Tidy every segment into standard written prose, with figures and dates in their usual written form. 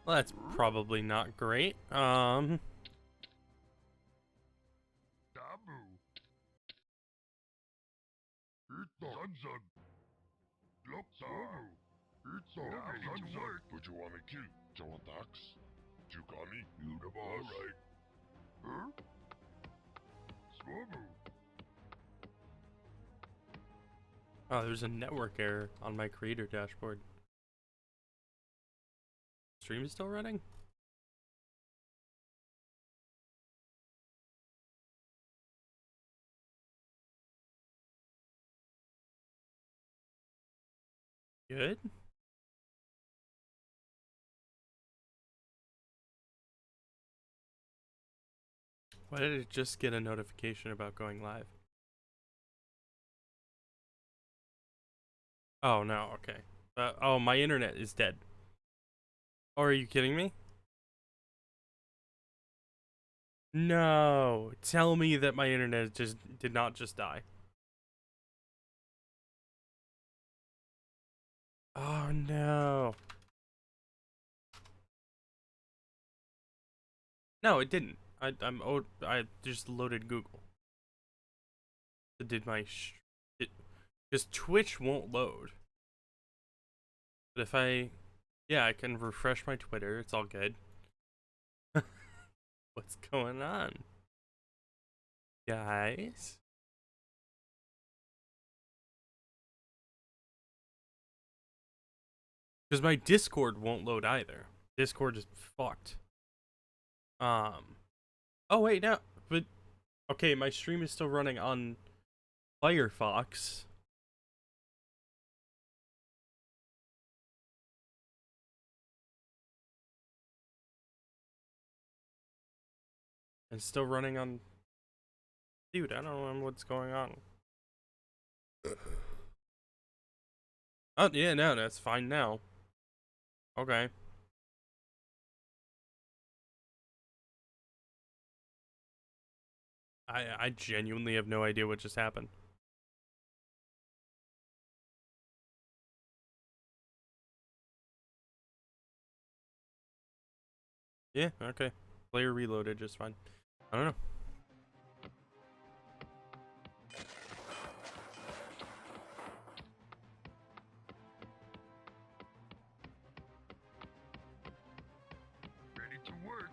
Well, that's probably not great. Oh, there's a network error on my creator dashboard. Stream is still running? Good. Why did it just get a notification about going live? Oh no, okay. Oh, my internet is dead. Oh, are you kidding me? No, tell me that my internet just did not just die. Oh no. No, it didn't. I just loaded Google. It did my because Twitch won't load. But if yeah, I can refresh my Twitter. It's all good. What's going on, guys? Because my Discord won't load either. Discord is fucked. Oh wait, no, but okay, my stream is still running on Firefox. And still running on. Dude, I don't know what's going on. Oh yeah, no, that's fine now. Okay. I genuinely have no idea what just happened. Yeah, okay. Player reloaded just fine. I don't know. Ready to work.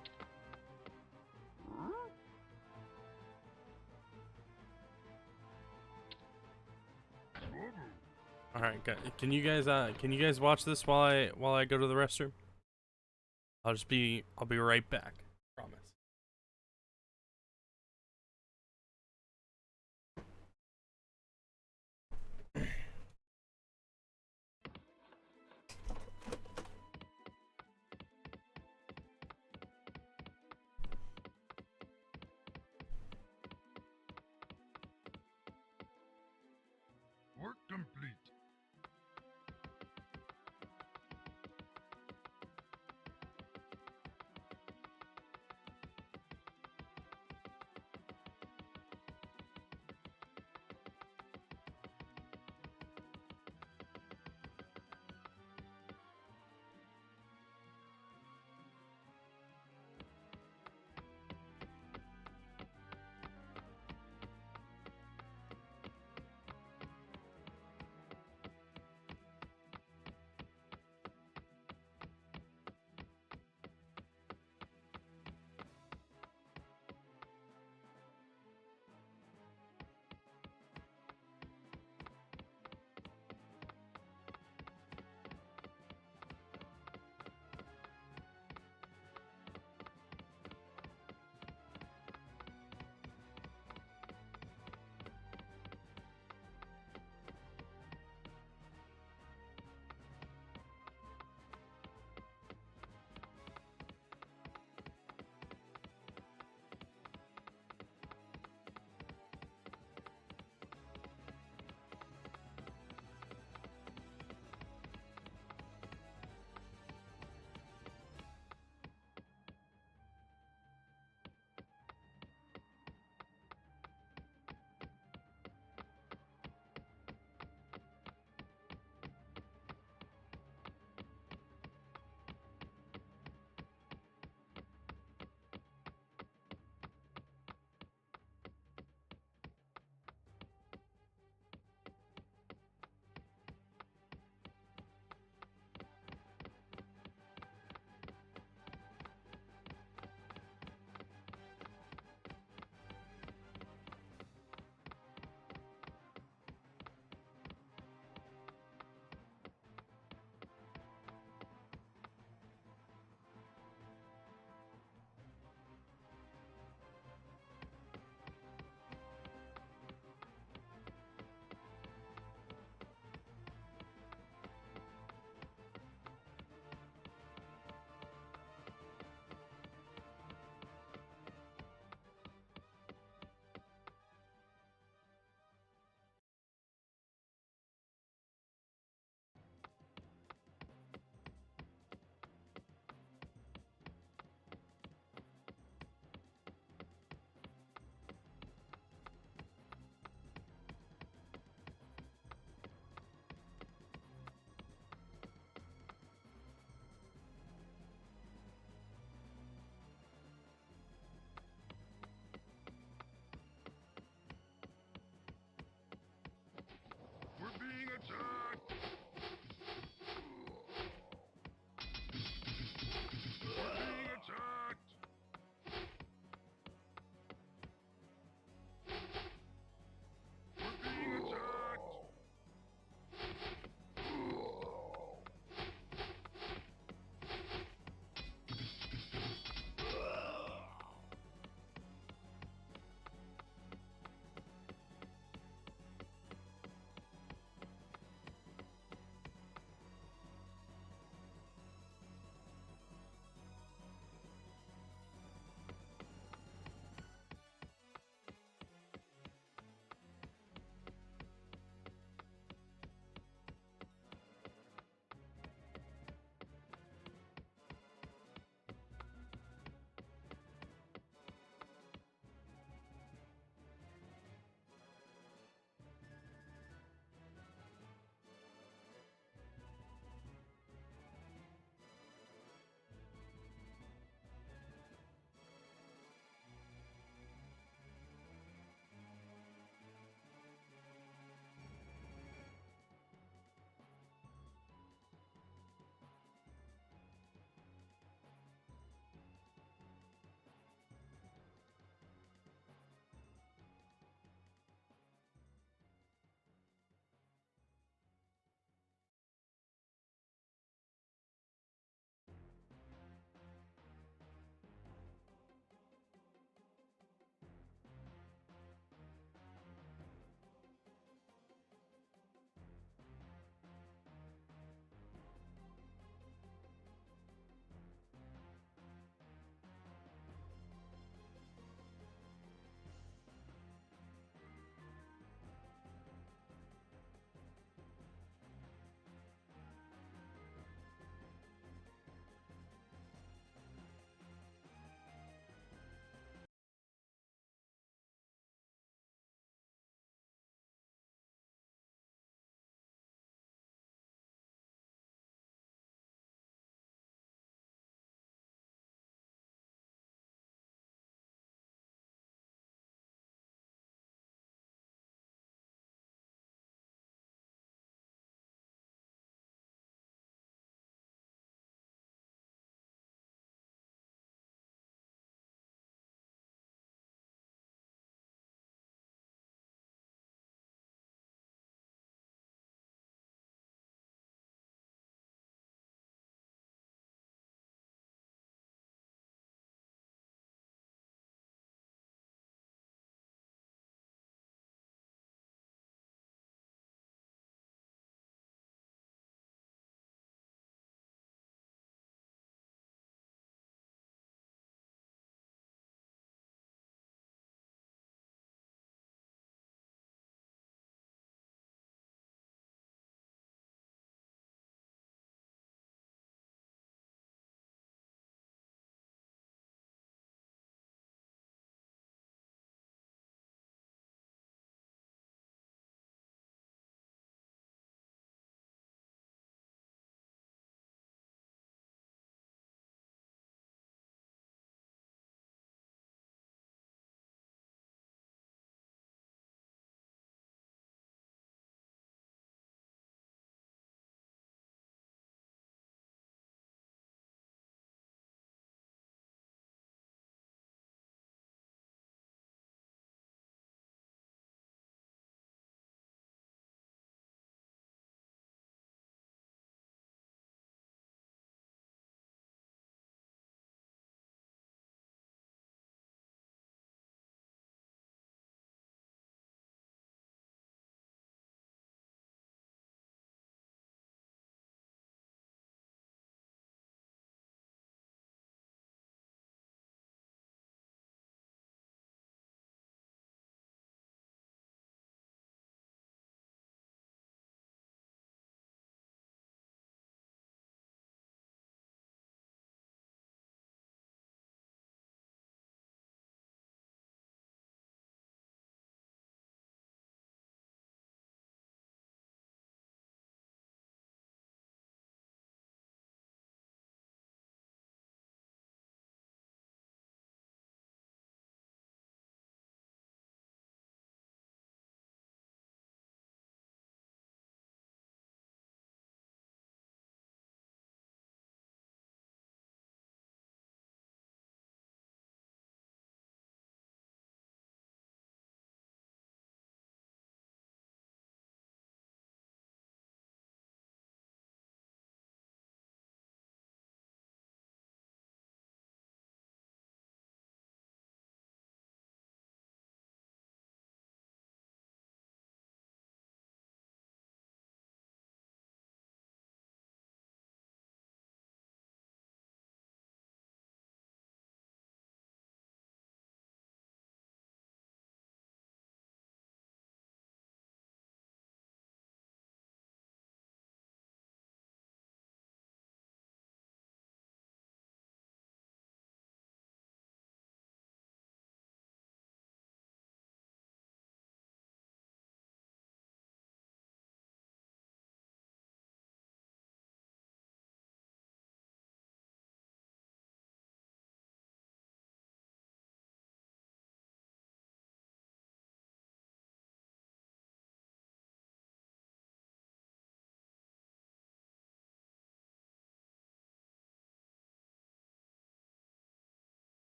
All right, can you guys watch this while I go to the restroom? I'll be right back. Promise. Work complete.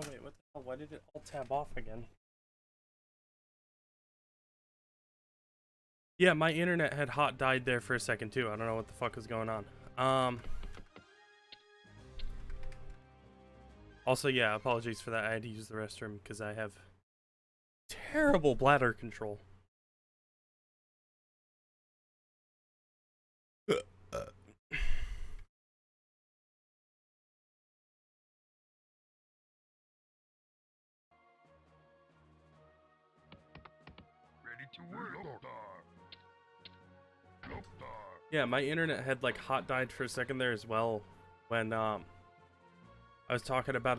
Oh wait, what the hell? Why did it all tab off again? Yeah, my internet had hot died there for a second too. I don't know what the fuck was going on. Also, yeah, apologies for that. I had to use the restroom because I have terrible bladder control. Ready to work. Yeah, my internet had like hot died for a second there as well when I was talking about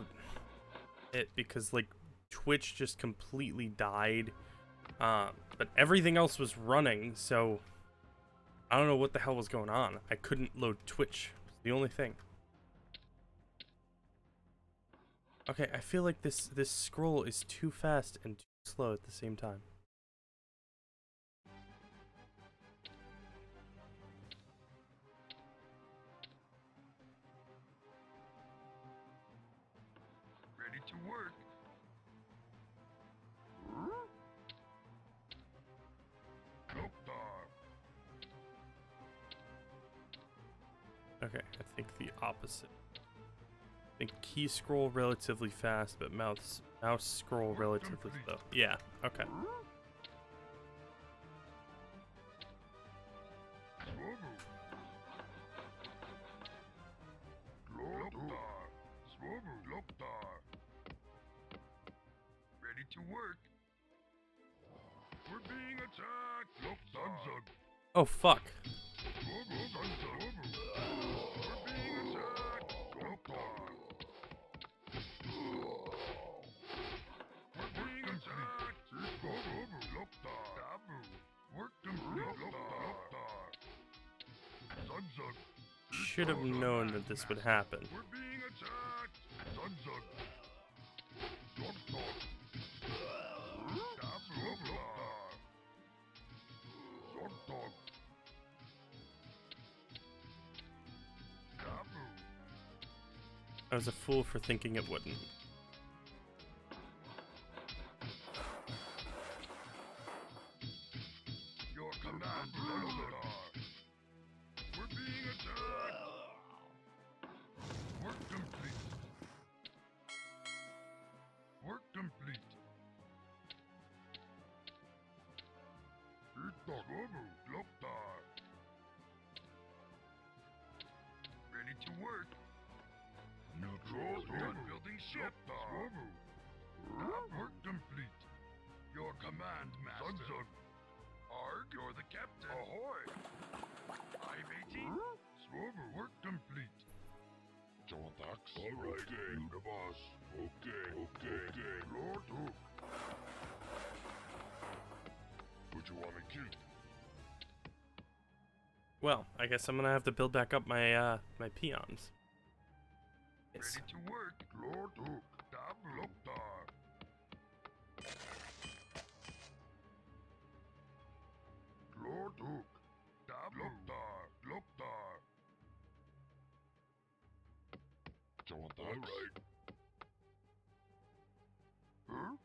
it because like Twitch just completely died. But everything else was running, so I don't know what the hell was going on. I couldn't load Twitch. It's the only thing. Okay, I feel like this scroll is too fast and too slow at the same time. Ready to work. Okay, I think the opposite. I think key scroll relatively fast, but mouse scroll relatively slow. Yeah, okay. Ready to work. We're being attacked. Oh fuck. We're being attacked. We're being attacked. Work complete. Should have known that this would happen. We're being attacked. I was a fool for thinking it wouldn't. Your command, we're being attacked. Work complete. Work complete. Ready to work. Neutral. Done building ship. Work complete. Your command, master. Arg, you're the captain. Ahoy! I matey. Work complete. All right, you the boss. Okay. Lord Hook. What you wanna keep? Well, I guess I'm gonna have to build back up my my peons. Yes. Ready to work. Lord Hook. Loktar. Lord Hook. Loktar. All right. Huh?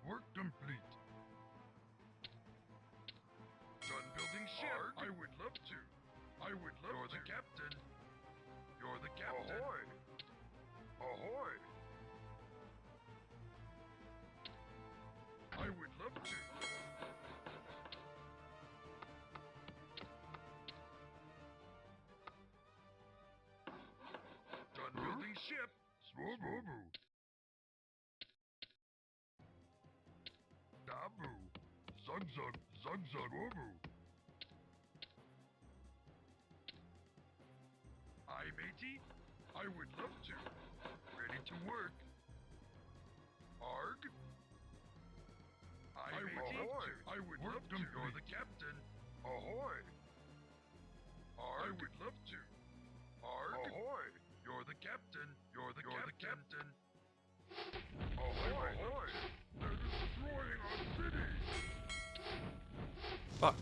Work complete. Done building ship. I would love to. You're the captain. You're the captain. Ahoy! I would love to. Done building ship. Swobu. Dabu. Zunzug. Swobu. I matey. I would love to. Ready to work. Arg. I matey. I would love to. You're the captain. Ahoy. Arg. I would love to. Arg. Ahoy. You're the captain. You're the captain. Ahoy! Ahoy! They're destroying our city! Fuck.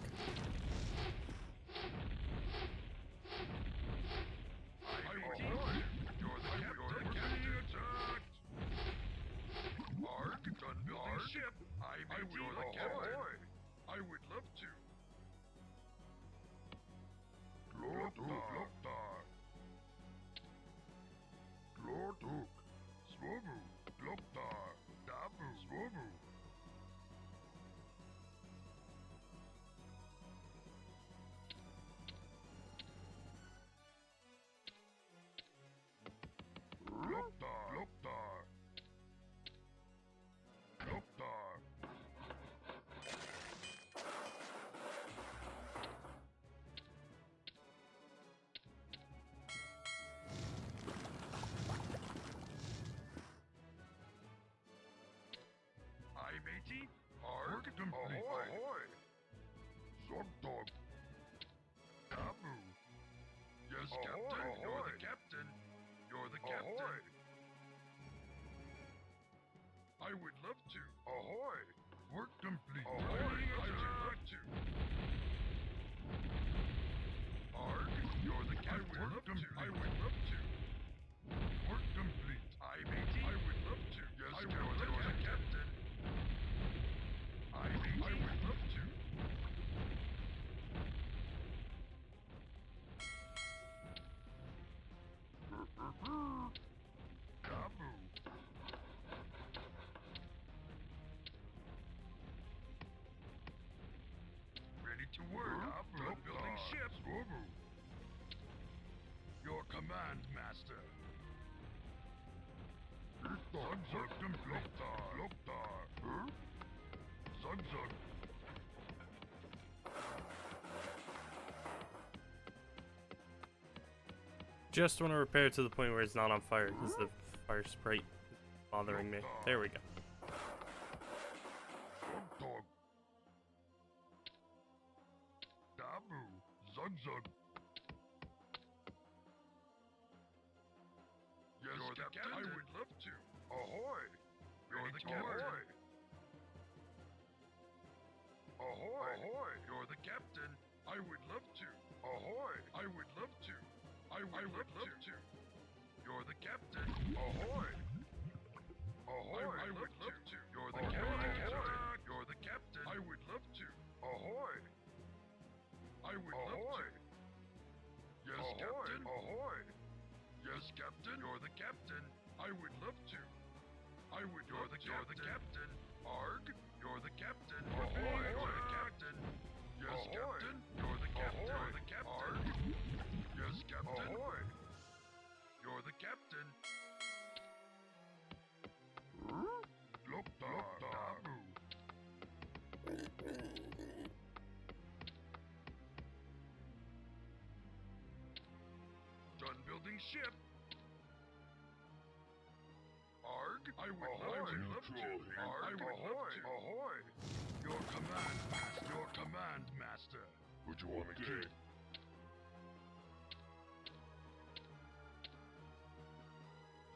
Ahoy! You're the captain! Being attacked! Arg, done building ship! I would the captain! I would love to! Gloktar! Glortuk! Swobu! Gloktar! Dabu! Swobu! Gloktar! Gloktar! Gloktar! Aye, matey. Arg, ahoy, ahoy. Zogdog. Dabu. Yes, Captain. You're the captain. You're the captain. I would love to. Ahoy. Work complete. Ahoy. I would love to. Arg, you're the captain. I would love to. I would love to. Work complete. Aye, matey. I would love to. Yes, Captain. You're the captain. Aye, matey. I would love to. Dabu. Ready to work. Dabu. Building ships. Swobu. Your command, master. Zug Gloktar. Gloktar. Zug. Just want to repair it to the point where it's not on fire because the fire sprite is bothering me. There we go. Dog. Dabu. Zug. Yes, you're Captain. I would love to. Ahoy. You're the captain. Ahoy. Ahoy. You're the captain. I would love to. Ahoy. I would love to. I would love to. You're the captain. Ahoy. Ahoy. I would love to. You're the captain. You're the captain. I would love to. Ahoy. I would love to. Yes, Captain. Ahoy. Yes, Captain. You're the captain. I would love to. I would. You're the captain. Arg. You're the captain. Ahoy. You're the captain. Yes, Captain. You're the captain. You're the captain. Arg. Yes, Captain. Ahoy. You're the captain. Gloktar. Dabu. Done building ship. Arg. I would love to. Arg. I would love to. Ahoy. Your command, master. Your command, master. What you want me to do?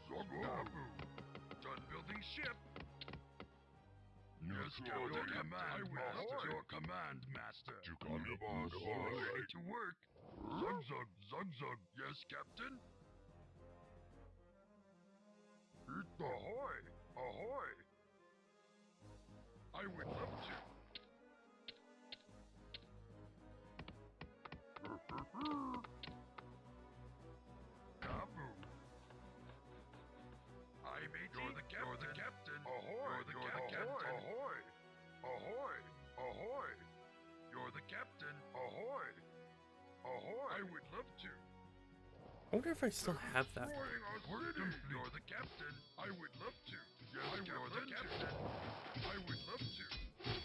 Dabu. Done building ship. Yes, Captain. Your command, I will master. Your command, master. You come ready to work. Zug. Yes, Captain. Ahoy. Ahoy. I would love to. Dabu. I made you're the captain. You're the captain. Ahoy. You're the captain. Ahoy. Ahoy. Ahoy. You're the captain. Ahoy. Ahoy. I would love to. I wonder if I still have that. You're the captain. I would love to. Yes, you're the captain. I would love to.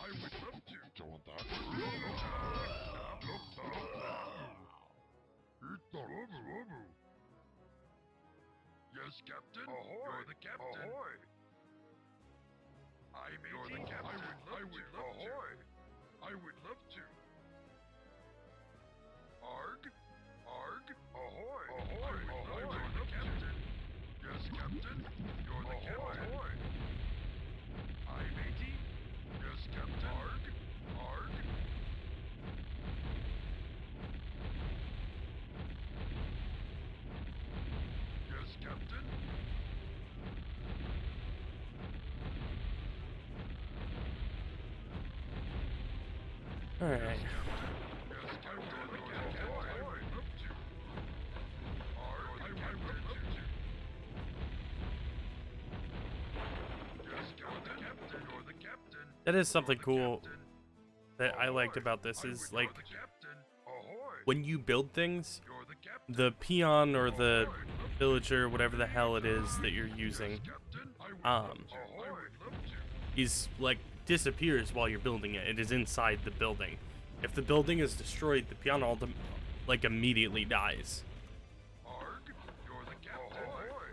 I would love to. Do you want that? Yes, Captain. Ahoy. You're the captain. Ahoy. I may you're the captain. I would love to. I would love to. Arg. Ahoy. Ahoy. You're the captain. Yes, Captain. You're the Ahoy! Aye, matey. Yes, Captain. Arg. Arg. Yes, Captain. All right. Yes, Captain. I would love to. Arg. I would love to. Yes, Captain. You're the captain. That is something You're the cool captain. that I liked Ahoy. about this I is would- like You're the captain. Ahoy. when you build things, You're the captain. the peon or the Ahoy. villager, whatever the hell it is that you're using, Yes, Captain. I would um, love to. I would love to. is like disappears while you're building it. It is inside the building. If the building is destroyed, the peon like immediately dies. Arg. You're the captain. Ahoy.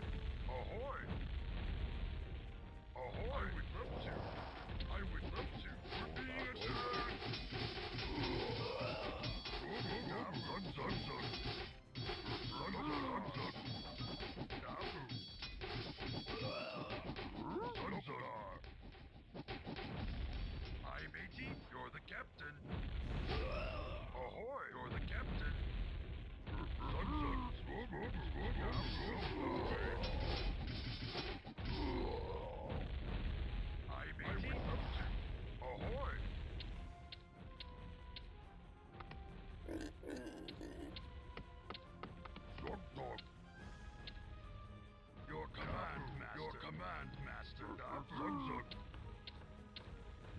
Ahoy. Ahoy. I would love to. I would love to. We're being attacked. Zug, zug, zug. Zug, zug, zug, zug. Dabu. Zug, zug. Aye, matey. You're the captain. Ahoy. You're the captain. Zug, zug. Zug, zug, zug, zug. Aye, matey. I would love to. Ahoy. Zug, dog. Your command, master. Your command, master. Zug, zug.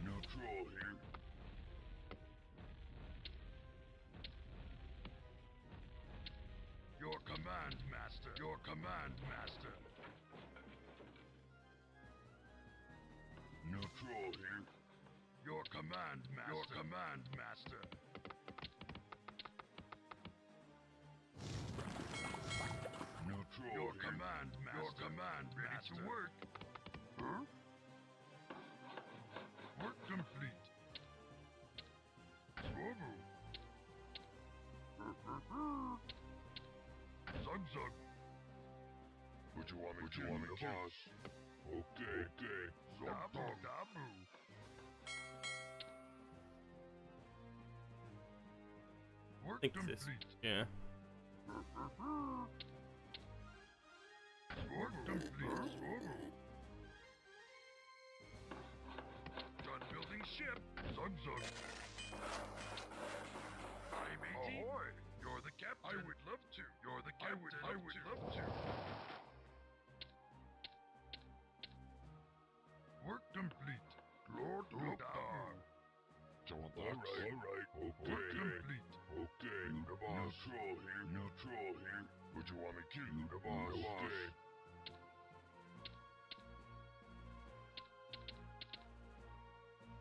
Neutral here. Your command, master. Your command, master. Neutral here. Your command, master. Your command, master. Neutral. Your command, master. Your command, ready master. To work. Huh? Work complete. Swobo. Zug zug. What you want me to do, boss? Okay, okay. Dabu, dabu. Work Think complete. this. Yeah. Work complete. Done building ship. Zug zug. Aye, matey. Ahoy. You're the captain. I would love to. You're the captain. I would love to. Work complete. Lord Dabu. Alright. Okay. Work complete. Okay. You the boss. Neutral here. Neutral here. What you want me to do? You the boss. Okay.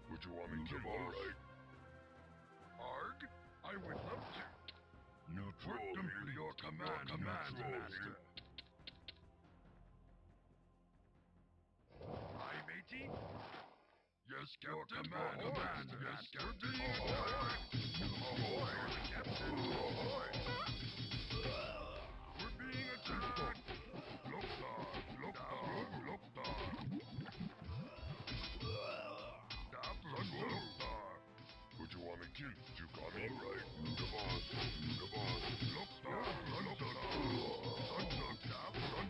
What you want me to do? Alright. Arg? I would love to. Neutral work complete. Your command, master. Aye, matey. Yes, Captain. Your command, yes, Captain. Ahoy. Ahoy. You're the captain. Ahoy. We're being attacked. Look, dog. Look, dog. Look, dog. Stop, look, dog. What you want me to? You got me right. You the boss. You the boss. Look, dog. Look, dog. Son, stop. Son,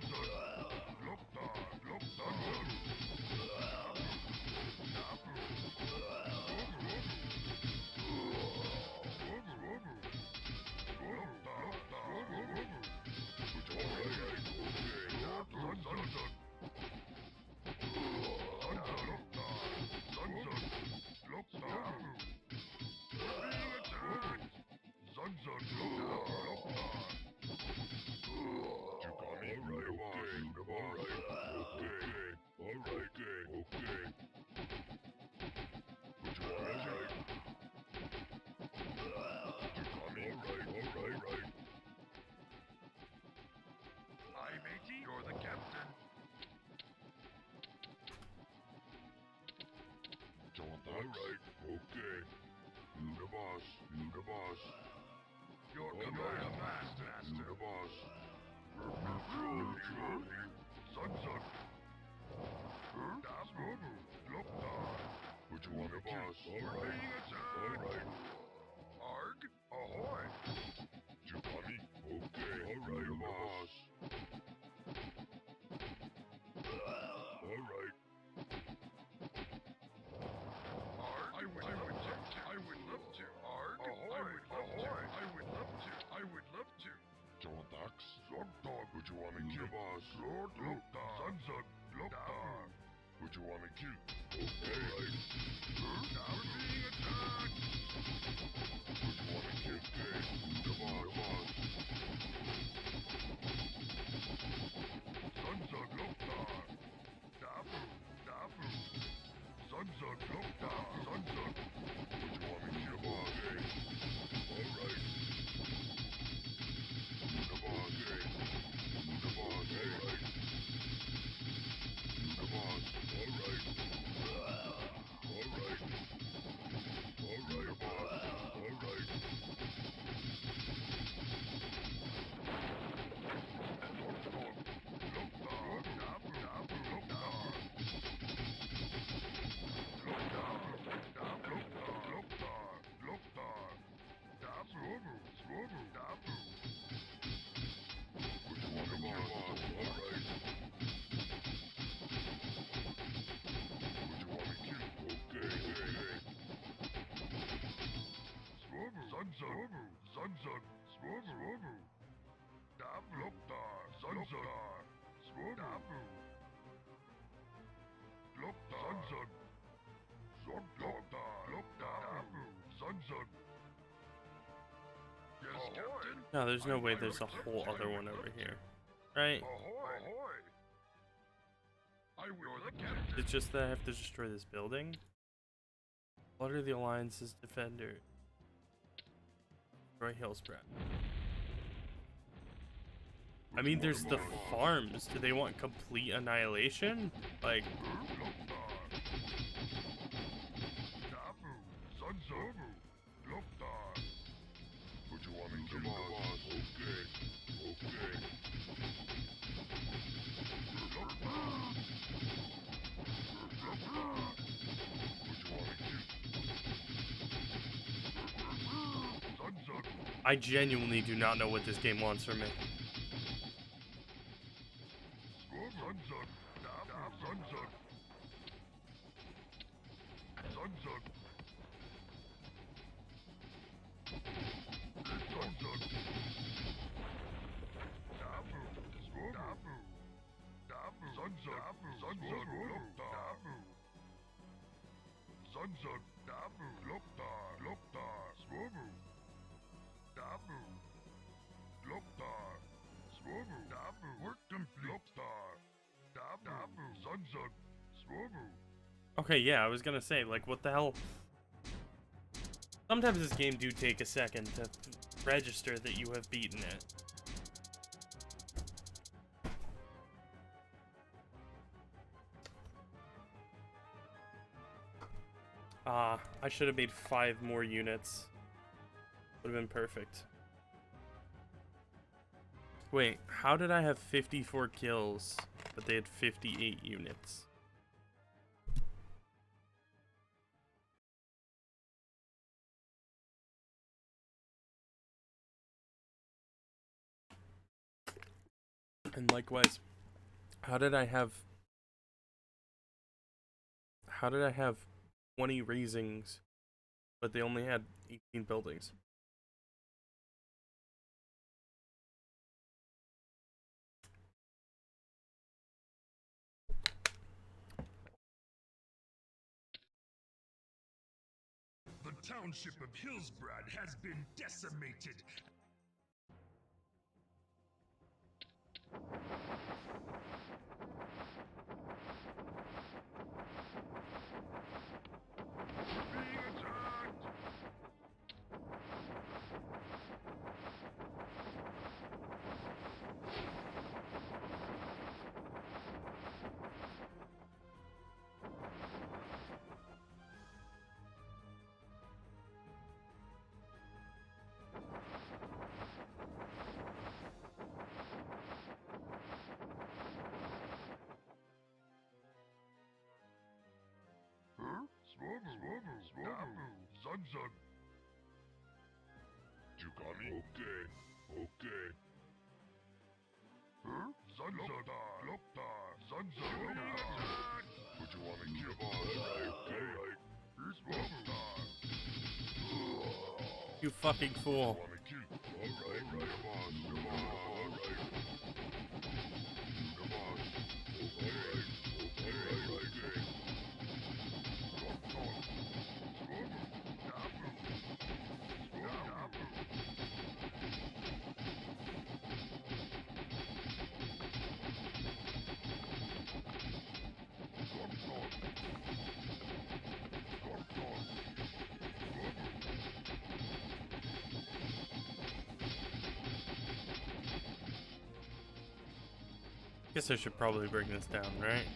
look, dog. Look, dog. You're the captain. Alright, okay. You the boss. You the boss. Your command, master. You the boss. Neutral here. Zug zug. Would you want me to? Alright. Alright. Arg, ahoy. Giovanni, okay. Alright, boss. Alright. Arg, I would love to. Arg, I would love to. I would love to. John Dax, Zogdog, would you want me to? Boss. Sunzug, Lockdog. Would you want me to? Okay. Right. Now we're being attacked. Would you want me to? Okay. Come on. Sunzug, Lockdog. Dabu. Sunzug, Lockdog. Sunzug. Would you want me to? Okay. Alright. Come on, okay. Come on, alright. Come on, alright. Alright. Alright, boss. Alright. Sunzug, Swobu, Dabu, Lokdar, Sunzug, Swobu, Lokdar, Sunzug, Lokdar, Sunzug. Yes, Captain. No, there's no way there's a whole other one over here. Right? Ahoy! I will the captain. It's just that I have to destroy this building? What are the Alliance's defender? Destroy Hillspread. I mean, there's the farms. Do they want complete annihilation? Like, Would you want me to? Okay. I genuinely do not know what this game wants from me. Okay, yeah, I was gonna say, like, what the hell? Sometimes this game do take a second to register that you have beaten it. I should have made 5 more units. Would have been perfect. Wait, how did I have 54 kills, but they had 58 units? And likewise, how did I have 20 raisings, but they only had 18 buildings? The township of Hillsbrad has been decimated. Zun. Yukami? Okay. Okay. Huh? Zun. Lokta. Zun. Would you want to kill boss? Okay. Here's Lokta. You fucking fool. Want to kill? Alright, right, boss. Alright. The boss. Alright. Okay. Lokta. Guess I should probably bring this down, right?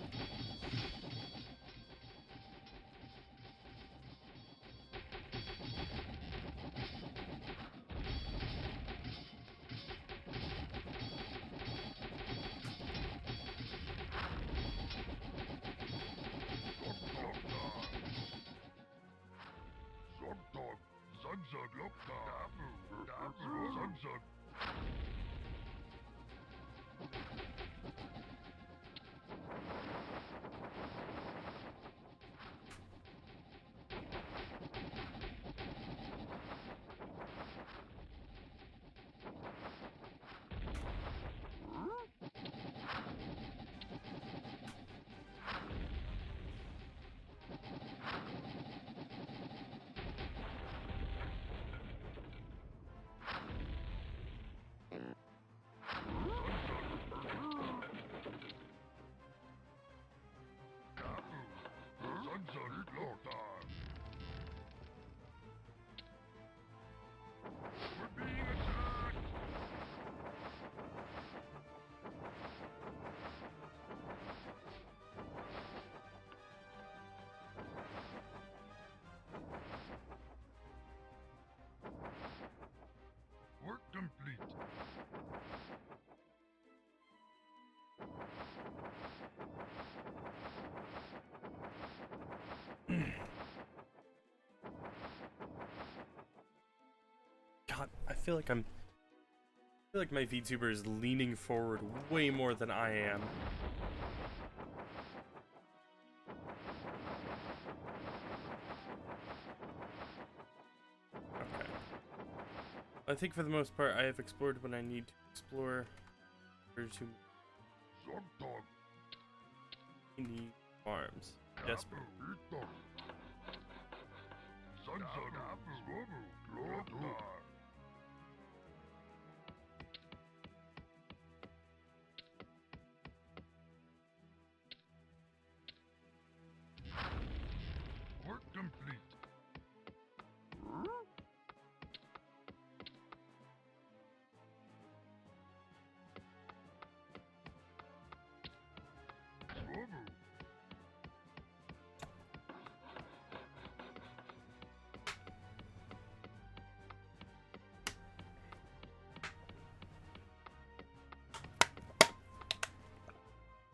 Work complete. God, I feel like my VTuber is leaning forward way more than I am. Okay. I think for the most part I have explored what I need to explore. There's too many farms. Desperate. Work complete.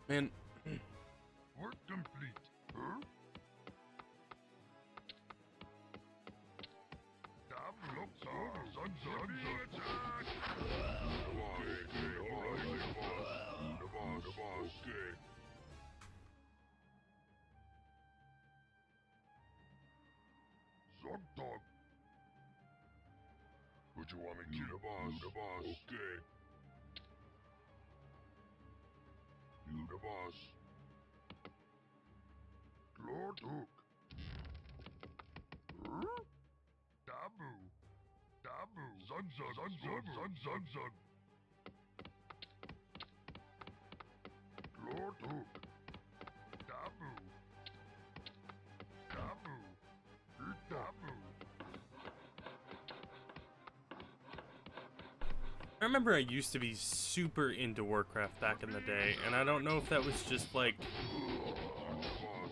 Man, Work complete. Huh? Would you want to kill the boss? The boss. Okay. You the boss. Lord Hook. Huh? Dabu. Dabu. Zun. Lord Hook. Dabu. Dabu. I remember I used to be super into Warcraft back in the day, and I don't know if that was just like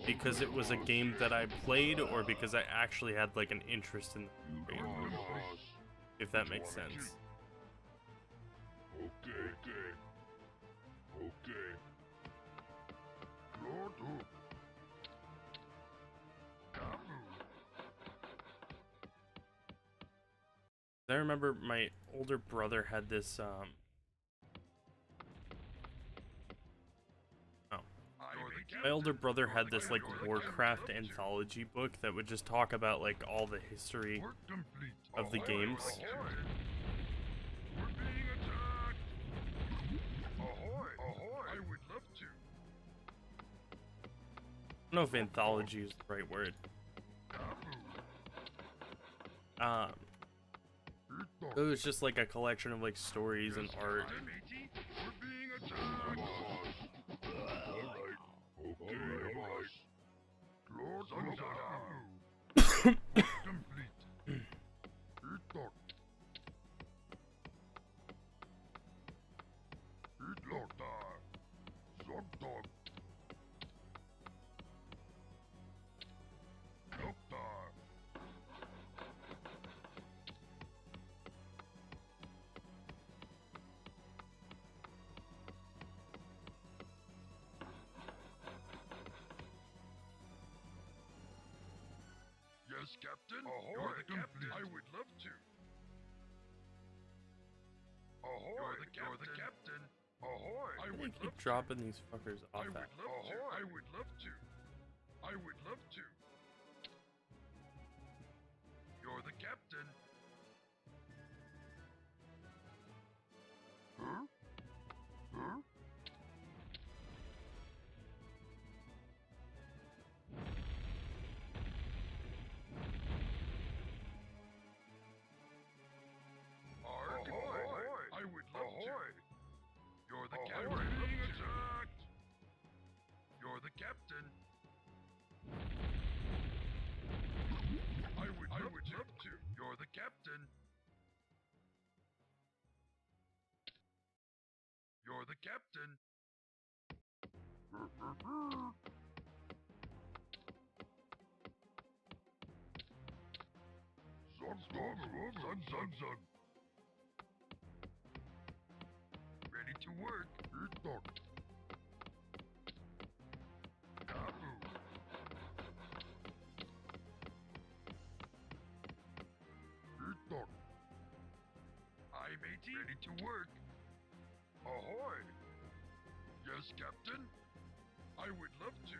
because it was a game that I played or because I actually had like an interest in the game. If that makes sense. Okay. Lord Hook. Dabu. I remember my older brother had this oh, my older brother had this like Warcraft anthology book that would just talk about like all the history Work complete. of the games. We're being attacked. Ahoy! Ahoy! I would love to. I don't know if anthology is the right word. Kabu. It was just like a collection of like stories and art. Hi, matey. We're being attacked. Alright. Okay, alright. Lord Kabu. Complete. Itok. Itlota. Zogdog. Dokta. Yes, Captain. Ahoy, you're the captain. I would love to. Ahoy, you're the captain. Ahoy, I Why do would they keep love dropping these fuckers I off would at? love to. I would love to. I would love to. You're the captain. Huh? Huh? Ahoy! I would love to. You're the captain. Being attacked. You're the captain. I would love to. You're the captain. You're the captain. Zug. Ready to work. Itok. Kabu. Itok. Aye, matey. Ready to work. Ahoy. Yes, Captain. I would love to.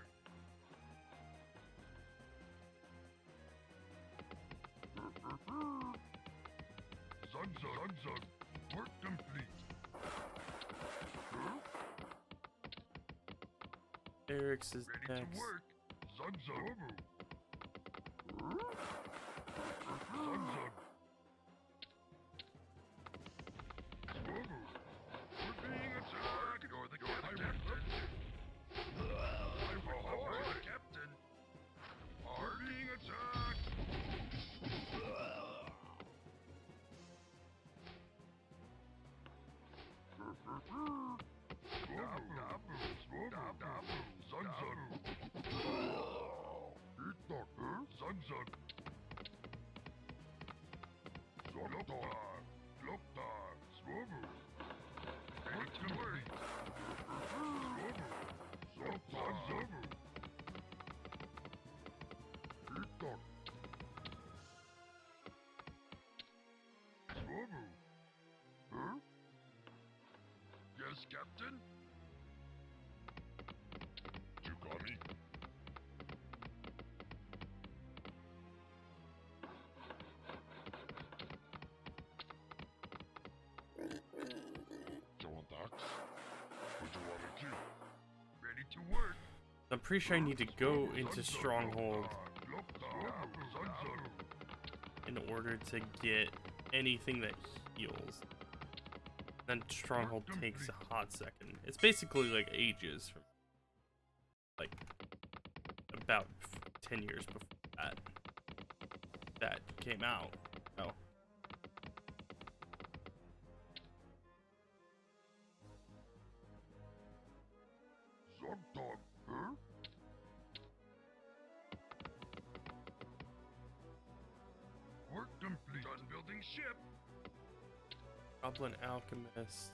Zug. Work complete. Huh? Eric's is Ready next. to work. Zug. Zug. We're being attacked. You're the captain. I would love to. Captain. We're being attacked. Huh? Yes, Captain? You call me? You want docs? What do you want me to do? Ready to work. I'm pretty sure I need to go into Stronghold in order to get anything that heals. Then Stronghold takes a hot second. It's basically like ages from like about 10 years before that came out. Oh. Zogdog, huh? Work complete. Done building ship. Goblin Alchemist.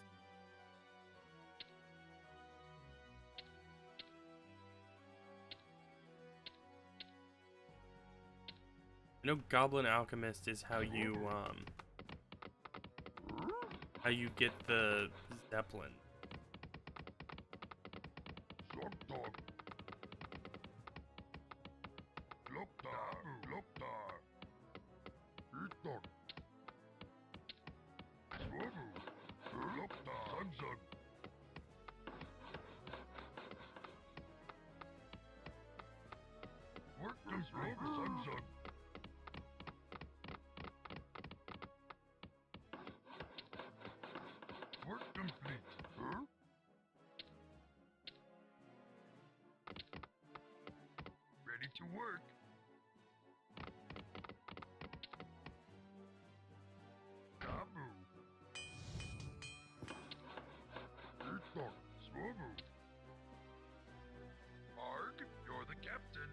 I know Goblin Alchemist is how you how you get the Zeppelin. Zogdog. Gloktar. Gloktar. Eatdog. Swobu. Gloktar. Sunzug. Work complete. Sunzug. Work complete. Huh? Ready to work. Dabu. Eatdog. Swobu. Arg, you're the captain.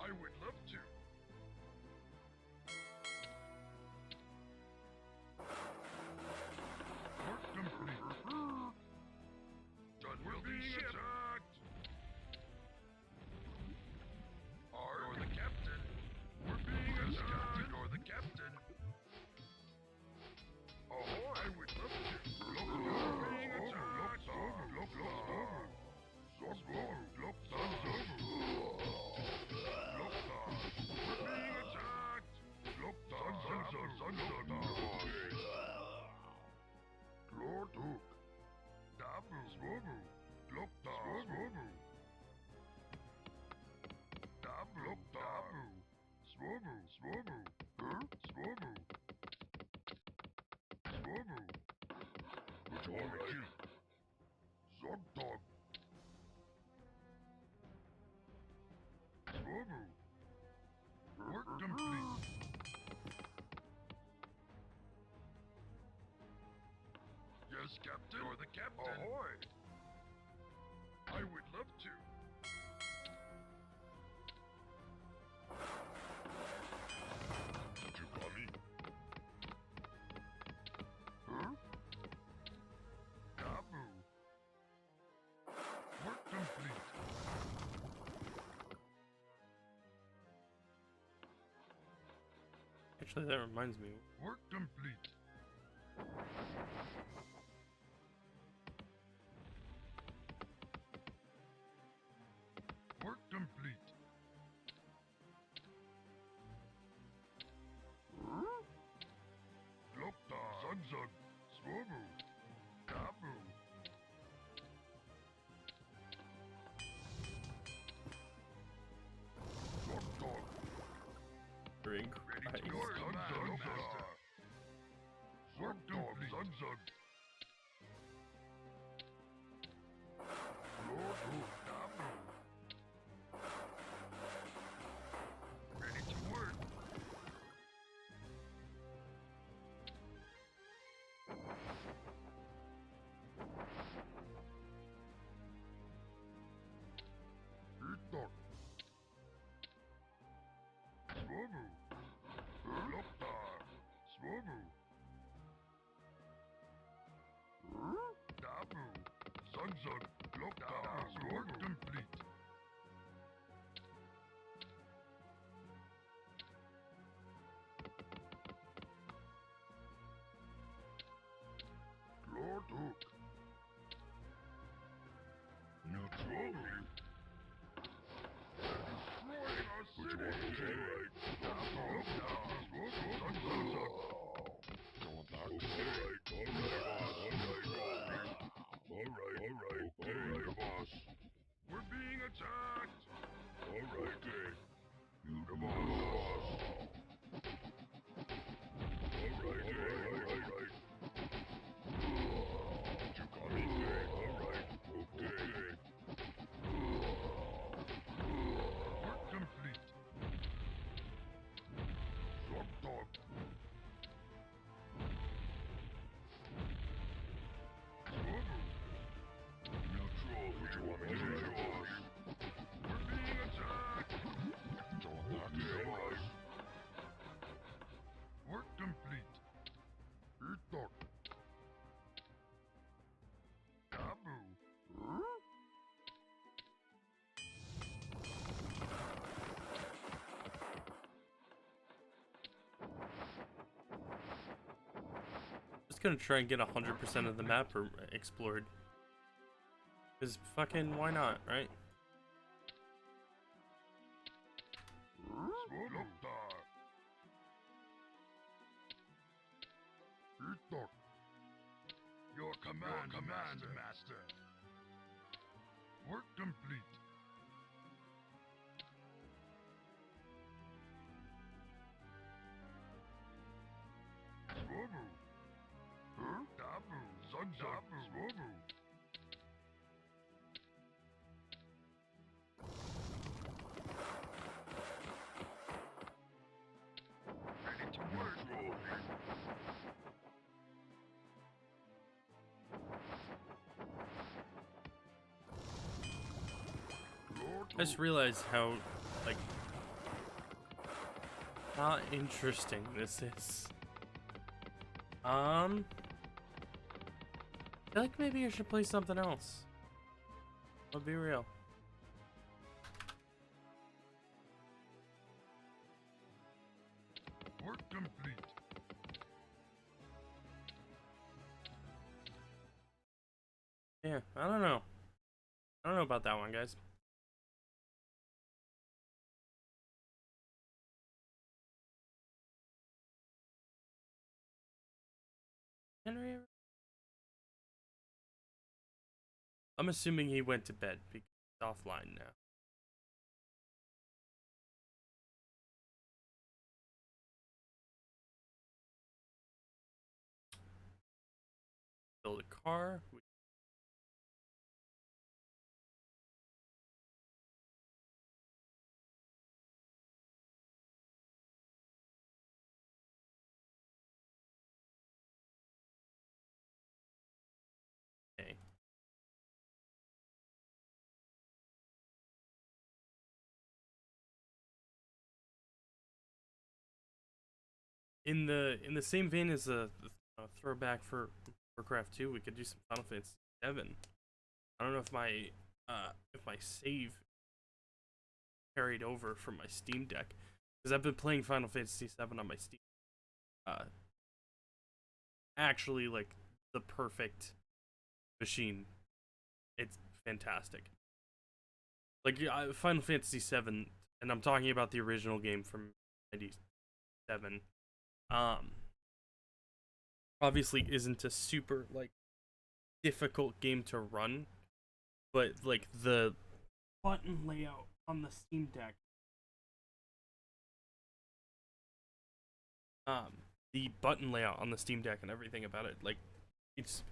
I would love to. Work complete. Done building ship. Attacked. You're the captain. We're being attacked. You're the captain. Ahoy! I would love to. We're being attacked. Zogdog. Swobu. Work complete. Yes, Captain. You're the captain. Ahoy! I would love to. Did you call me? Huh? Dabu. Work complete. Actually, that reminds me. Work complete. Work complete. Glokta. Zugzug. Swobu. Dabu. Zogdog. Drink. Ready Christ. to go, Zugzug. Work complete. Zugzug. Lord Hook. Dabu. Ready to work. Eatdog. Swobu. Gloktar. Swobu. just gonna try and get 100% of the map explored. Cause fucking why not, right? Your command, master. Work complete. Swobu. Dabu. Zugzabu. Swobu. Ready to work. I just realized how, like, not interesting this is. I feel like maybe I should play something else. I'll be real. Work complete. Yeah, I don't know. I don't know about that one, guys. Henry? I'm assuming he went to bed because he's offline now. Build a car. Okay. In the same vein as the throwback for Warcraft 2, we could do some Final Fantasy 7. I don't know if my save carried over from my Steam Deck, because I've been playing Final Fantasy 7 on my Steam. Actually, like the perfect machine. It's fantastic. Like Final Fantasy 7, and I'm talking about the original game from '97. Um, Obviously isn't a super like difficult game to run, but like the button layout on the Steam Deck, the button layout on the Steam Deck and everything about it, like it's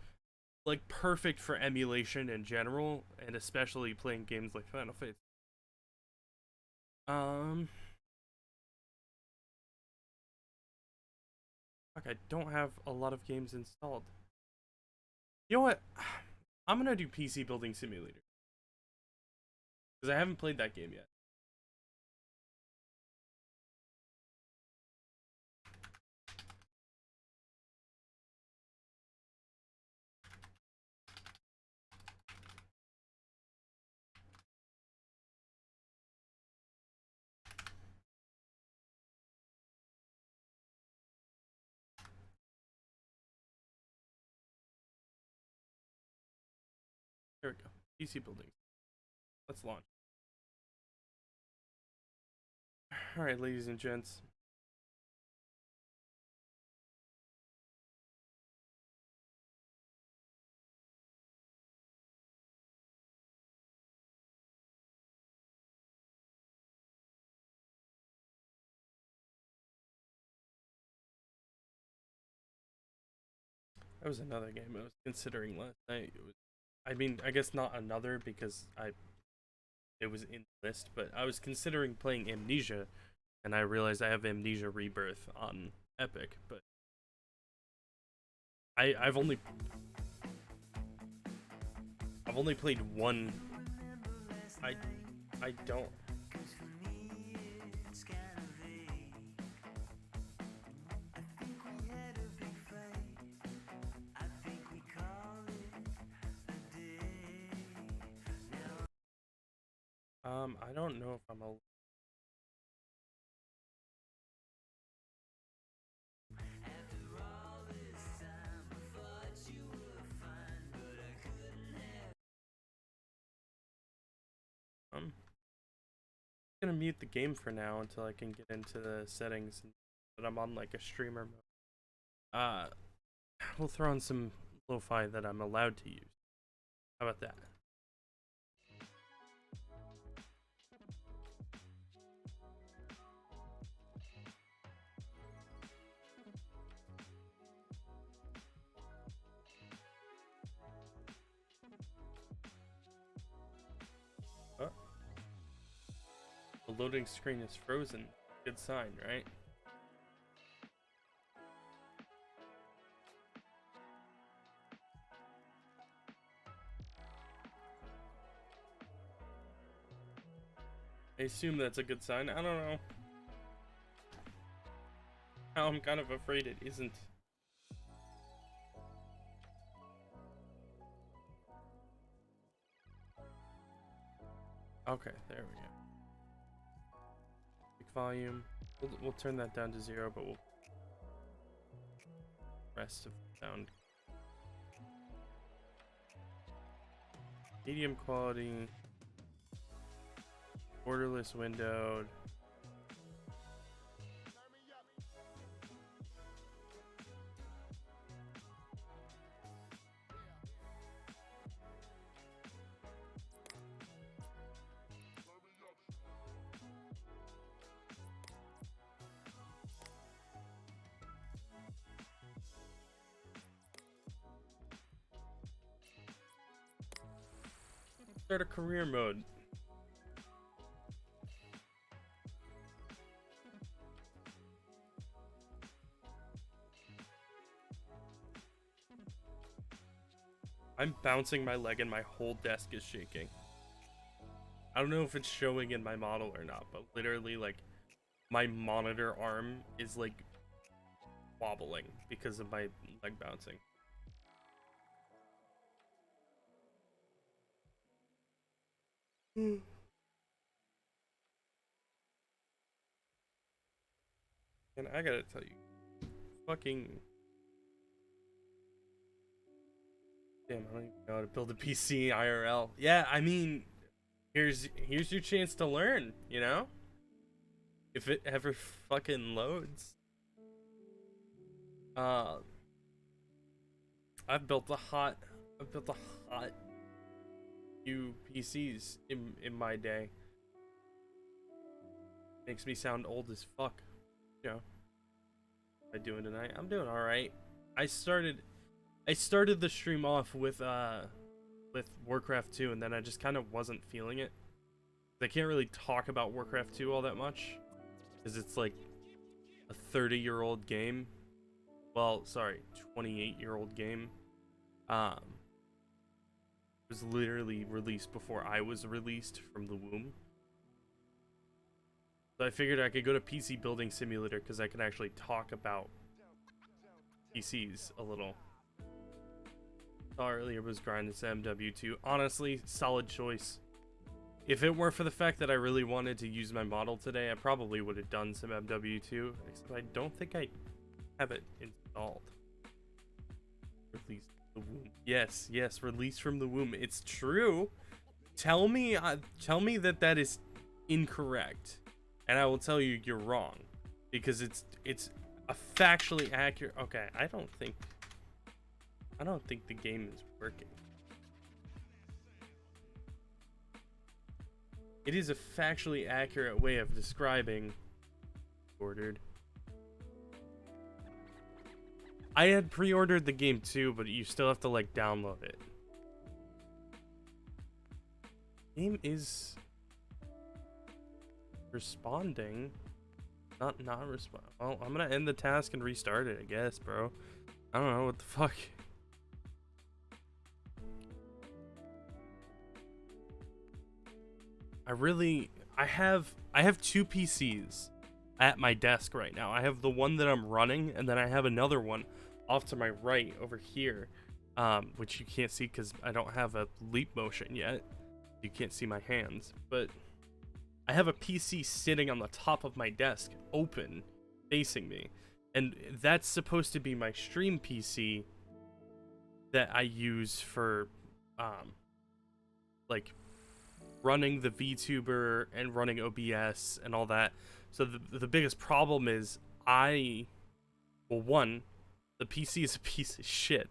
like perfect for emulation in general, and especially playing games like Final Fantasy. Fuck, I don't have a lot of games installed. You know what? I'm gonna do PC Building Simulator because I haven't played that game yet. There we go. PC Building. Let's launch. Alright, ladies and gents. That was another game I was considering last night. I mean, I guess not another because it was in the list, but I was considering playing Amnesia, and I realized I have Amnesia Rebirth on Epic, but I've only played one. I I don't. I don't know if I'm a. gonna mute the game for now until I can get into the settings that I'm on like a streamer mode. We'll throw in some lo-fi that I'm allowed to use. How about that? Oh. The loading screen is frozen. Good sign, right? I assume that's a good sign. I don't know. Now I'm kind of afraid it isn't. Okay, there we go. Big volume. We'll turn that down to 0, but we'll rest of the sound. Medium quality. Borderless windowed. Start a career mode. I'm bouncing my leg and my whole desk is shaking. I don't know if it's showing in my model or not, but literally like my monitor arm is like wobbling because of my leg bouncing. And I gotta tell you, fucking damn, I don't even know how to build a PC IRL. Yeah, I mean, here's your chance to learn, you know? If it ever fucking loads. I've built a hot few PCs in my day. Makes me sound old as fuck. You know. What am I doing tonight? I'm doing alright. I started the stream off with Warcraft 2, and then I just kind of wasn't feeling it. I can't really talk about Warcraft 2 all that much, because it's like a 30-year-old game. Well, sorry, 28-year-old game. It was literally released before I was released from the womb. So I figured I could go to PC Building Simulator because I can actually talk about PCs a little. Saw earlier was grinding some MW2. Honestly, solid choice. If it weren't for the fact that I really wanted to use my model today, I probably would have done some MW2. Except I don't think I have it installed. Release from the womb. Yes, release from the womb. It's true. Tell me that is incorrect, and I will tell you you're wrong, because it's a factually accurate. Okay, I don't think the game is working. It is a factually accurate way of describing ordered. I had pre-ordered the game too, but you still have to like download it. Game is responding. Not respond. Well, I'm gonna end the task and restart it, I guess, bro. I don't know what the fuck. I have two PCs at my desk right now. I have the one that I'm running, and then I have another one off to my right over here, which you can't see because I don't have a leap motion yet. You can't see my hands, but I have a PC sitting on the top of my desk, open, facing me, and that's supposed to be my stream PC that I use for, like, running the VTuber and running OBS and all that. So the biggest problem is one, the PC is a piece of shit.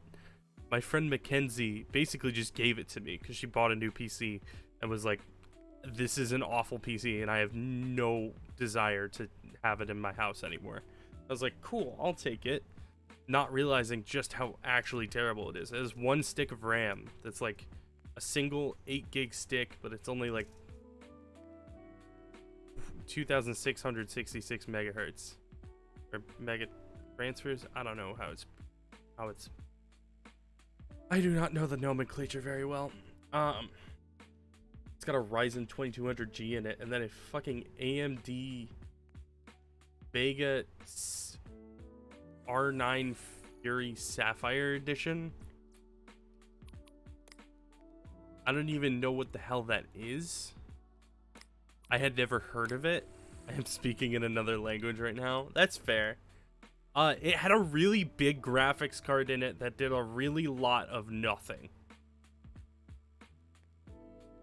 My friend Mackenzie basically just gave it to me because she bought a new PC and was like, this is an awful PC and I have no desire to have it in my house anymore. I was like, cool, I'll take it. Not realizing just how actually terrible it is. It has one stick of RAM that's like a single 8 gig stick, but it's only like 2,666 megahertz or mega transfers. I don't know how it's I do not know the nomenclature very well. It's got a Ryzen 2200G in it, and then a fucking AMD Vega R9 Fury Sapphire Edition. I don't even know what the hell that is. I had never heard of it. I am speaking in another language right now. That's fair. It had a really big graphics card in it that did a really lot of nothing.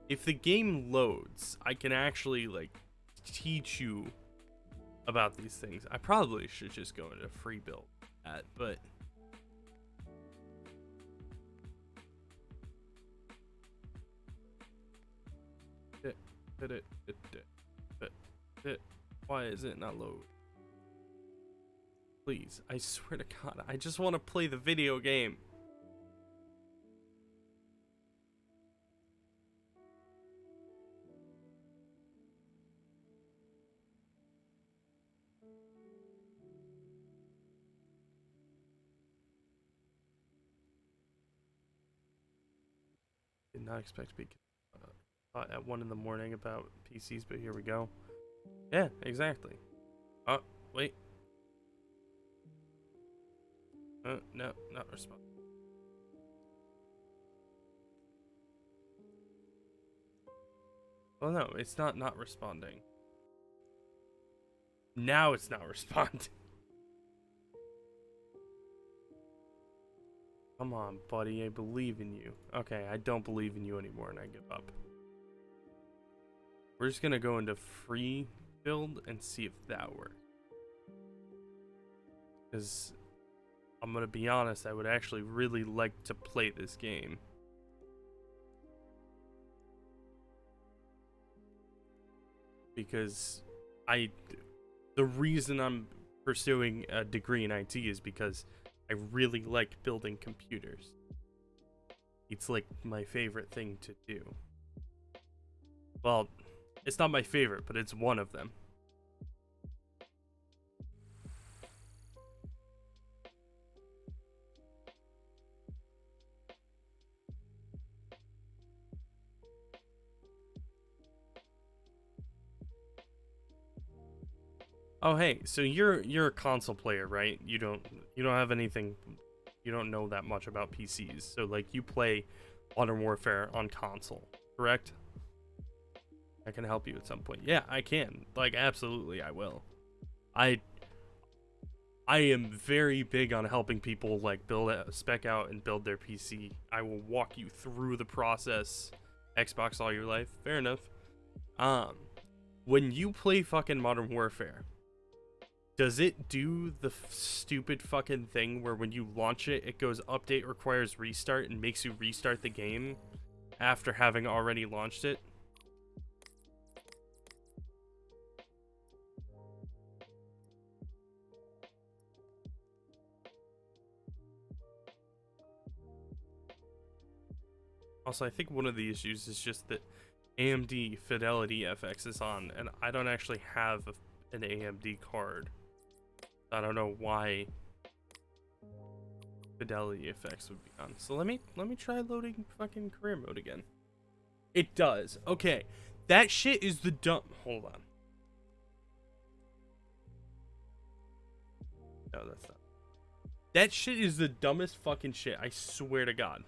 If the game loads, I can actually like teach you about these things. I probably should just go into free build at, but why is it not load? Please, I swear to God, I just want to play the video game. Did not expect to be at 1 in the morning about PCs, but here we go. Yeah, exactly. Oh, wait. No, not respond. Well, no, it's not responding. Now it's not responding. Come on, buddy, I believe in you. Okay, I don't believe in you anymore, and I give up. We're just gonna go into free build and see if that works. Because I'm gonna be honest, I would actually really like to play this game. Because the reason I'm pursuing a degree in IT is because I really like building computers. It's like my favorite thing to do. Well, it's not my favorite, but it's one of them. Oh hey, so you're a console player, right? You don't have anything, you don't know that much about PCs. So like you play Modern Warfare on console, correct? I can help you at some point. Yeah, I can. Like absolutely I will. I am very big on helping people like spec out and build their PC. I will walk you through the process. Xbox all your life. Fair enough. When you play fucking Modern Warfare, does it do the stupid fucking thing where when you launch it, it goes update requires restart and makes you restart the game after having already launched it? Also, I think one of the issues is just that AMD Fidelity FX is on, and I don't actually have an AMD card. I don't know why Fidelity effects would be on. So let me try loading fucking career mode again. It does. Okay. That shit is the dumb. Hold on. No, that's not. That shit is the dumbest fucking shit. I swear to God.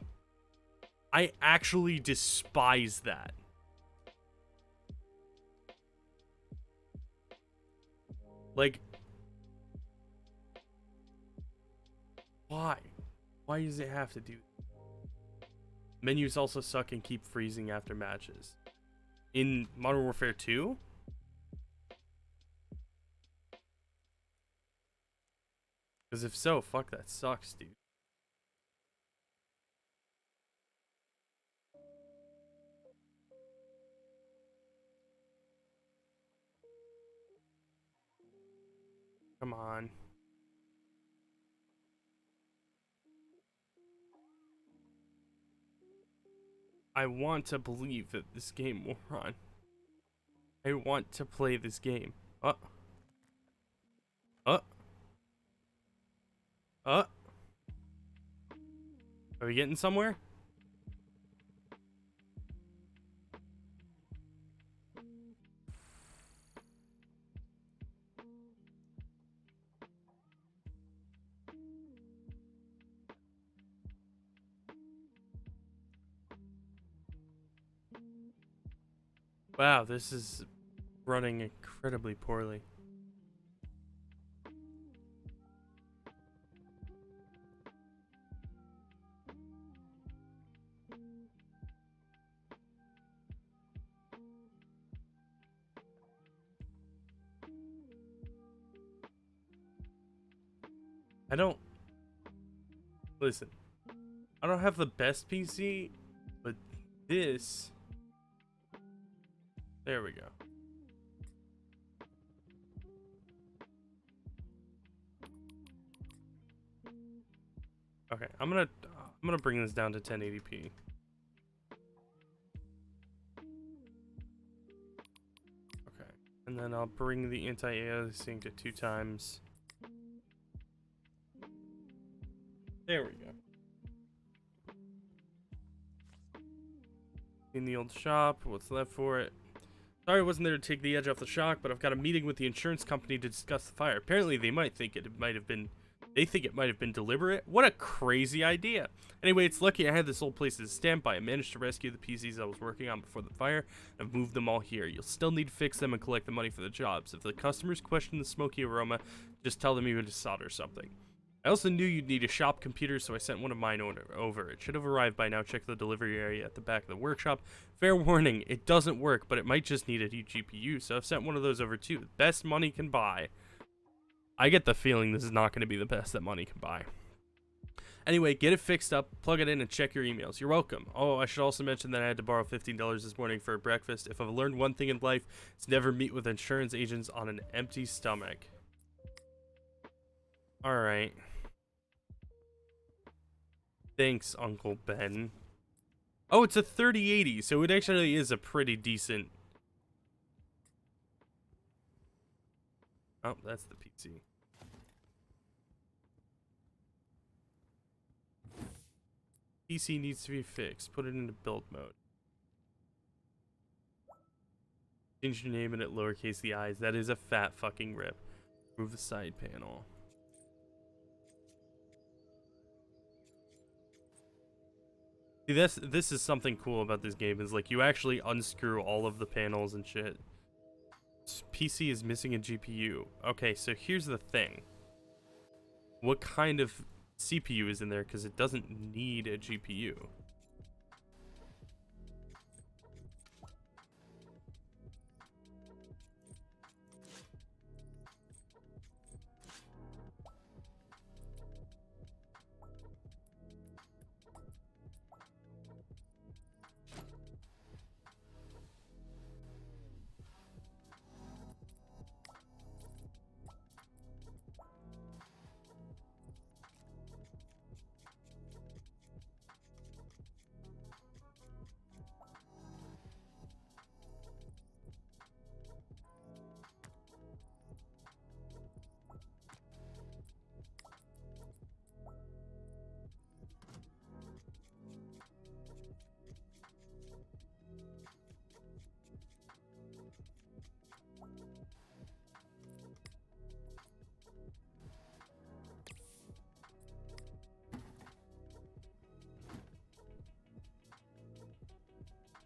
I actually despise that. Like, why? Why does it have to do that? Menus also suck and keep freezing after matches. in Modern Warfare 2? Because if so, fuck, that sucks, dude. Come on. I want to believe that this game will run. I want to play this game. Uh. Uh. Uh. Are we getting somewhere? Wow, this is running incredibly poorly. I don't... Listen. I don't have the best PC, but this... There we go. Okay, I'm gonna bring this down to 1080p. Okay, and then I'll bring the anti-aliasing to 2 times. There we go. In the old shop, what's left for it? Sorry I wasn't there to take the edge off the shock, but I've got a meeting with the insurance company to discuss the fire. Apparently they think it might have been deliberate. What a crazy idea. Anyway, it's lucky I had this old place as a standby. I managed to rescue the PCs I was working on before the fire. I've moved them all here. You'll still need to fix them and collect the money for the jobs. If the customers question the smoky aroma, just tell them you had to solder something. I also knew you'd need a shop computer, so I sent one of mine over. It should have arrived by now. Check the delivery area at the back of the workshop. Fair warning, it doesn't work, but it might just need a new GPU, so I've sent one of those over too. Best money can buy. I get the feeling this is not going to be the best that money can buy. Anyway, get it fixed up, plug it in, and check your emails. You're welcome. Oh, I should also mention that I had to borrow $15 this morning for breakfast. If I've learned one thing in life, it's never meet with insurance agents on an empty stomach. Alright. Thanks, Uncle Ben. Oh, it's a 3080, so it actually is a pretty decent... Oh, that's the PC. PC needs to be fixed. Put it into build mode. Change your name and it lowercase the i's. That is a fat fucking rip. Move the side panel. See, this is something cool about this game, is like you actually unscrew all of the panels and shit. PC is missing a GPU. Okay, so here's the thing. What kind of CPU is in there? Because it doesn't need a GPU.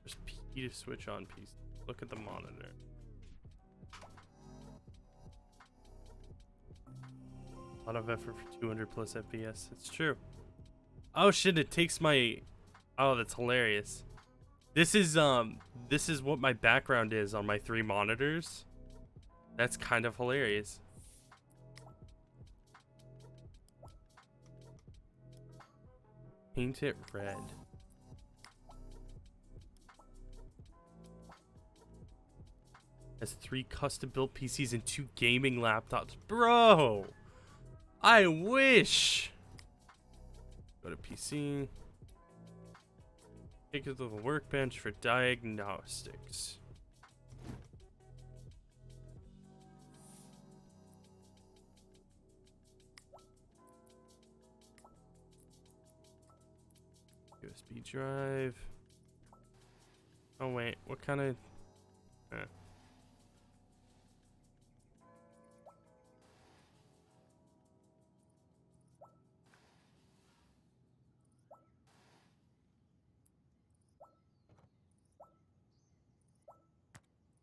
There's P to switch on PC. Look at the monitor. A lot of effort for 200 plus FPS. It's true. Oh shit, it takes my... Oh, that's hilarious. This is what my background is on my 3 monitors. That's kind of hilarious. Paint it red. Has 3 custom built PCs and 2 gaming laptops. Bro! I wish! Go to PC. Take it to the workbench for diagnostics. USB drive. Oh wait, what kind of...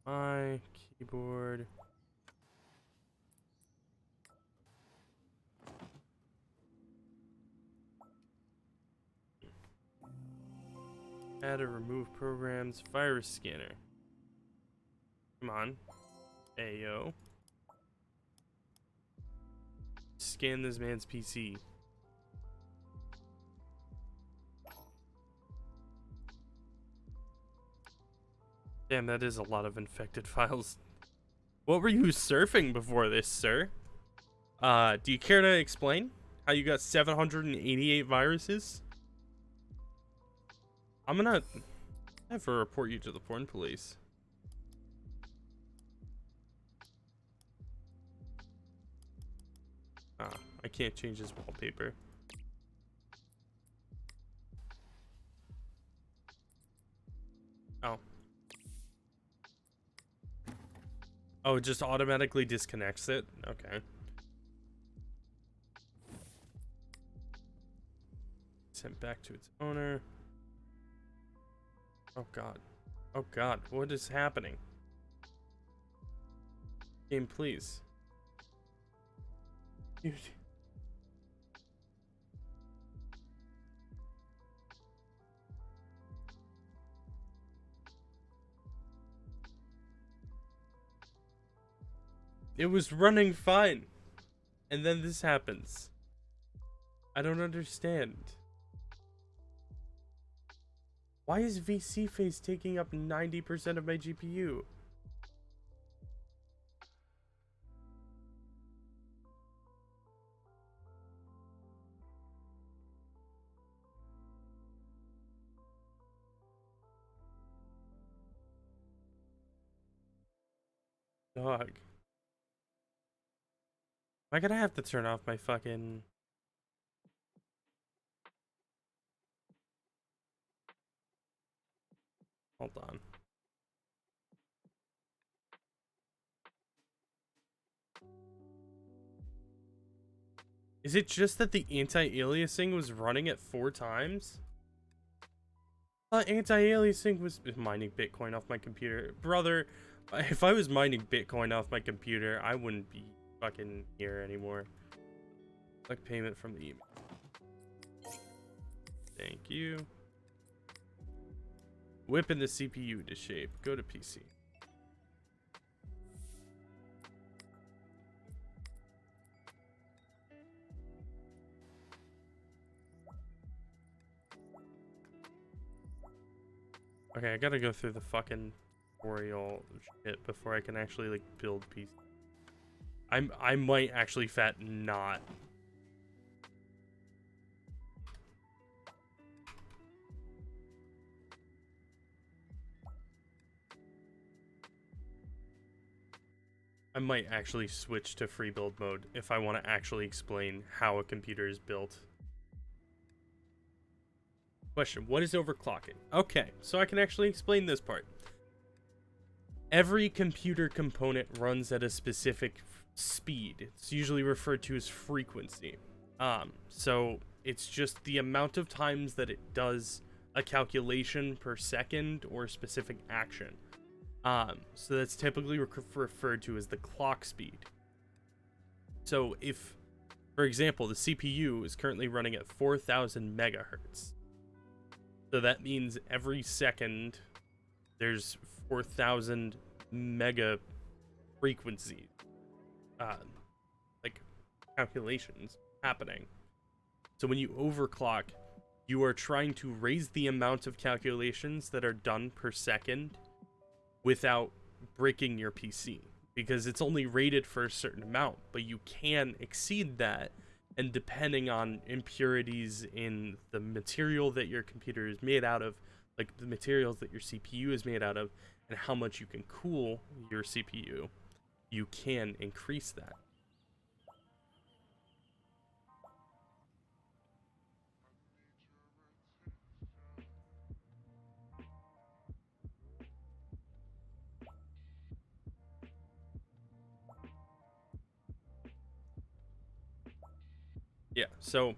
My keyboard. Add or remove programs. Virus scanner. Come on. Ayo. Scan this man's PC. Damn, that is a lot of infected files. What were you surfing before this, sir? Do you care to explain how you got 788 viruses? I'm gonna have to report you to the porn police. I can't change his wallpaper. Oh. Oh, it just automatically disconnects it? Okay. Sent back to its owner. Oh god. Oh god, what is happening? Game, please. Dude. It was running fine. And then this happens. I don't understand. Why is VC face taking up 90% of my GPU? Dog. Am I gonna have to turn off my fucking... Hold on. Is it just that the anti-aliasing was running at 4 times? I thought anti-aliasing was mining Bitcoin off my computer. Brother, if I was mining Bitcoin off my computer, I wouldn't be fucking here anymore. Like payment from the email. Thank you. Whipping the CPU to shape. Go to PC. Okay, I gotta go through the fucking tutorial shit before I can actually like build PC. I might actually fat not. I might actually switch to free build mode if I want to actually explain how a computer is built. Question, what is overclocking? Okay, so I can actually explain this part. Every computer component runs at a specific speed. It's usually referred to as frequency. So it's just the amount of times that it does a calculation per second or specific action. So that's typically referred to as the clock speed. So if, for example, the CPU is currently running at 4,000 megahertz. So that means every second there's 4,000 mega frequencies, uh, like calculations happening. So when you overclock, you are trying to raise the amount of calculations that are done per second without breaking your PC, because it's only rated for a certain amount, but you can exceed that, and depending on impurities in the material that your computer is made out of, like the materials that your CPU is made out of, and how much you can cool your CPU, you can increase that. Yeah, so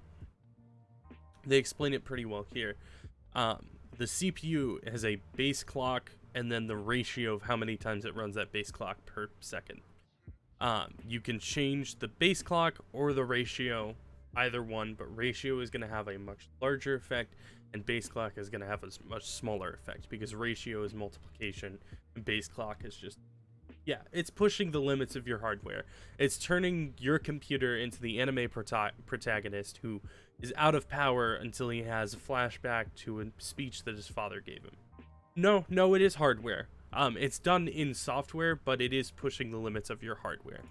they explain it pretty well here. The CPU has a base clock and then the ratio of how many times it runs that base clock per second. You can change the base clock or the ratio, either one, but ratio is going to have a much larger effect and base clock is going to have a much smaller effect, because ratio is multiplication and base clock is just, yeah, it's pushing the limits of your hardware. It's turning your computer into the anime protagonist who is out of power until he has a flashback to a speech that his father gave him. No, it is hardware. It's done in software, but it is pushing the limits of your hardware.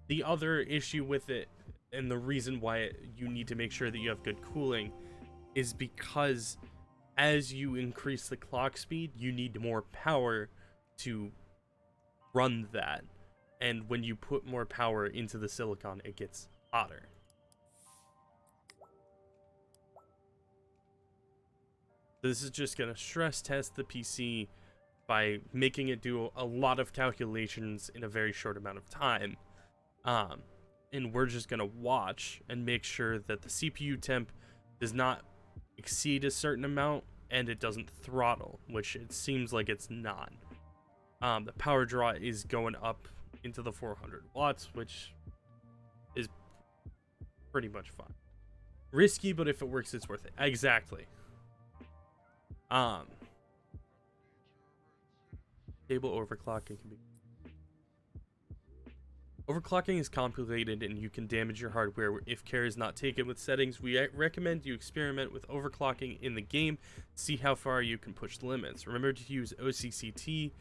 The other issue with it, and the reason why you need to make sure that you have good cooling, is because as you increase the clock speed, you need more power to run that. And when you put more power into the silicon, it gets hotter. This is just going to stress test the PC by making it do a lot of calculations in a very short amount of time. And we're just going to watch and make sure that the CPU temp does not exceed a certain amount and it doesn't throttle, which it seems like it's not. The power draw is going up into the 400 watts, which is pretty much fine. Risky, but if it works, it's worth it. Exactly. Table overclocking can be... Overclocking is complicated and you can damage your hardware if care is not taken with settings. We recommend you experiment with overclocking in the game, see how far you can push the limits. Remember to use OCCT to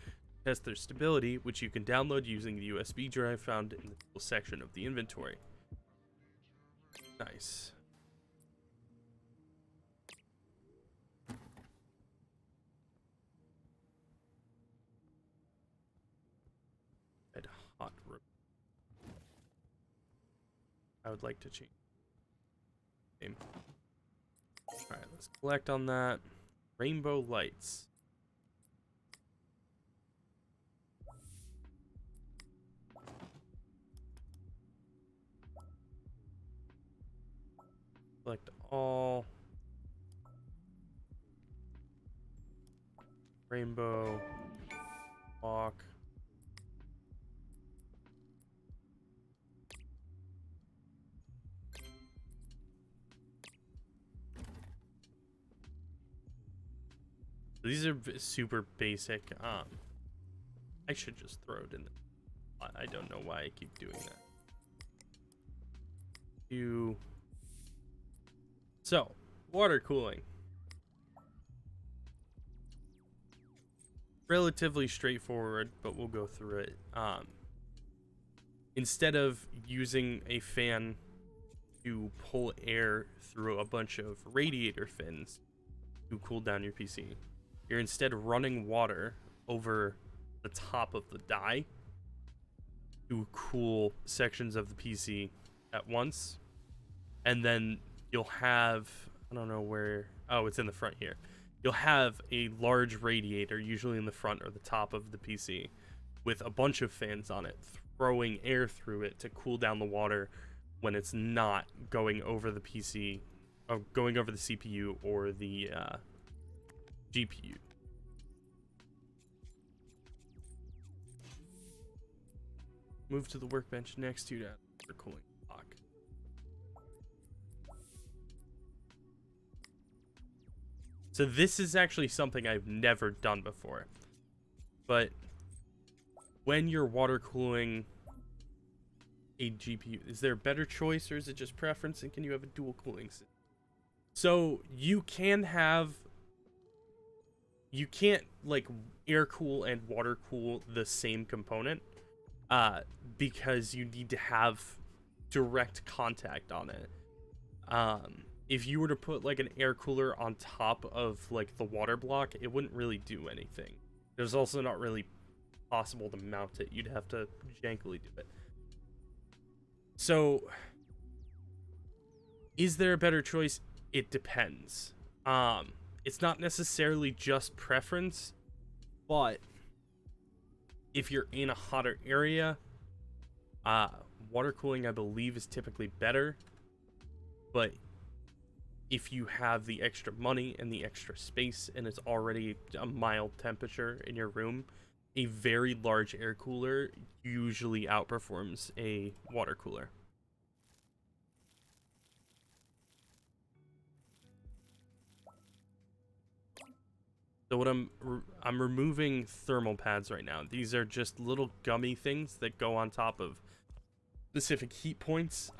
test their stability, which you can download using the USB drive found in the tool section of the inventory. Nice. Red hot room. I would like to change name. Alright, let's collect on that. Rainbow lights. Select all. Rainbow. Walk. These are super basic. I should just throw it in. I don't know why I keep doing that. So, water cooling. Relatively straightforward, but we'll go through it. Instead of using a fan to pull air through a bunch of radiator fins to cool down your PC, you're instead running water over the top of the die to cool sections of the PC at once. And then you'll have, I don't know where, oh, it's in the front here. You'll have a large radiator, usually in the front or the top of the PC, with a bunch of fans on it, throwing air through it to cool down the water when it's not going over the PC, or going over the CPU or the GPU. Move to the workbench next to that for cooling block. So this is actually something I've never done before. But when you're water cooling a GPU, is there a better choice or is it just preference? And can you have a dual cooling system? So you can have, you can't like air cool and water cool the same component, because you need to have direct contact on it. If you were to put like an air cooler on top of like the water block, it wouldn't really do anything. There's also not really possible to mount it. You'd have to jankily do it. So, is there a better choice? It depends. It's not necessarily just preference, but if you're in a hotter area, water cooling, I believe, is typically better. But if you have the extra money and the extra space and it's already a mild temperature in your room, a very large air cooler usually outperforms a water cooler. So what I'm removing thermal pads right now. These are just little gummy things that go on top of specific heat points.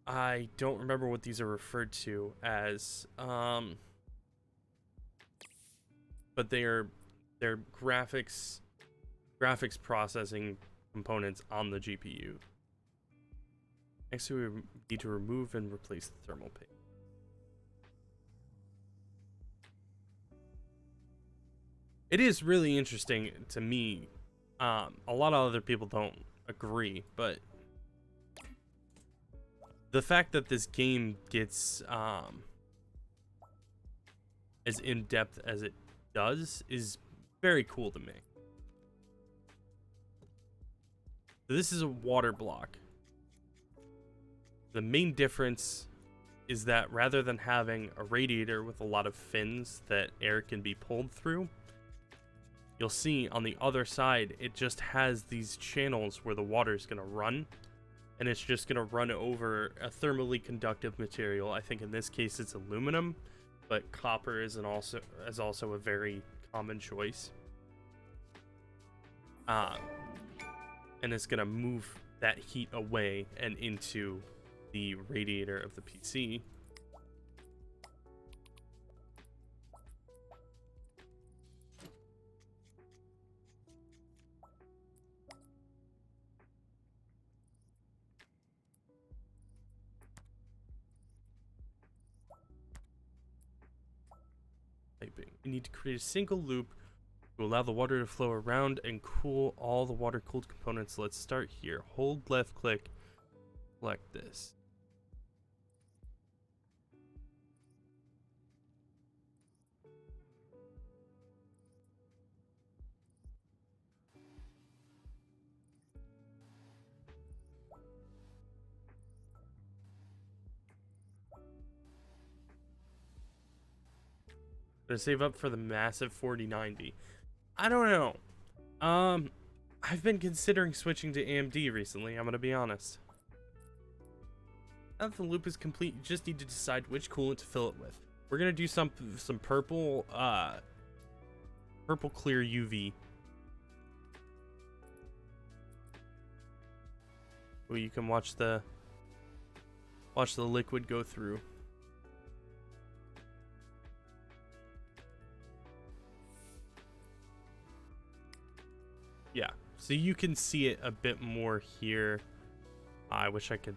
I don't remember what these are referred to as, but they're graphics processing components on the GPU. Next, we need to remove and replace the thermal paste. It is really interesting to me. A lot of other people don't agree, but the fact that this game gets as in-depth as it does is very cool to me. So this is a water block. The main difference is that rather than having a radiator with a lot of fins that air can be pulled through, you'll see on the other side, it just has these channels where the water is going to run, and it's just going to run over a thermally conductive material. I think in this case it's aluminum, but copper is also a very common choice. And it's going to move that heat away and into the radiator of the PC. You need to create a single loop to allow the water to flow around and cool all the water-cooled components. Let's start here. Hold left click, select this. Gonna save up for the massive 4090. I don't know. I've been considering switching to AMD recently, I'm gonna be honest. Now that the loop is complete, you just need to decide which coolant to fill it with. We're gonna do some purple clear UV. Where you can watch the liquid go through. Yeah, so you can see it a bit more here. I wish I could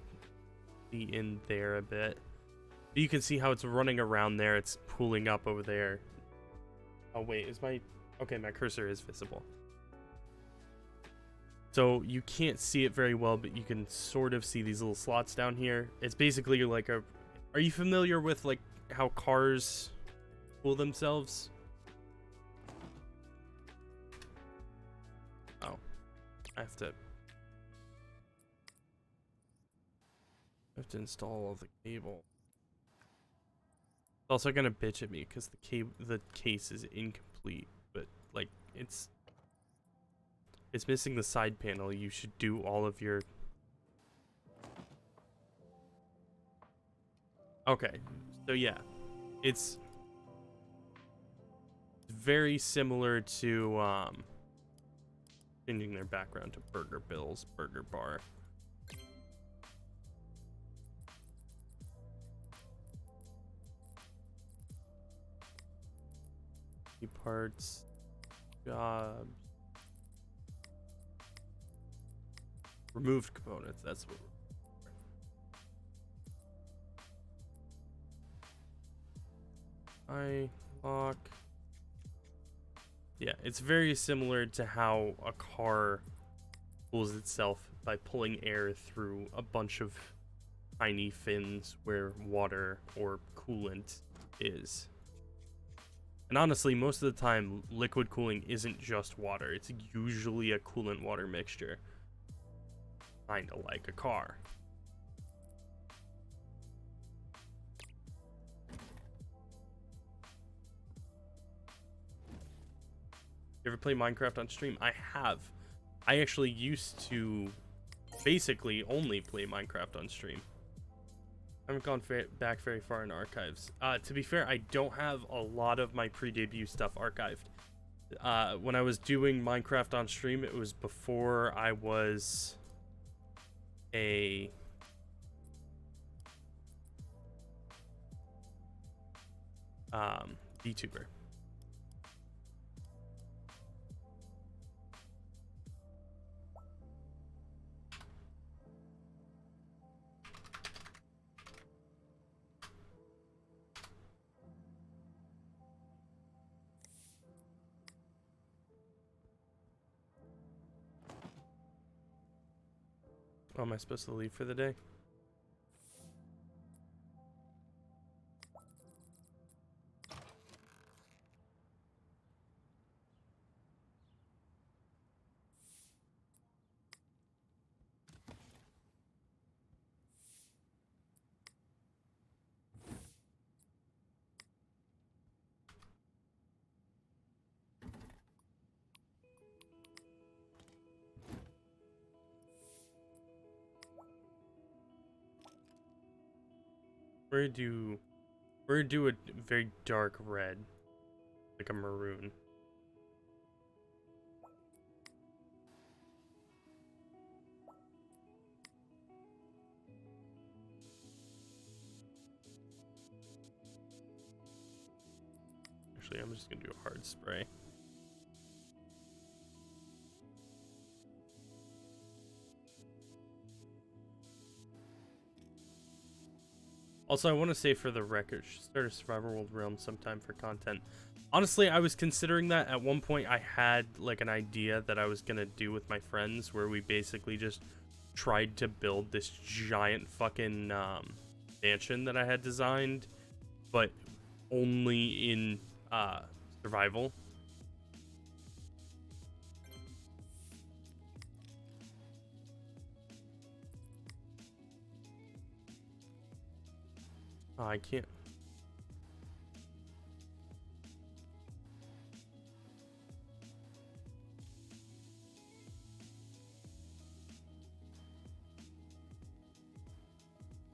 be in there a bit. But you can see how it's running around there. It's pooling up over there. Oh wait, okay, my cursor is visible. So you can't see it very well, but you can sort of see these little slots down here. It's basically like are you familiar with like how cars cool themselves? I have to install all the cable. It's also gonna bitch at me because the case is incomplete, but like it's missing the side panel. You should do all of your. Okay, so yeah, it's very similar to changing their background to Burger Bill's Burger Bar. Parts, jobs, removed components. That's what. I lock. Yeah, it's very similar to how a car cools itself by pulling air through a bunch of tiny fins where water or coolant is. And honestly, most of the time, liquid cooling isn't just water. It's usually a coolant-water mixture. Kinda like a car. You ever play Minecraft on stream? I have. I actually used to basically only play Minecraft on stream. I haven't gone back very far in archives. To be fair, I don't have a lot of my pre-debut stuff archived. When I was doing Minecraft on stream, it was before I was a VTuber. Oh, am I supposed to leave for the day? We're gonna do a very dark red, like a maroon. Actually, I'm just gonna do a hard spray. Also, I want to say for the record, start a Survivor World Realm sometime for content. Honestly, I was considering that at one point. I had like an idea that I was gonna do with my friends, where we basically just tried to build this giant fucking mansion that I had designed, but only in survival. Oh, I can't.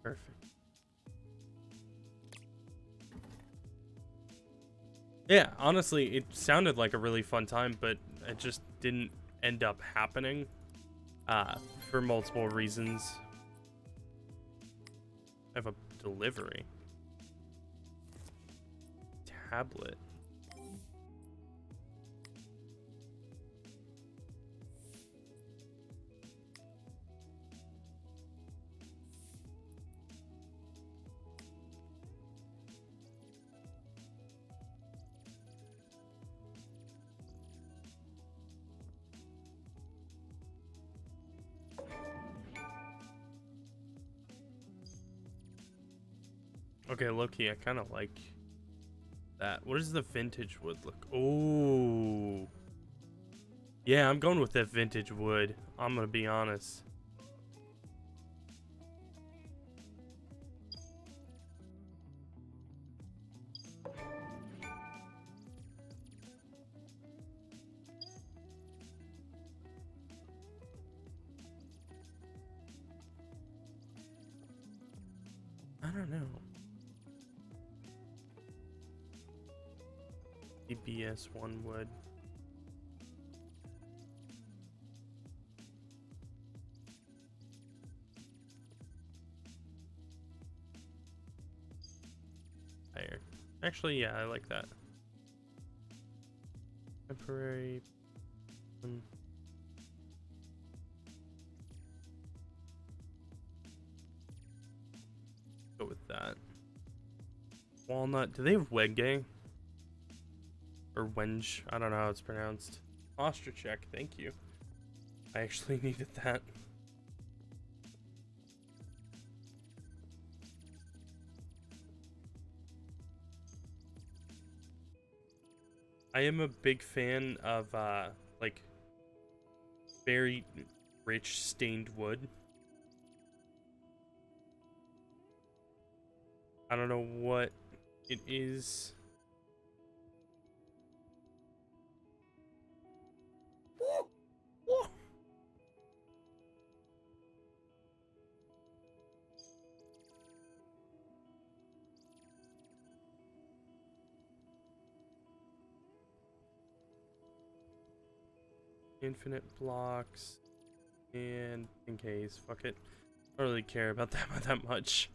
Perfect. Yeah, honestly, it sounded like a really fun time, but it just didn't end up happening for multiple reasons. I have a delivery. Tablet. Okay, low-key, I kind of like that. What does the vintage wood look? Oh. Yeah, I'm going with that vintage wood. I'm gonna be honest. I don't know. CBS 1 wood. Higher. Actually, yeah, I like that. Temporary. Go with that. Walnut. Do they have Wenge? Or Wenge? I don't know how it's pronounced. Ostrich, thank you. I actually needed that. I am a big fan of like very rich stained wood. I don't know what it is. Infinite blocks and in case, fuck it. I don't really care about that much.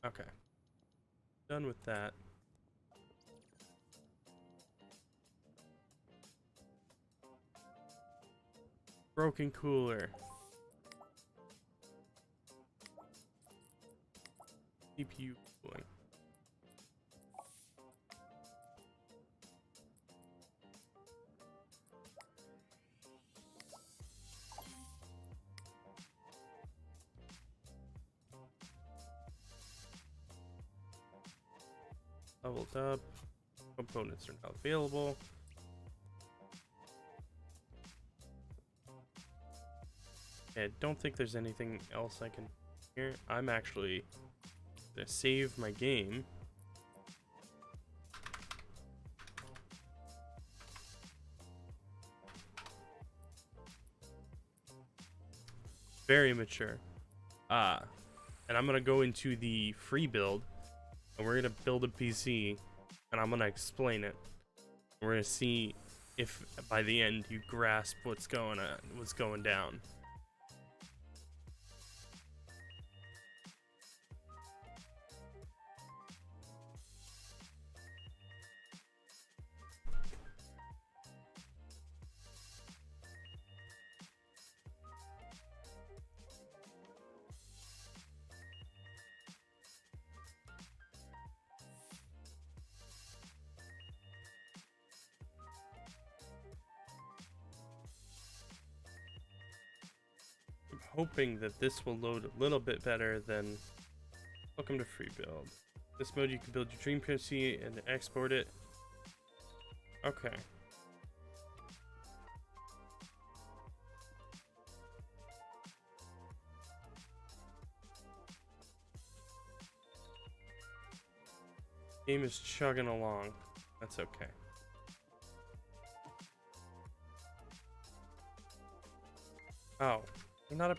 Okay. Done with that. Broken cooler. CPU cooling. Leveled up. Components are now available. Okay, I don't think there's anything else I can here. I'm actually gonna save my game. Very mature. And I'm gonna go into the free build, and we're gonna build a PC, and I'm gonna explain it. We're gonna see if by the end you grasp what's going on, what's going down. I'm hoping that this will load a little bit better than welcome to free build. This mode you can build your dream PC and export it. Okay. Game is chugging along. That's okay. Oh, I'm not a.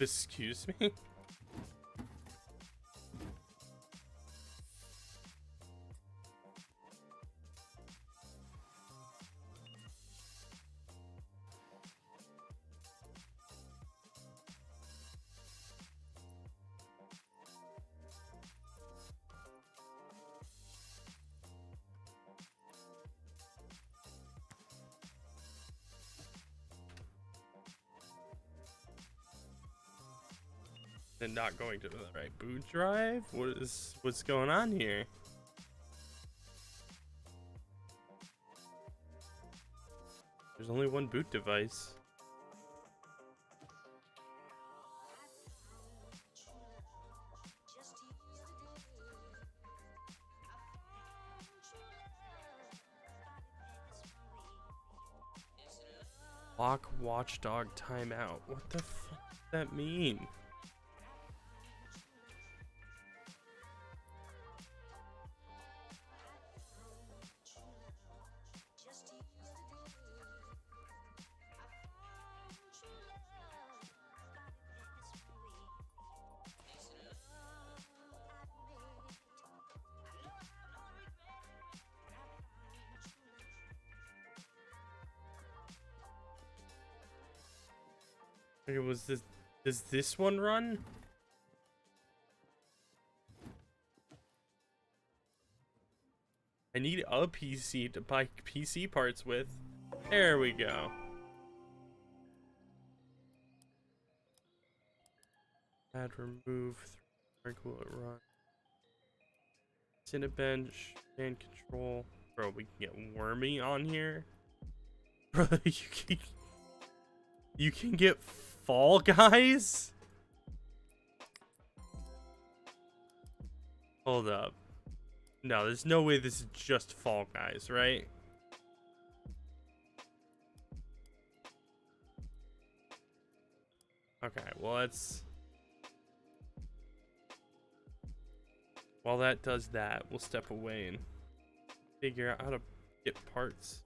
Excuse me? And not going to the right boot drive? What's going on here? There's only one boot device. Lock watchdog timeout. What the fuck does that mean? Okay, was this, does this one run? I need a PC to buy PC parts with. There we go. Add remove. Will it run? Cinebench and control. Bro, we can get Wormy on here. Bro, you can get Fall Guys? Hold up. No, there's no way this is just Fall Guys, right? Okay, well let's... While that does that, we'll step away and figure out how to get parts.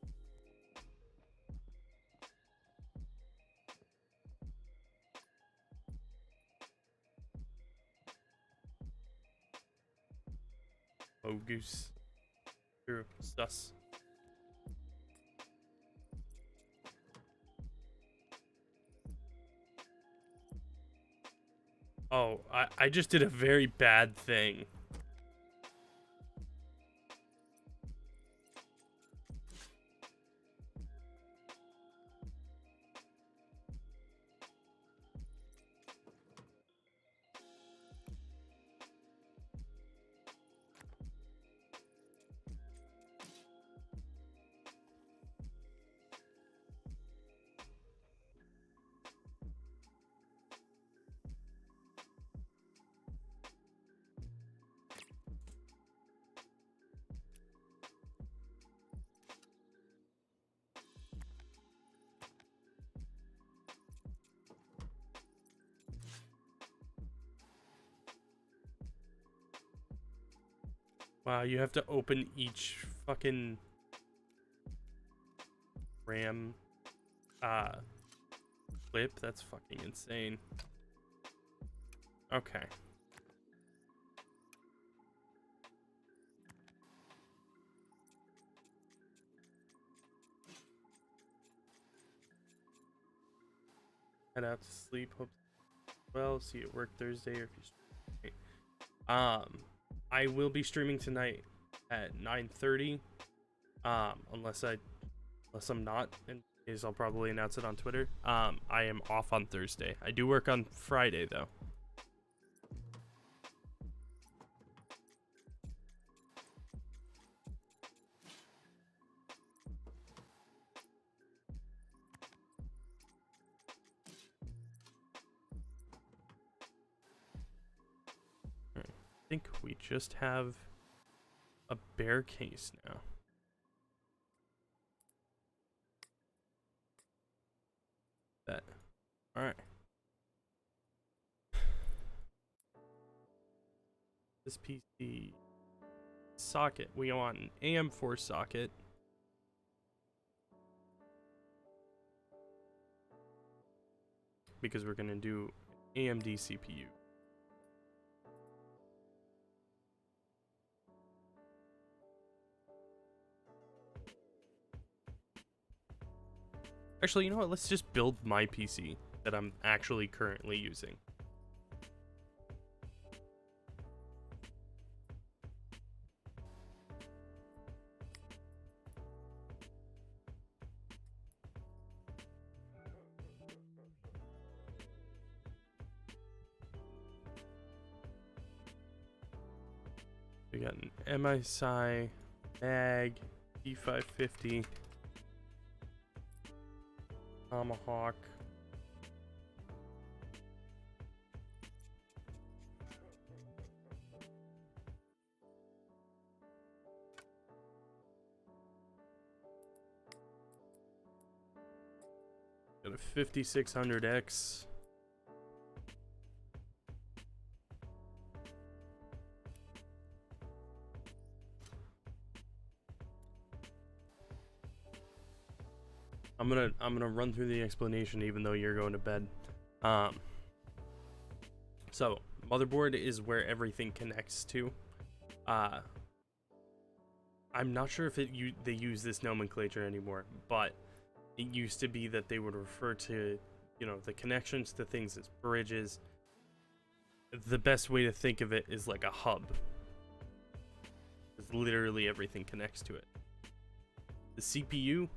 Oh, goose. True. Sus. Oh, I just did a very bad thing. Wow, you have to open each fucking RAM clip? That's fucking insane. Okay. Head out to sleep. Hope well. See you at work Thursday or if you I will be streaming tonight at 9:30. Unless I'm not, and I'll probably announce it on Twitter. I am off on Thursday. I do work on Friday though. I think we just have a bear case now. That. All right. This PC socket. We want an AM4 socket. Because we're gonna do AMD CPU. Actually, you know what? Let's just build my PC that I'm actually currently using. We got an MSI mag E550 Tomahawk. 5600X. I'm gonna run through the explanation even though you're going to bed. So motherboard is where everything connects to. I'm not sure if they use this nomenclature anymore, but it used to be that they would refer to, you know, the connections to things as bridges. The best way to think of it is like a hub. It's literally everything connects to it. The CPU,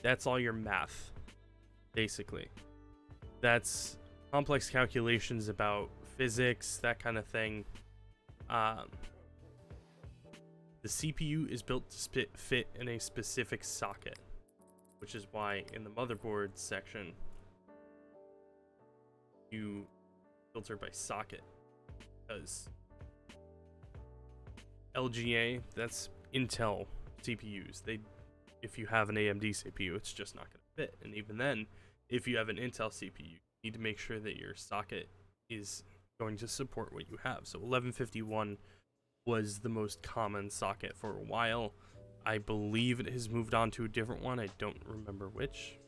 that's all your math, basically. That's complex calculations about physics, that kind of thing. The CPU is built to fit in a specific socket, which is why in the motherboard section, you filter by socket, because LGA, that's Intel CPUs. If you have an AMD CPU, it's just not going to fit. And even then, if you have an Intel CPU, you need to make sure that your socket is going to support what you have. So 1151 was the most common socket for a while. I believe it has moved on to a different one. I don't remember which.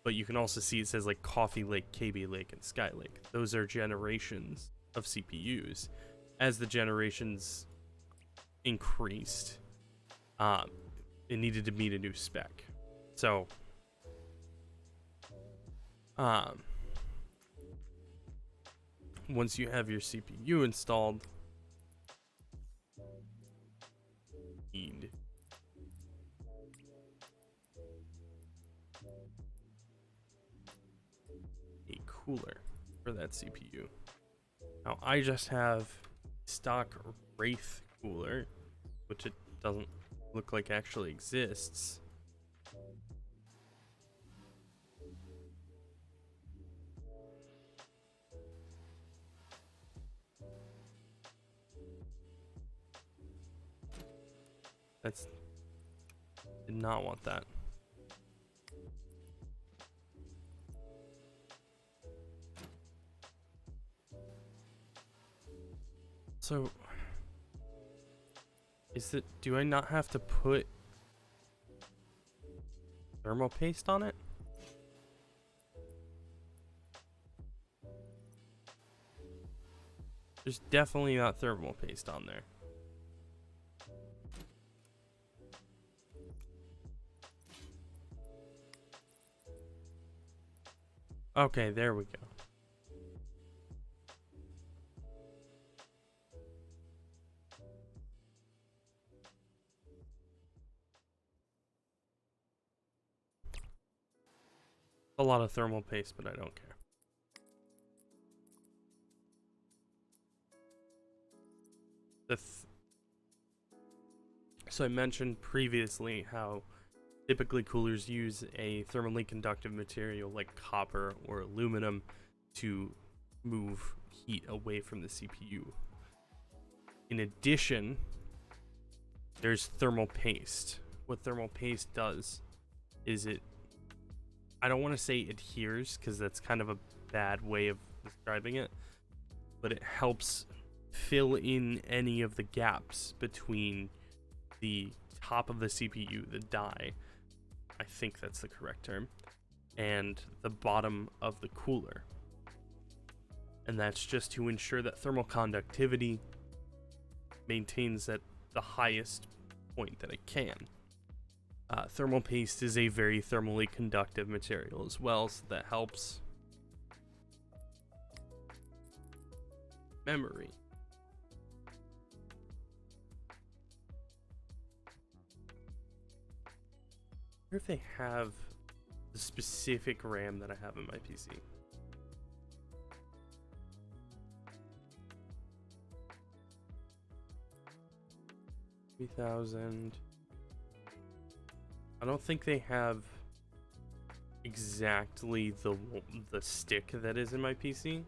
But you can also see it says like Coffee Lake, KB Lake, and Skylake. Those are generations of CPUs. As the generations increased, it needed to meet a new spec. So, once you have your CPU installed, you need a cooler for that CPU. Now, I just have stock Wraith cooler, which it doesn't look like actually exists. Did not want that. So, do I not have to put thermal paste on it? There's definitely not thermal paste on there. Okay, there we go. A lot of thermal paste, but I don't care. So I mentioned previously how typically coolers use a thermally conductive material like copper or aluminum to move heat away from the CPU. In addition, there's thermal paste. What thermal paste does is I don't want to say adheres because that's kind of a bad way of describing it, but it helps fill in any of the gaps between the top of the CPU, the die, I think that's the correct term, and the bottom of the cooler. And that's just to ensure that thermal conductivity maintains at the highest point that it can. Thermal paste is a very thermally conductive material as well, so that helps memory. I wonder if they have the specific RAM that I have in my PC. 3000. I don't think they have exactly the stick that is in my PC,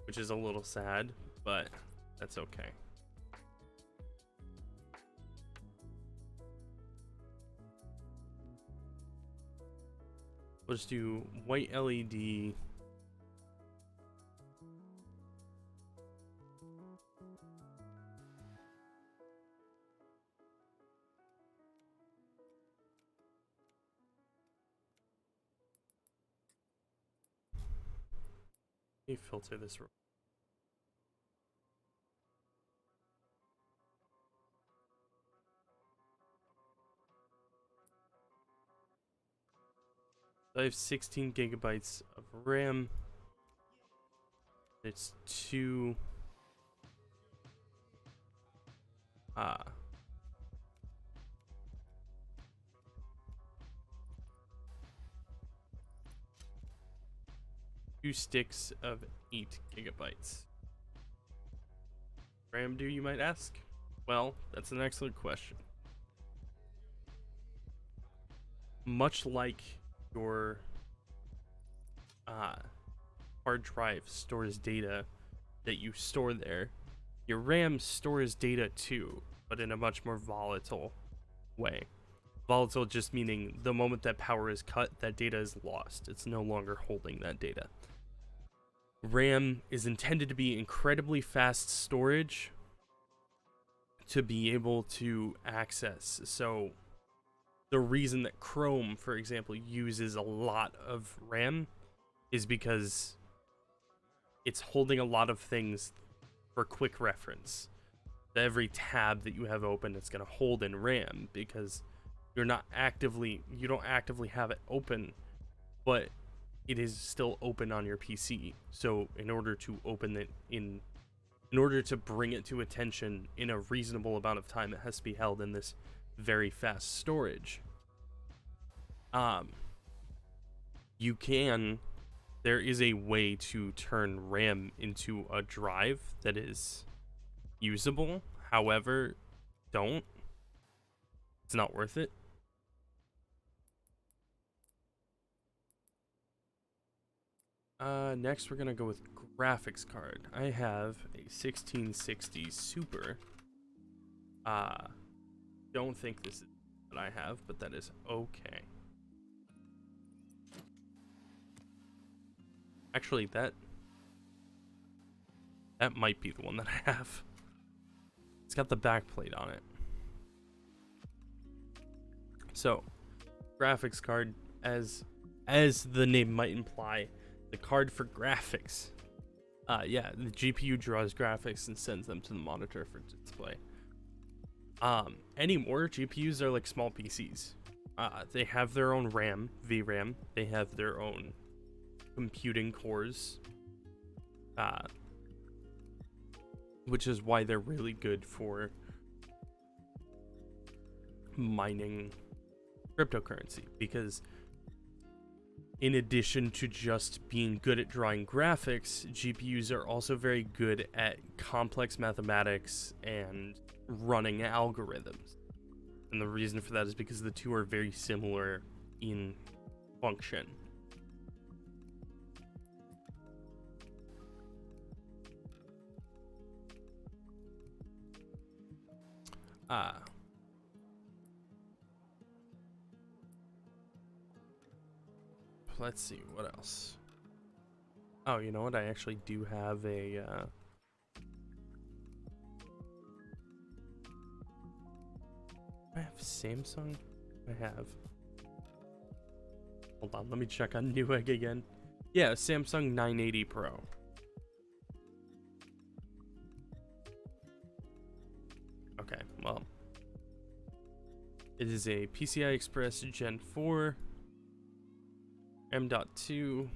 which is a little sad, but that's okay. We'll just do white LED. Let me filter this. I have 16 gigabytes of RAM. It's two uh 2 sticks of 8 gigabytes. RAM do, you might ask? Well, that's an excellent question. Much like your hard drive stores data that you store there, your RAM stores data too, but in a much more volatile way. Volatile just meaning the moment that power is cut, that data is lost. It's no longer holding that data. RAM is intended to be incredibly fast storage to be able to access. So the reason that Chrome, for example, uses a lot of RAM is because it's holding a lot of things for quick reference. Every tab that you have open, it's going to hold in RAM because you don't actively have it open, but it is still open on your PC. So in order to open it in order to bring it to attention in a reasonable amount of time, it has to be held in this very fast storage. There is a way to turn RAM into a drive that is usable. However, don't. It's not worth it. Next we're gonna go with graphics card. I have a 1660 Super. Don't think this is what I have, but that is okay. Actually, that might be the one that I have. It's got the back plate on it. So, graphics card, as the name might imply, the card for graphics. Yeah, the GPU draws graphics and sends them to the monitor for display. Anymore, GPUs are like small PCs. They have their own RAM, VRAM. They have their own computing cores, which is why they're really good for mining cryptocurrency, because in addition to just being good at drawing graphics, GPUs are also very good at complex mathematics and running algorithms. And the reason for that is because the two are very similar in function. Let's see, what else? Oh, you know what? I actually do have a I have Samsung? I have. Hold on, let me check on Newegg again. Yeah, Samsung 980 Pro. Okay, well. It is a PCI Express Gen 4. M.2.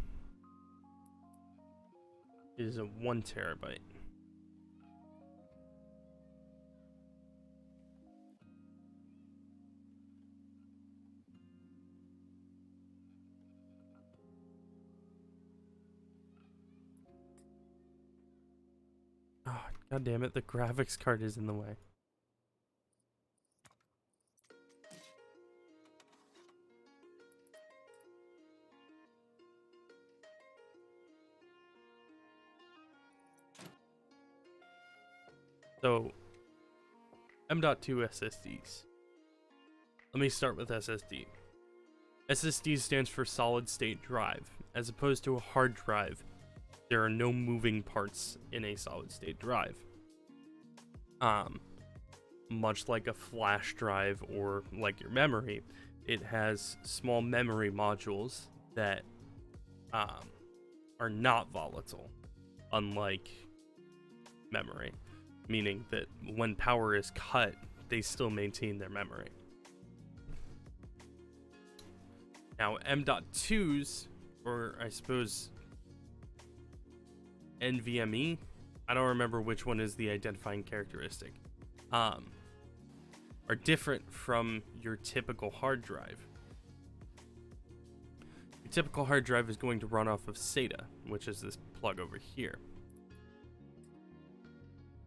It is a 1 terabyte. Oh, god damn it, the graphics card is in the way. So, M.2 SSDs. Let me start with SSD. SSD stands for solid state drive. As opposed to a hard drive, there are no moving parts in a solid state drive. Much like a flash drive or like your memory, it has small memory modules that are not volatile, unlike memory, meaning that when power is cut, they still maintain their memory. Now, M.2s, or I suppose NVMe, I don't remember which one is the identifying characteristic, are different from your typical hard drive. Your typical hard drive is going to run off of SATA, which is this plug over here.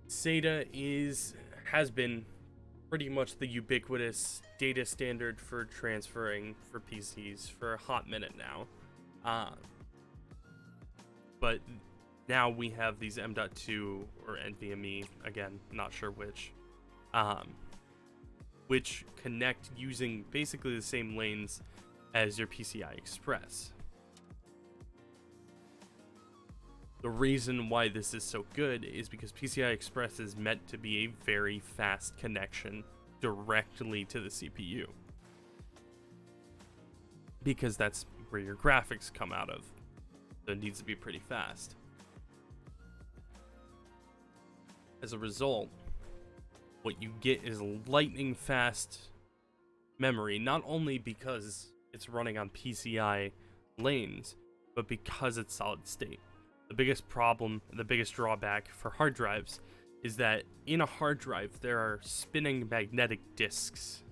SATA has been pretty much the ubiquitous data standard for transferring for PCs for a hot minute now. But now we have these M.2 or NVMe, again, not sure which connect using basically the same lanes as your PCI Express. The reason why this is so good is because PCI Express is meant to be a very fast connection directly to the CPU. Because that's where your graphics come out of. So it needs to be pretty fast. As a result, what you get is lightning fast memory, not only because it's running on PCI lanes, but because it's solid state. The biggest problem, the biggest drawback for hard drives is that in a hard drive, there are spinning magnetic disks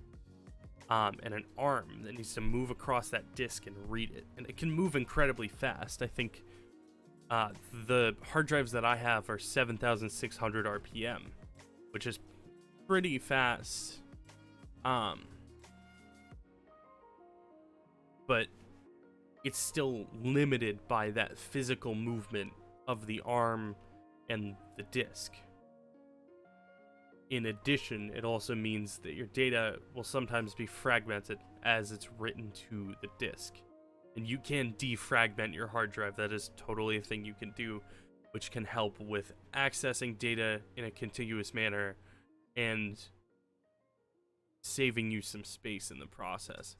and an arm that needs to move across that disk and read it. And it can move incredibly fast. I think the hard drives that I have are 7,600 RPM, which is pretty fast. But it's still limited by that physical movement of the arm and the disk. In addition, it also means that your data will sometimes be fragmented as it's written to the disk. And you can defragment your hard drive. That is totally a thing you can do, which can help with accessing data in a contiguous manner and saving you some space in the process.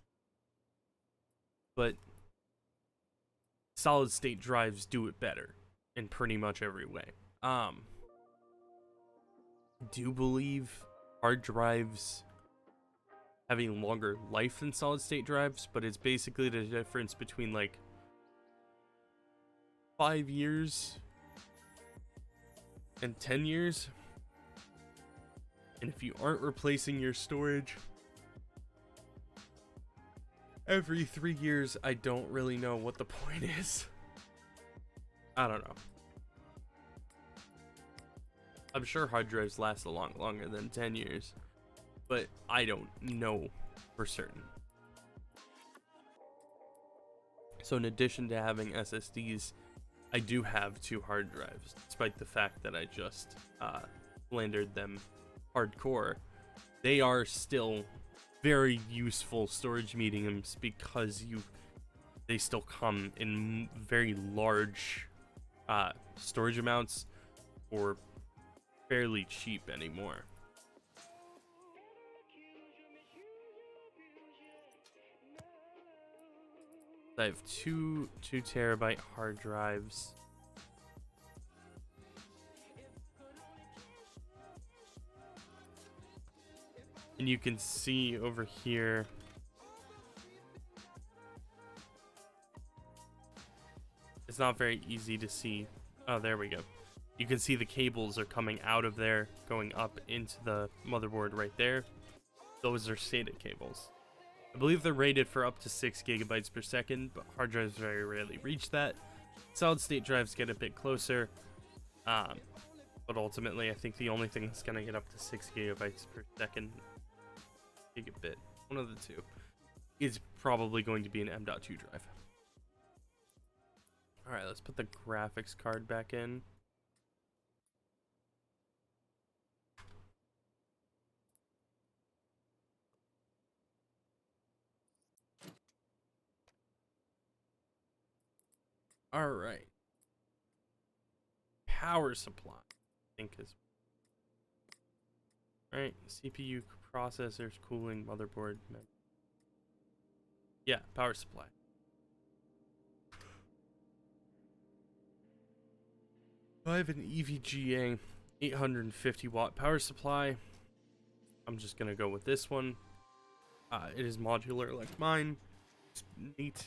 But solid state drives do it better in pretty much every way. Do believe hard drives have a longer life than solid state drives, but it's basically the difference between like 5 years and 10 years. And if you aren't replacing your storage every 3 years, I don't really know what the point is. I don't know. I'm sure hard drives last a lot longer than 10 years, but I don't know for certain. So in addition to having SSDs, I do have 2 hard drives, despite the fact that I just slandered them hardcore. They are still very useful storage mediums because they still come in very large storage amounts for fairly cheap anymore. I have two 2 terabyte hard drives. And you can see over here it's not very easy to see. Oh, there we go. You can see the cables are coming out of there, going up into the motherboard right there. Those are SATA cables. I believe they're rated for up to 6 gigabytes per second, but hard drives very rarely reach that. Solid state drives get a bit closer, but ultimately I think the only thing that's going to get up to 6 gigabytes per second, gigabit, one of the two, is probably going to be an M.2 drive. Alright, let's put the graphics card back in. All right. Power supply, I think is right. CPU, processors, cooling, motherboard. Yeah, power supply. I have an EVGA 850 watt power supply. I'm just gonna go with this one. It is modular like mine. It's neat.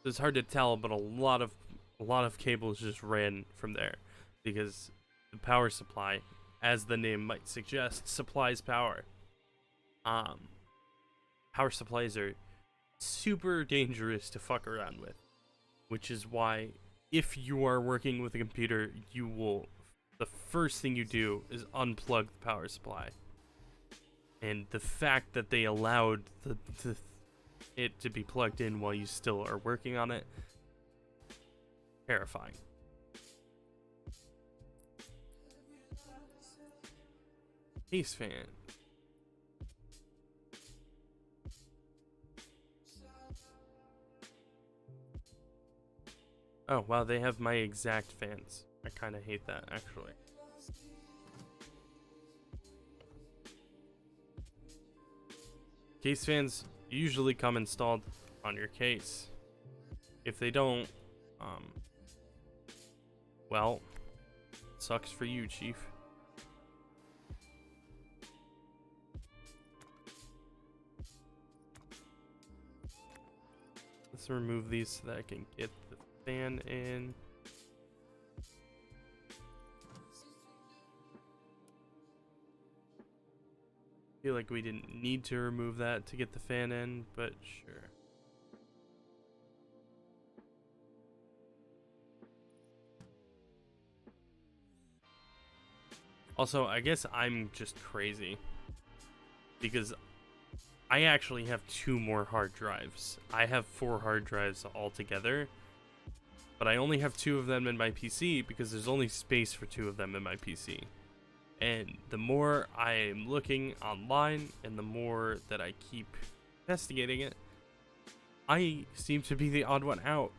It's hard to tell, but a lot of cables just ran from there because the power supply, as the name might suggest, supplies power. Power supplies are super dangerous to fuck around with, which is why if you are working with a computer, the first thing you do is unplug the power supply. And the fact that they allowed it to be plugged in while you still are working on it, terrifying. Case fan. Oh wow, they have my exact fans. I kind of hate that actually. Case fans usually come installed on your case. If they don't, well, sucks for you, Chief. Let's remove these so that I can get the fan in. Feel like we didn't need to remove that to get the fan in, but sure. Also, I guess I'm just crazy because I actually have 2 more hard drives. I have 4 hard drives altogether, but I only have 2 of them in my PC because there's only space for 2 of them in my PC. And the more I am looking online and the more that I keep investigating it, I seem to be the odd one out.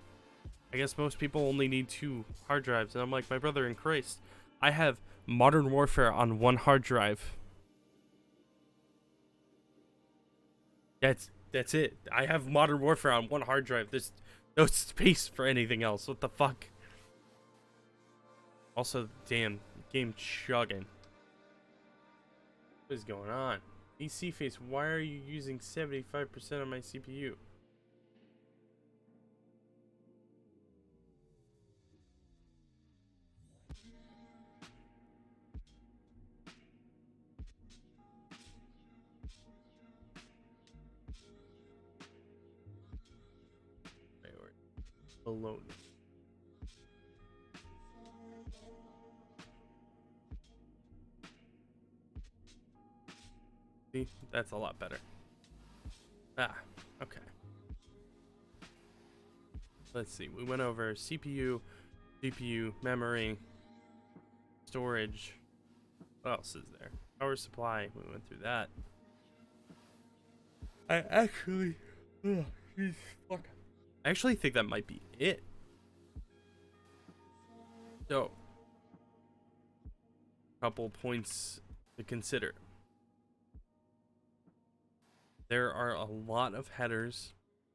I guess most people only need 2 hard drives, and I'm like, my brother in Christ, I have Modern Warfare on 1 hard drive. That's it. I have Modern Warfare on 1 hard drive. There's no space for anything else. What the fuck? Also, damn, game chugging. What is going on? PC face, why are you using 75% of my CPU? Alone. See, that's a lot better. Ah, okay. Let's see. We went over CPU, GPU, memory, storage. What else is there? Power supply. We went through that. I actually, oh, geez, fuck. I actually think that might be it. So, couple points to consider. There are a lot of headers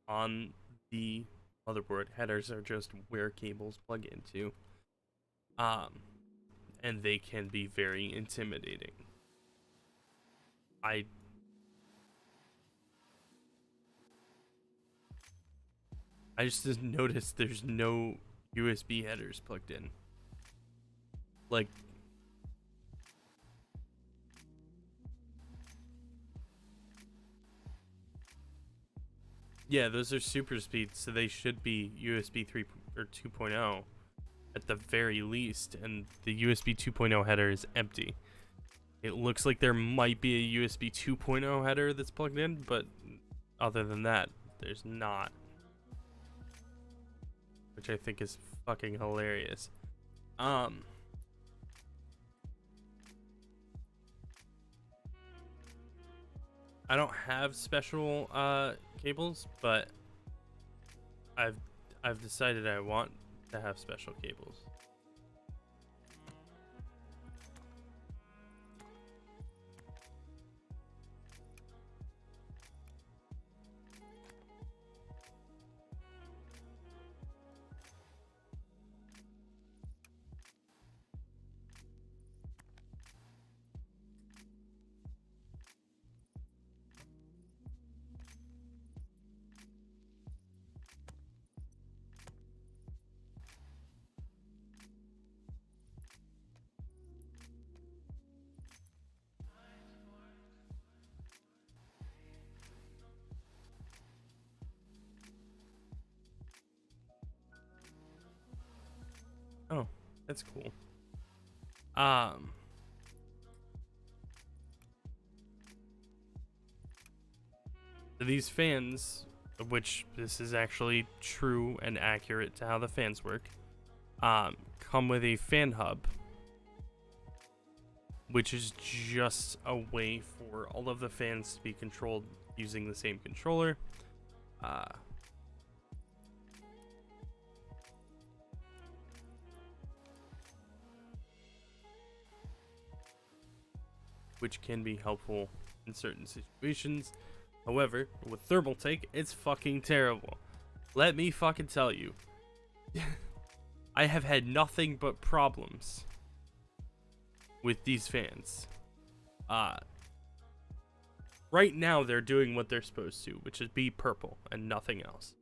on the motherboard. Headers are just where cables plug into. And they can be very intimidating. I just noticed there's no USB headers plugged in. Like, yeah, those are super speeds, so they should be USB 3 or 2.0 at the very least, and the USB 2.0 header is empty. It looks like there might be a USB 2.0 header that's plugged in, but other than that, there's not. Which I think is fucking hilarious. I don't have special cables, but I've I've decided I want to have special cables. Oh, that's cool. Um, these fans, which this is actually true and accurate to how the fans work, come with a fan hub, which is just a way for all of the fans to be controlled using the same controller. Which can be helpful in certain situations. However, with Thermaltake, it's fucking terrible. Let me fucking tell you. I have had nothing but problems with these fans. Right now they're doing what they're supposed to, which is be purple and nothing else.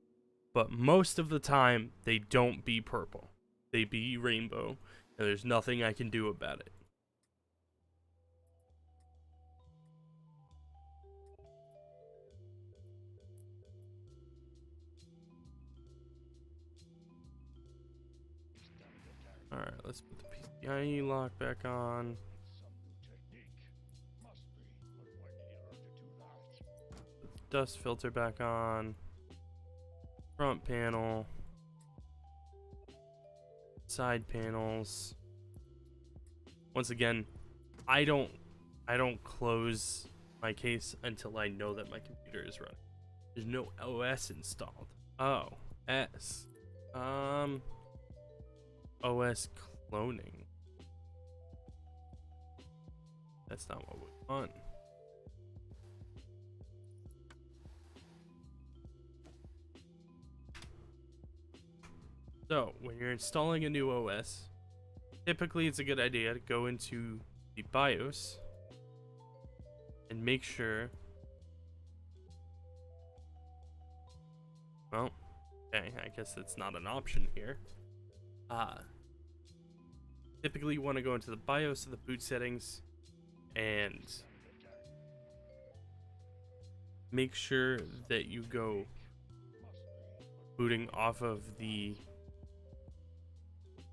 But most of the time, they don't be purple. They be rainbow, and there's nothing I can do about it. Alright, let's put the PCIe lock back on. Put the dust filter back on. Front panel. Side panels. Once again, I don't close my case until I know that my computer is running. There's no OS installed. Oh, S. OS cloning. That's not what we want. So, when you're installing a new OS, typically it's a good idea to go into the BIOS and make sure. Well, okay, I guess that's not an option here. Typically you want to go into the BIOS of the boot settings and make sure that you go booting off of the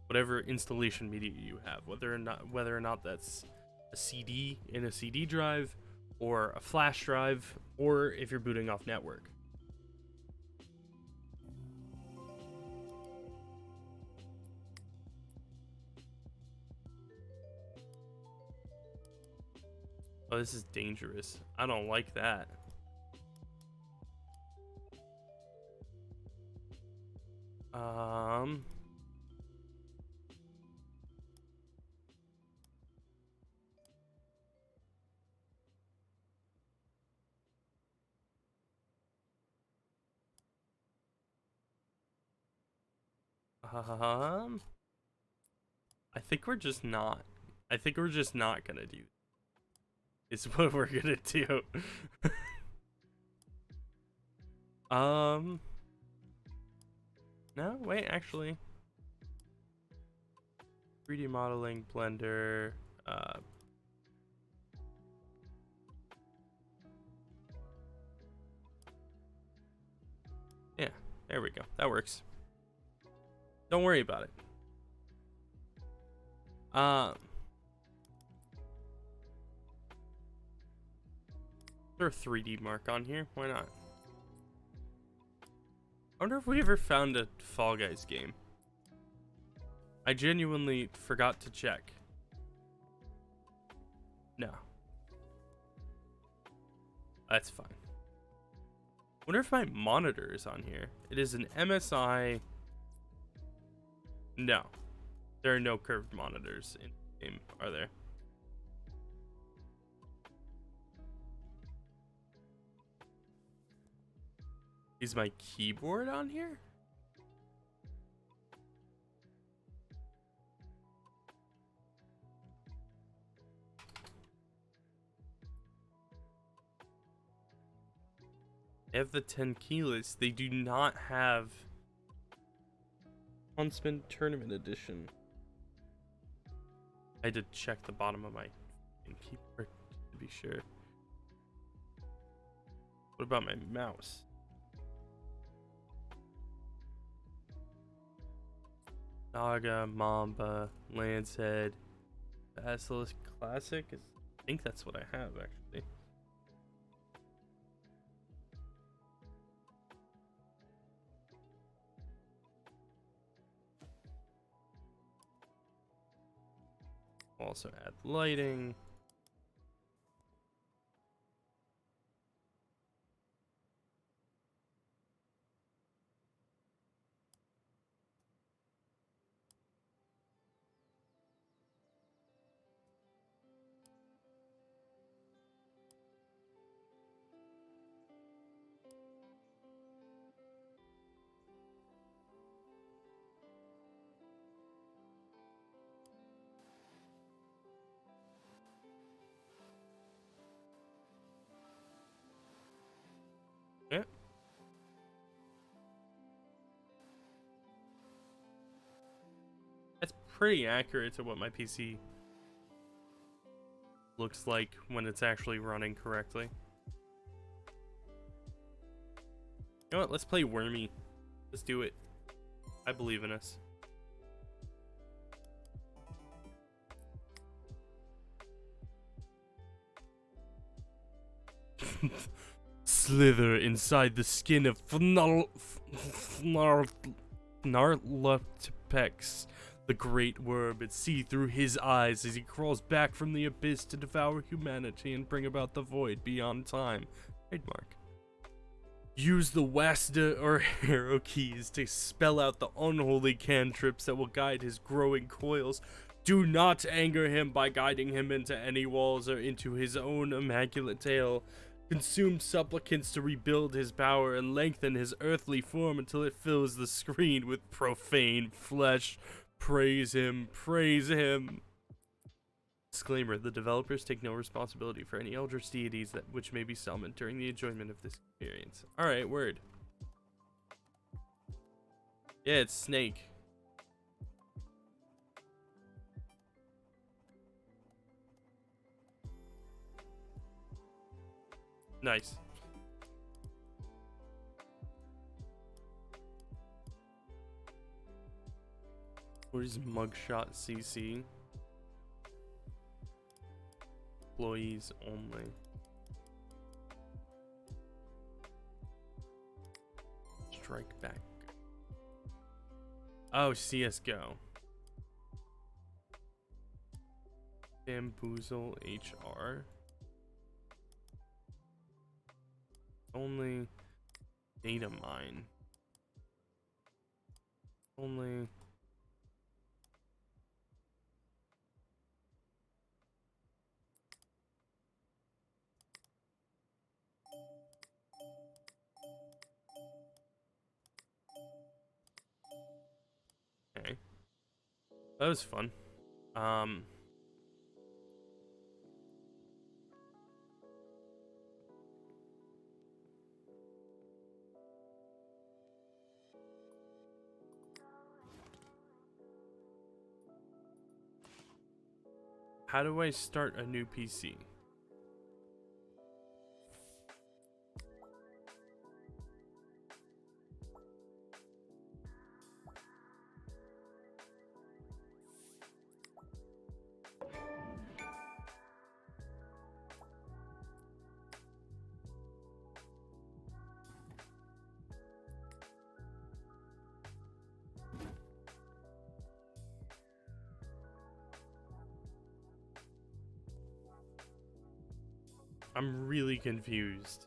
whatever installation media you have, whether or not that's a CD in a CD drive or a flash drive, or if you're booting off network. Oh, this is dangerous. I don't like that. I think we're just not. I think we're just not gonna do. Is what we're gonna do. No, wait, actually. 3D modeling, Blender, yeah, there we go. That works. Don't worry about it. Throw a 3D mark on here. Why not? I wonder if we ever found a Fall Guys game. I genuinely forgot to check. No. That's fine. Wonder if my monitor is on here. It is an MSI. No, there are no curved monitors in the game, are there? Is my keyboard on here? They have the 10 keyless. They do not have Huntsman Tournament Edition. I had to check the bottom of my keyboard to be sure. What about my mouse? Naga, Mamba, Lancehead, Basilisk Classic. I think that's what I have actually. Also add lighting. Yeah. That's pretty accurate to what my PC looks like when it's actually running correctly. You know what? Let's play Wormy. Let's do it. I believe in us. Slither inside the skin of Narluptepex, the great worm, and see through his eyes as he crawls back from the abyss to devour humanity and bring about the void beyond time. Trademark. Use the Wasta or Hero keys to spell out the unholy cantrips that will guide his growing coils. Do not anger him by guiding him into any walls or into his own immaculate tale. Consume supplicants to rebuild his power and lengthen his earthly form until it fills the screen with profane flesh. Praise him, praise him. Disclaimer, the developers take no responsibility for any eldritch deities which may be summoned during the enjoyment of this experience. Alright, word. Yeah, it's Snake. Nice. Where's Mugshot CC? Employees only. Strike back. Oh, CSGO. Bamboozle HR. Only data mine. Only okay. That was fun. How do I start a new PC? I'm really confused.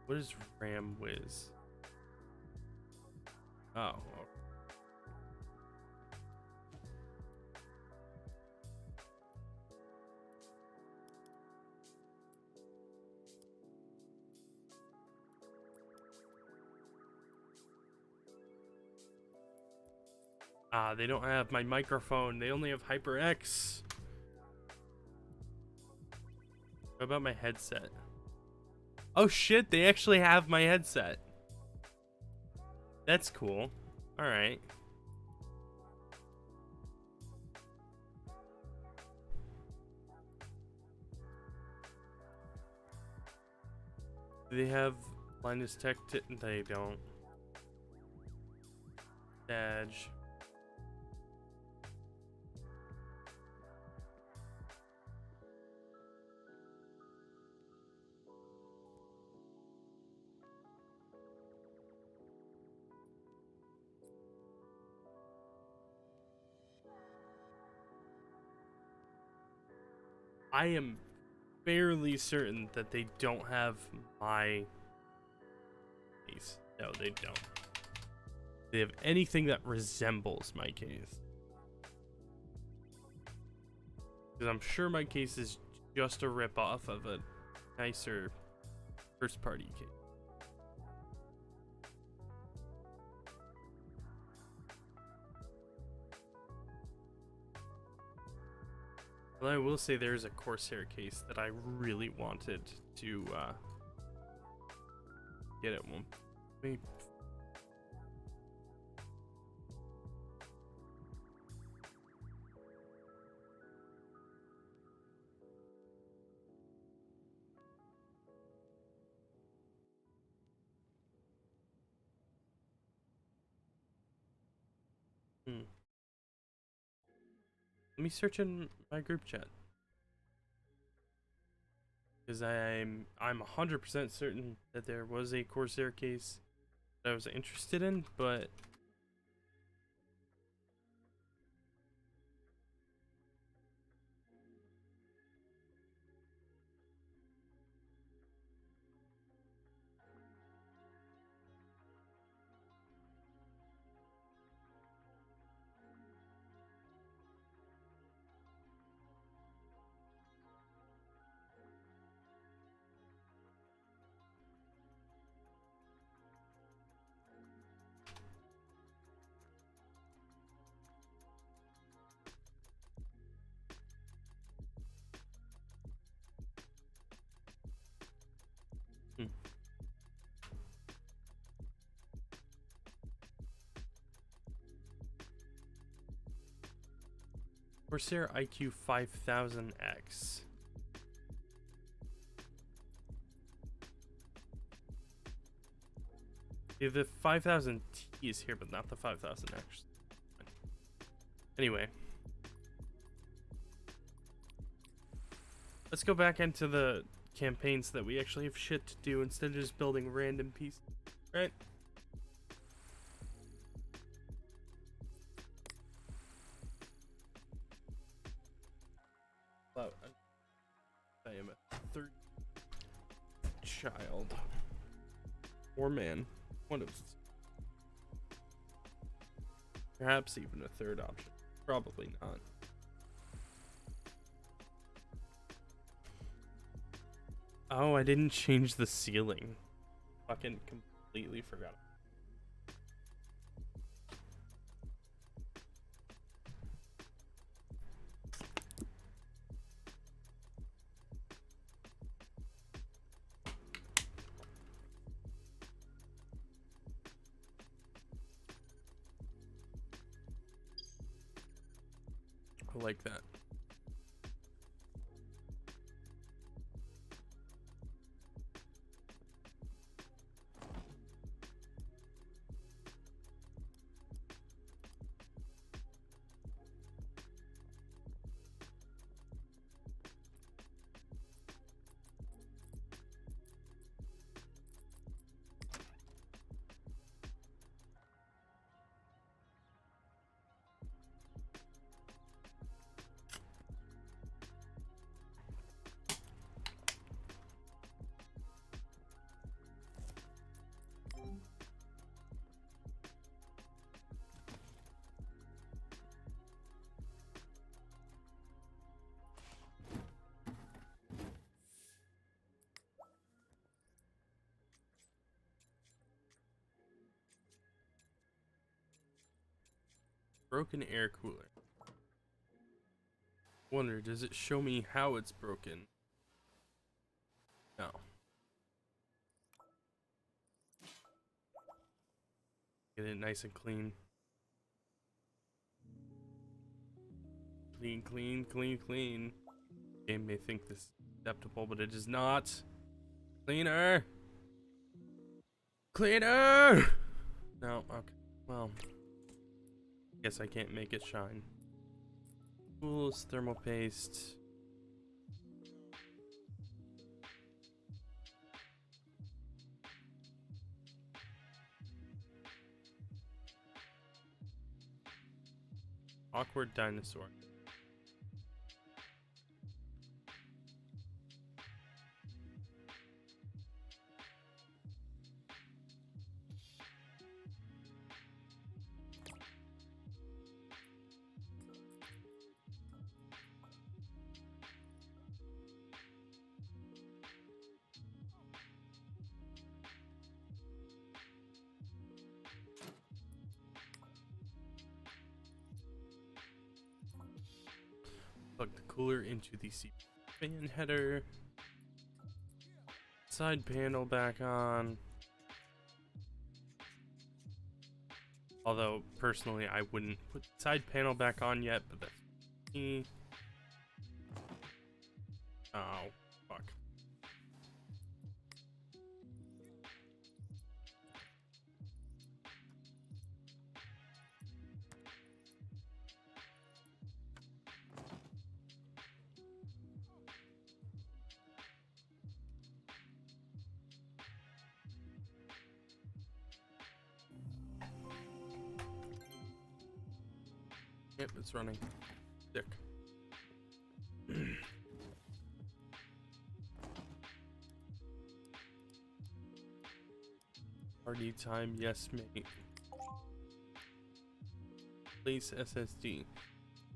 What is RAM Whiz? Oh. Ah, they don't have my microphone. They only have HyperX. What about my headset? Oh shit, they actually have my headset. That's cool. Alright. Do they have Linus Tech? They don't. Badge. I am fairly certain that they don't have my case. No, they don't. They have anything that resembles my case. Because I'm sure my case is just a rip-off of a nicer first-party case. Well, I will say there's a Corsair case that I really wanted to get at one. Maybe. Let me search in my group chat. Because I'm 100% certain that there was a Corsair case that I was interested in, but Corsair IQ 5000X. Yeah, the 5000T is here, but not the 5000X. Anyway, let's go back into the campaigns that we actually have shit to do instead of just building random pieces, right? Well, I am a third child. Or man. One of perhaps even a third option. Probably not. Oh, I didn't change the ceiling. Fucking completely forgot. I like that. Broken air cooler. Wonder, does it show me how it's broken? No. Get it nice and clean. Clean, clean, clean, clean. Game may think this is acceptable, but it is not. Cleaner! Cleaner! No, okay. Well, guess I can't make it shine. Tools, thermal paste. Awkward dinosaur. Plug the cooler into the fan header. Side panel back on. Although, personally, I wouldn't put the side panel back on yet, but that's me. Oh, fuck. Yep, it's running. Sick. Party time, yes, mate. Place SSD.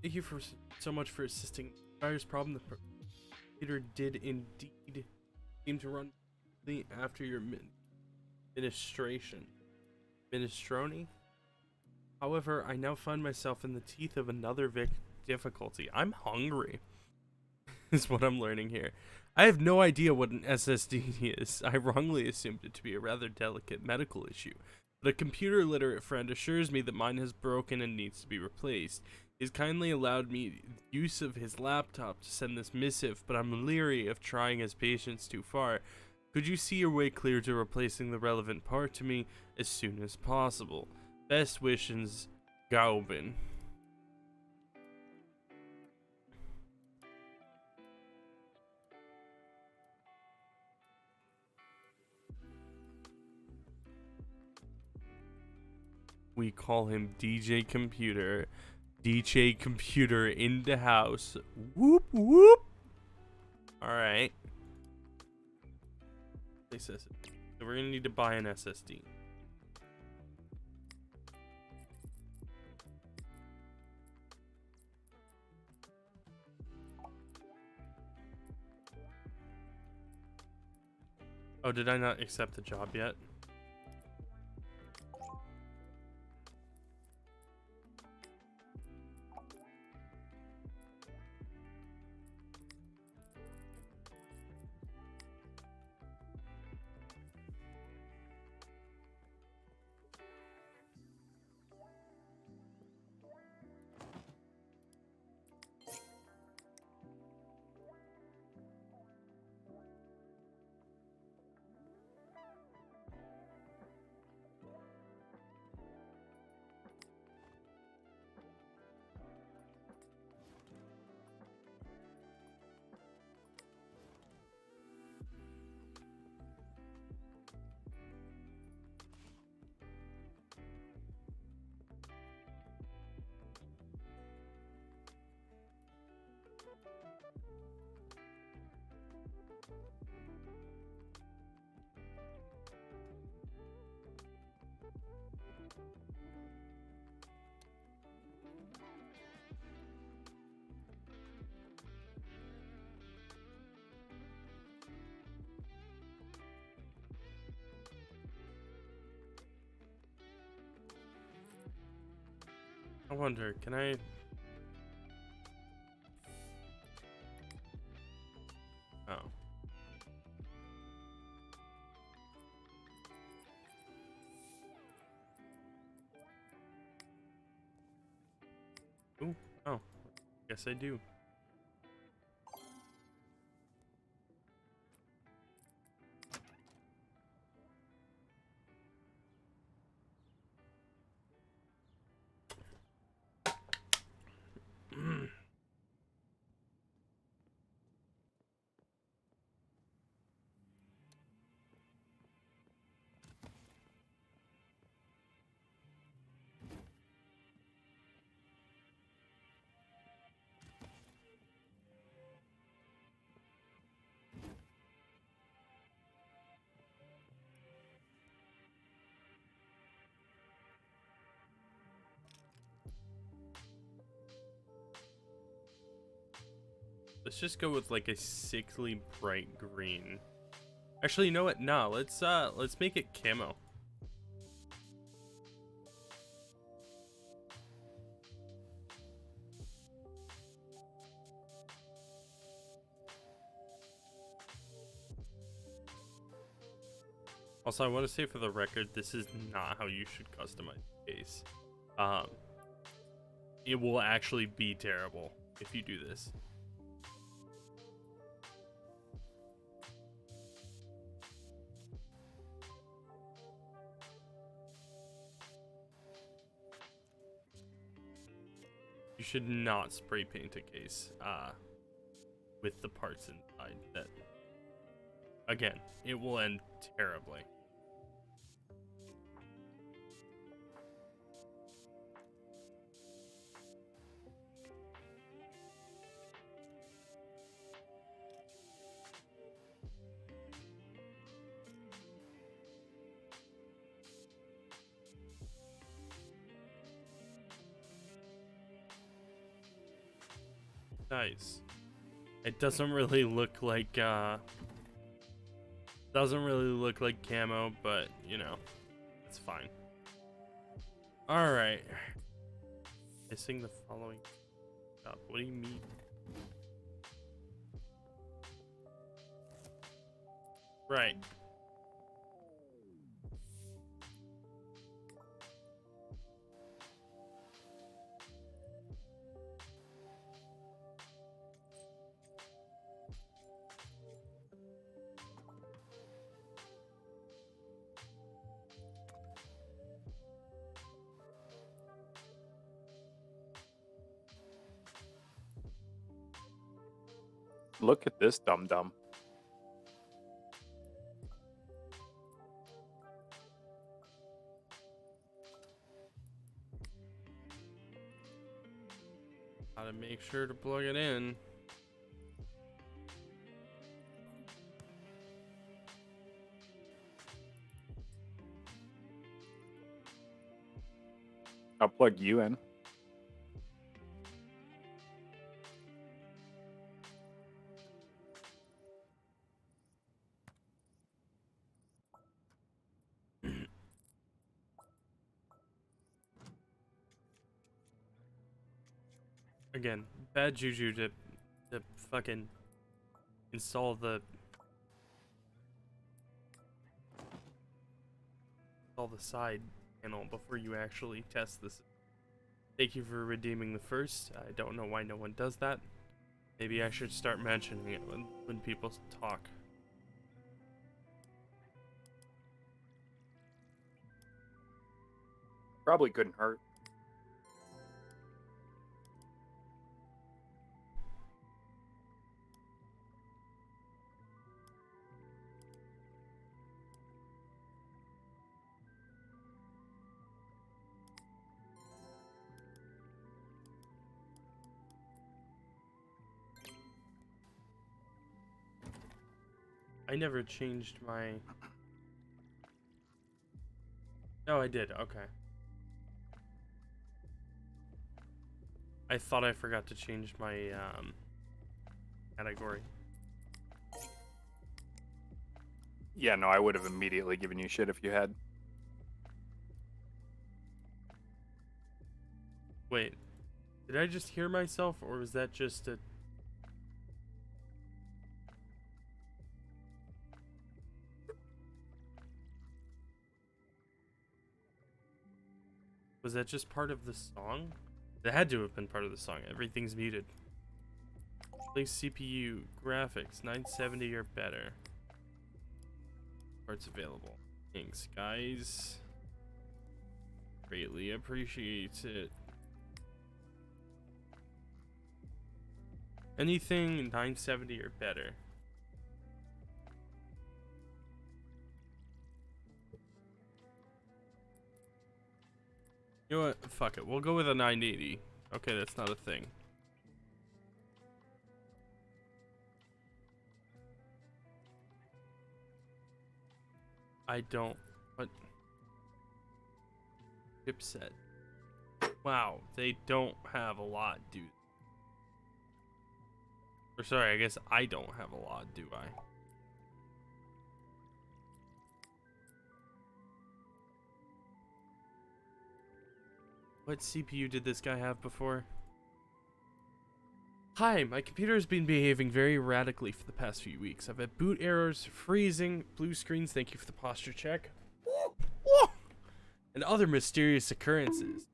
Thank you for so much for assisting. Virus problem. The computer did indeed seem to run after your administration. Minestrone. However, I now find myself in the teeth of another difficulty. I'm hungry, is what I'm learning here. I have no idea what an SSD is. I wrongly assumed it to be a rather delicate medical issue, but a computer literate friend assures me that mine has broken and needs to be replaced. He's kindly allowed me use of his laptop to send this missive, but I'm leery of trying his patience too far. Could you see your way clear to replacing the relevant part to me as soon as possible? Best wishes, Gaubin. We call him DJ Computer. DJ Computer in the house. Whoop whoop. Alright. So we're gonna need to buy an SSD. Oh, did I not accept the job yet? I wonder, can I? Oh. Ooh. Oh. Guess I do. Let's just go with like a sickly bright green. Actually, you know what? No, let's make it camo. Also, I want to say for the record, this is not how you should customize the case. Um, it will actually be terrible if you do this. You should not spray paint a case with the parts inside. That, again, it will end terribly. Nice. It doesn't really look like camo, but you know, it's fine. All right. Missing the following up. What do you mean? Right. Look at this dum dum. Gotta make sure to plug it in. I'll plug you in. Again, bad juju to fucking install the side panel before you actually test this. Thank you for redeeming the first. I don't know why no one does that. Maybe I should start mentioning it when people talk. Probably couldn't hurt. I never changed my... Oh, I did. Okay. I thought I forgot to change my category. Yeah, no, I would have immediately given you shit if you had. Wait, did I just hear myself, or was that just a... Was that just part of the song? It had to have been part of the song. Everything's muted. Play CPU, graphics, 970 or better. Parts available. Thanks, guys. Greatly appreciate it. Anything 970 or better. You know what? Fuck it. We'll go with a 980. Okay, that's not a thing. I don't. What? Chipset. Wow, they don't have a lot, dude. Or sorry, I guess I don't have a lot, do I? What CPU did this guy have before? Hi, my computer has been behaving very erratically for the past few weeks. I've had boot errors, freezing, blue screens, thank you for the posture check, and other mysterious occurrences.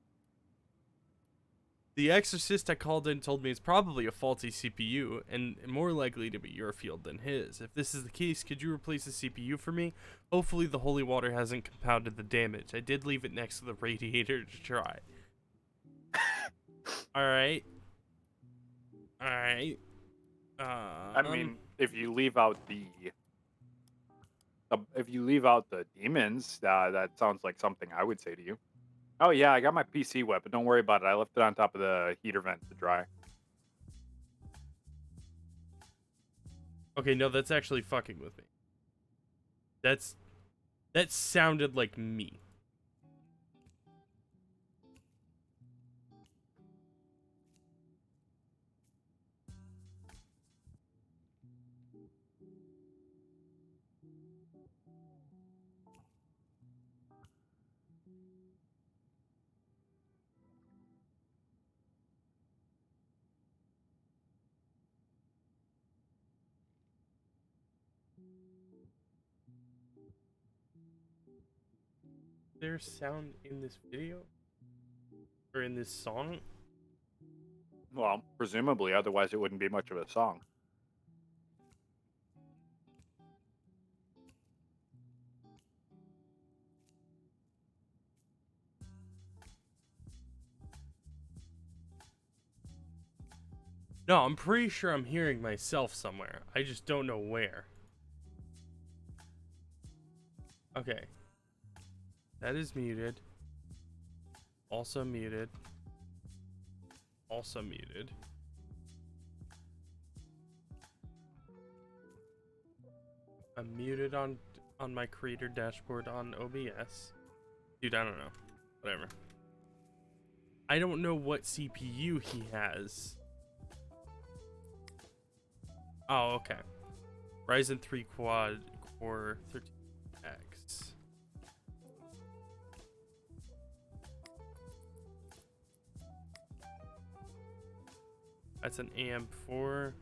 The exorcist I called in told me it's probably a faulty CPU, and more likely to be your field than his. If this is the case, could you replace the CPU for me? Hopefully the holy water hasn't compounded the damage. I did leave it next to the radiator to try. Alright. Alright. I mean, if you leave out the demons, that sounds like something I would say to you. Oh yeah, I got my PC wet, but don't worry about it. I left it on top of the heater vent to dry. Okay, no, that's actually fucking with me. That sounded like me. There's sound in this video? Or in this song? Well, presumably, otherwise it wouldn't be much of a song. No, I'm pretty sure I'm hearing myself somewhere. I just don't know where. Okay. That is muted. Also muted. Also muted. I'm muted on my creator dashboard on OBS. Dude, I don't know. Whatever. I don't know what CPU he has. Oh, okay. Ryzen 3 quad core 13X. That's an AM4.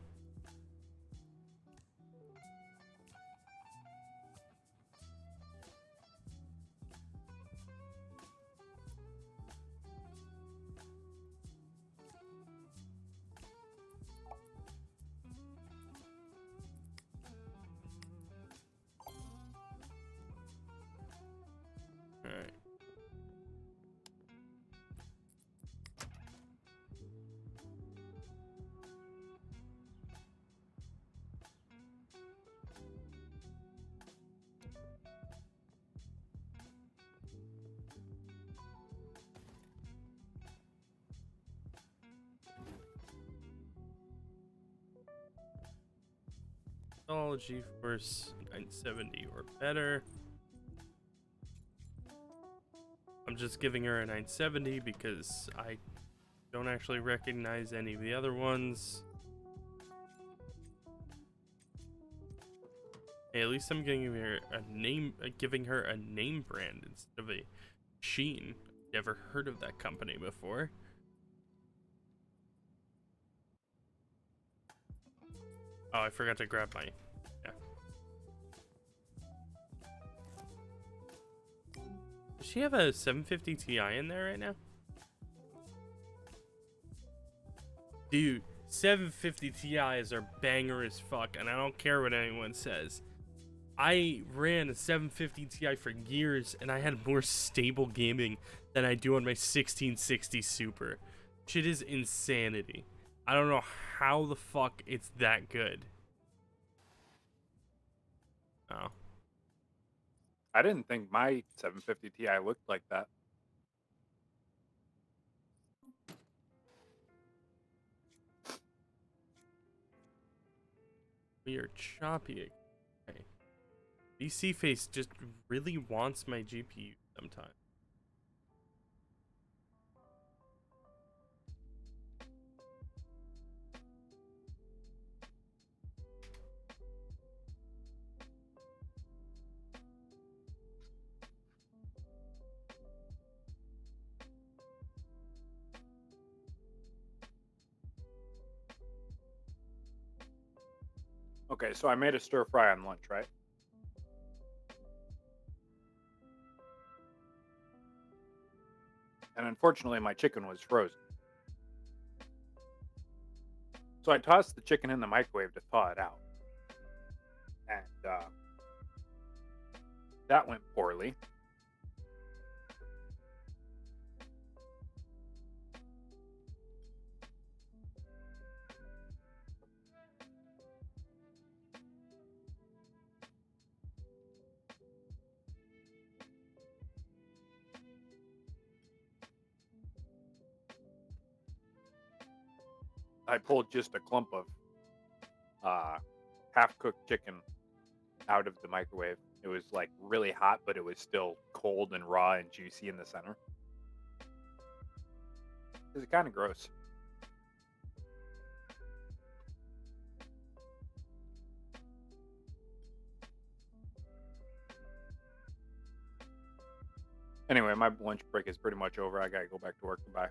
Alright. All GeForce 970 or better. I'm just giving her a 970 because I don't actually recognize any of the other ones. Hey, at least I'm giving her a name brand instead of a Sheen. Never heard of that company before. Oh, I forgot to grab my. Yeah. Does she have a 750 Ti in there right now? Dude, 750 Ti's are banger as fuck, and I don't care what anyone says. I ran a 750 Ti for years, and I had more stable gaming than I do on my 1660 Super. Shit is insanity. I don't know how the fuck it's that good. Oh. I didn't think my 750 Ti looked like that. We are choppy. Okay. DC Face just really wants my GPU sometimes. Okay, so I made a stir fry on lunch, right? And unfortunately, my chicken was frozen. So I tossed the chicken in the microwave to thaw it out. And that went poorly. I pulled just a clump of half-cooked chicken out of the microwave. It was like really hot, but it was still cold and raw and juicy in the center. It was kind of gross. Anyway, my lunch break is pretty much over. I gotta go back to work. Goodbye.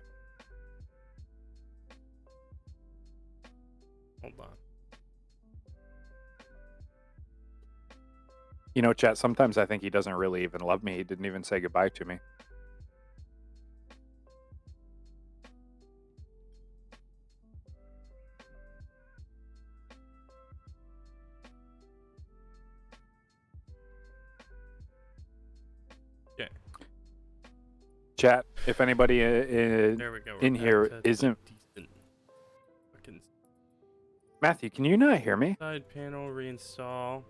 Hold on. You know, chat, sometimes I think he doesn't really even love me. He didn't even say goodbye to me. Okay. Chat, if anybody There we go. in here isn't... decent. Fucking Matthew, can you not hear me? side panel reinstall.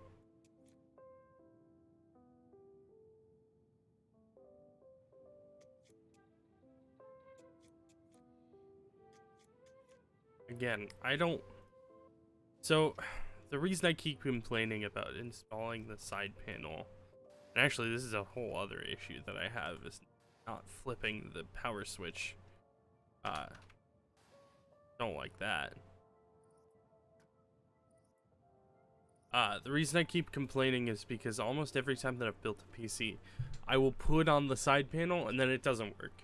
Again, I don't. So, the reason I keep complaining about installing the side panel, and actually this is a whole other issue that I have, is not flipping the power switch. Don't like that. The reason I keep complaining is because almost every time that I've built a PC, I will put on the side panel and then it doesn't work.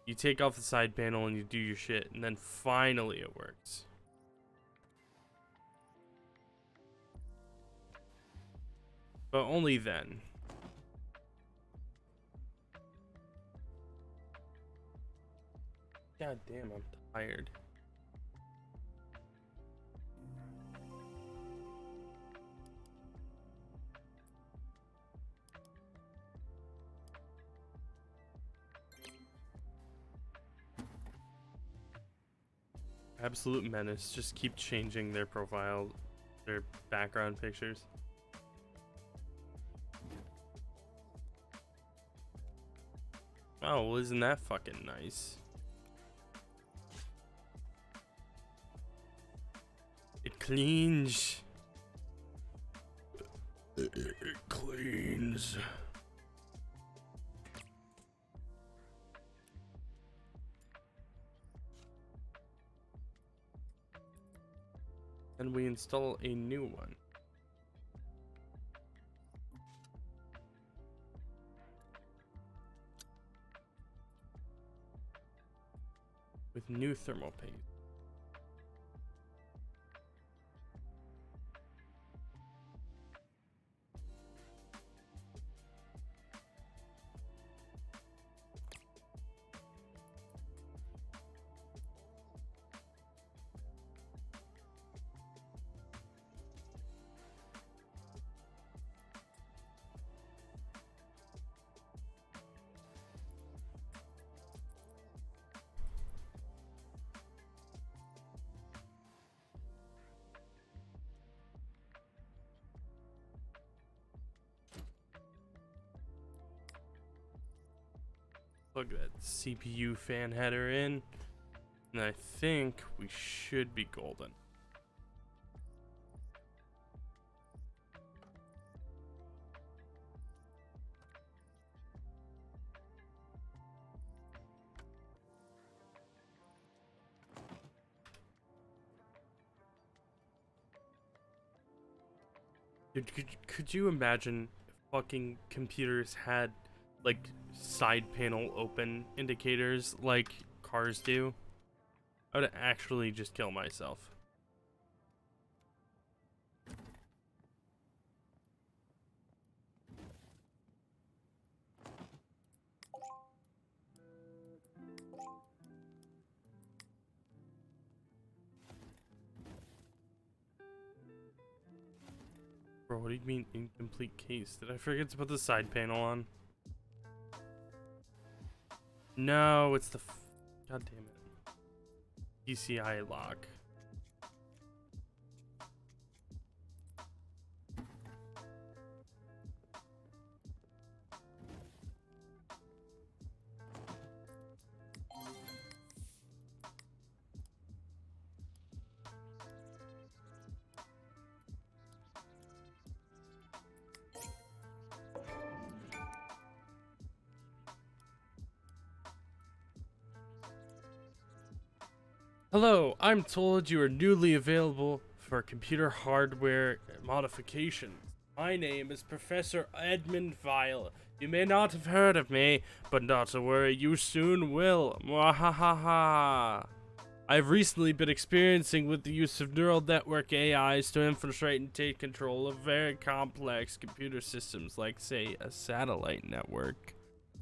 You take off the side panel and you do your shit, and then finally it works. But only then. God damn, I'm tired. Absolute menace. Just keep changing their profile, their background pictures. Oh, well, isn't that fucking nice? It cleans. It cleans. And we install a new one. With new thermal paste. Plug that CPU fan header in, and I think we should be golden. Dude, could you imagine if fucking computers had like side panel open indicators like cars do? I would actually just kill myself. Bro, what do you mean incomplete case? Did I forget to put the side panel on? No, it's the God damn it. PCI lock. Hello, I'm told you are newly available for computer hardware modifications. My name is Professor Edmund Vile. You may not have heard of me, but not to worry, you soon will. Mwahaha. I've recently been experiencing with the use of neural network AIs to infiltrate and take control of very complex computer systems like, say, a satellite network.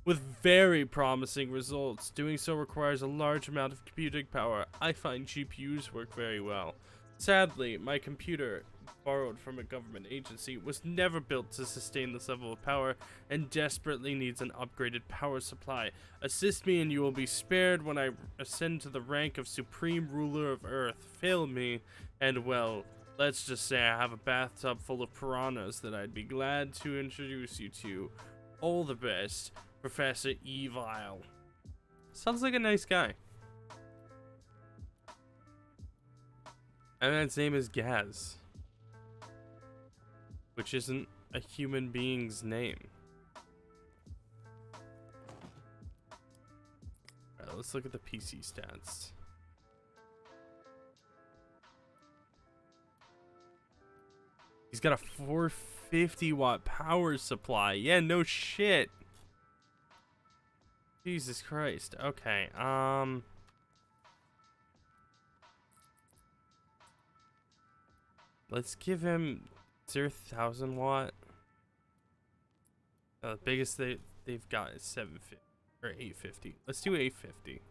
With very promising results. Doing so requires a large amount of computing power. I find GPUs work very well. Sadly, my computer, borrowed from a government agency, was never built to sustain this level of power and desperately needs an upgraded power supply. Assist me and you will be spared when I ascend to the rank of Supreme Ruler of Earth. Fail me, and well, let's just say I have a bathtub full of piranhas that I'd be glad to introduce you to. All the best. Professor Evil. Sounds like a nice guy. And man's name is Gaz, which isn't a human being's name. Alright, let's look at the PC stats. He's got a 450 watt power supply. Yeah, no shit. Jesus Christ. Okay, let's give him 0,000 watt. The biggest they've got is 750 or 850. Let's do 850.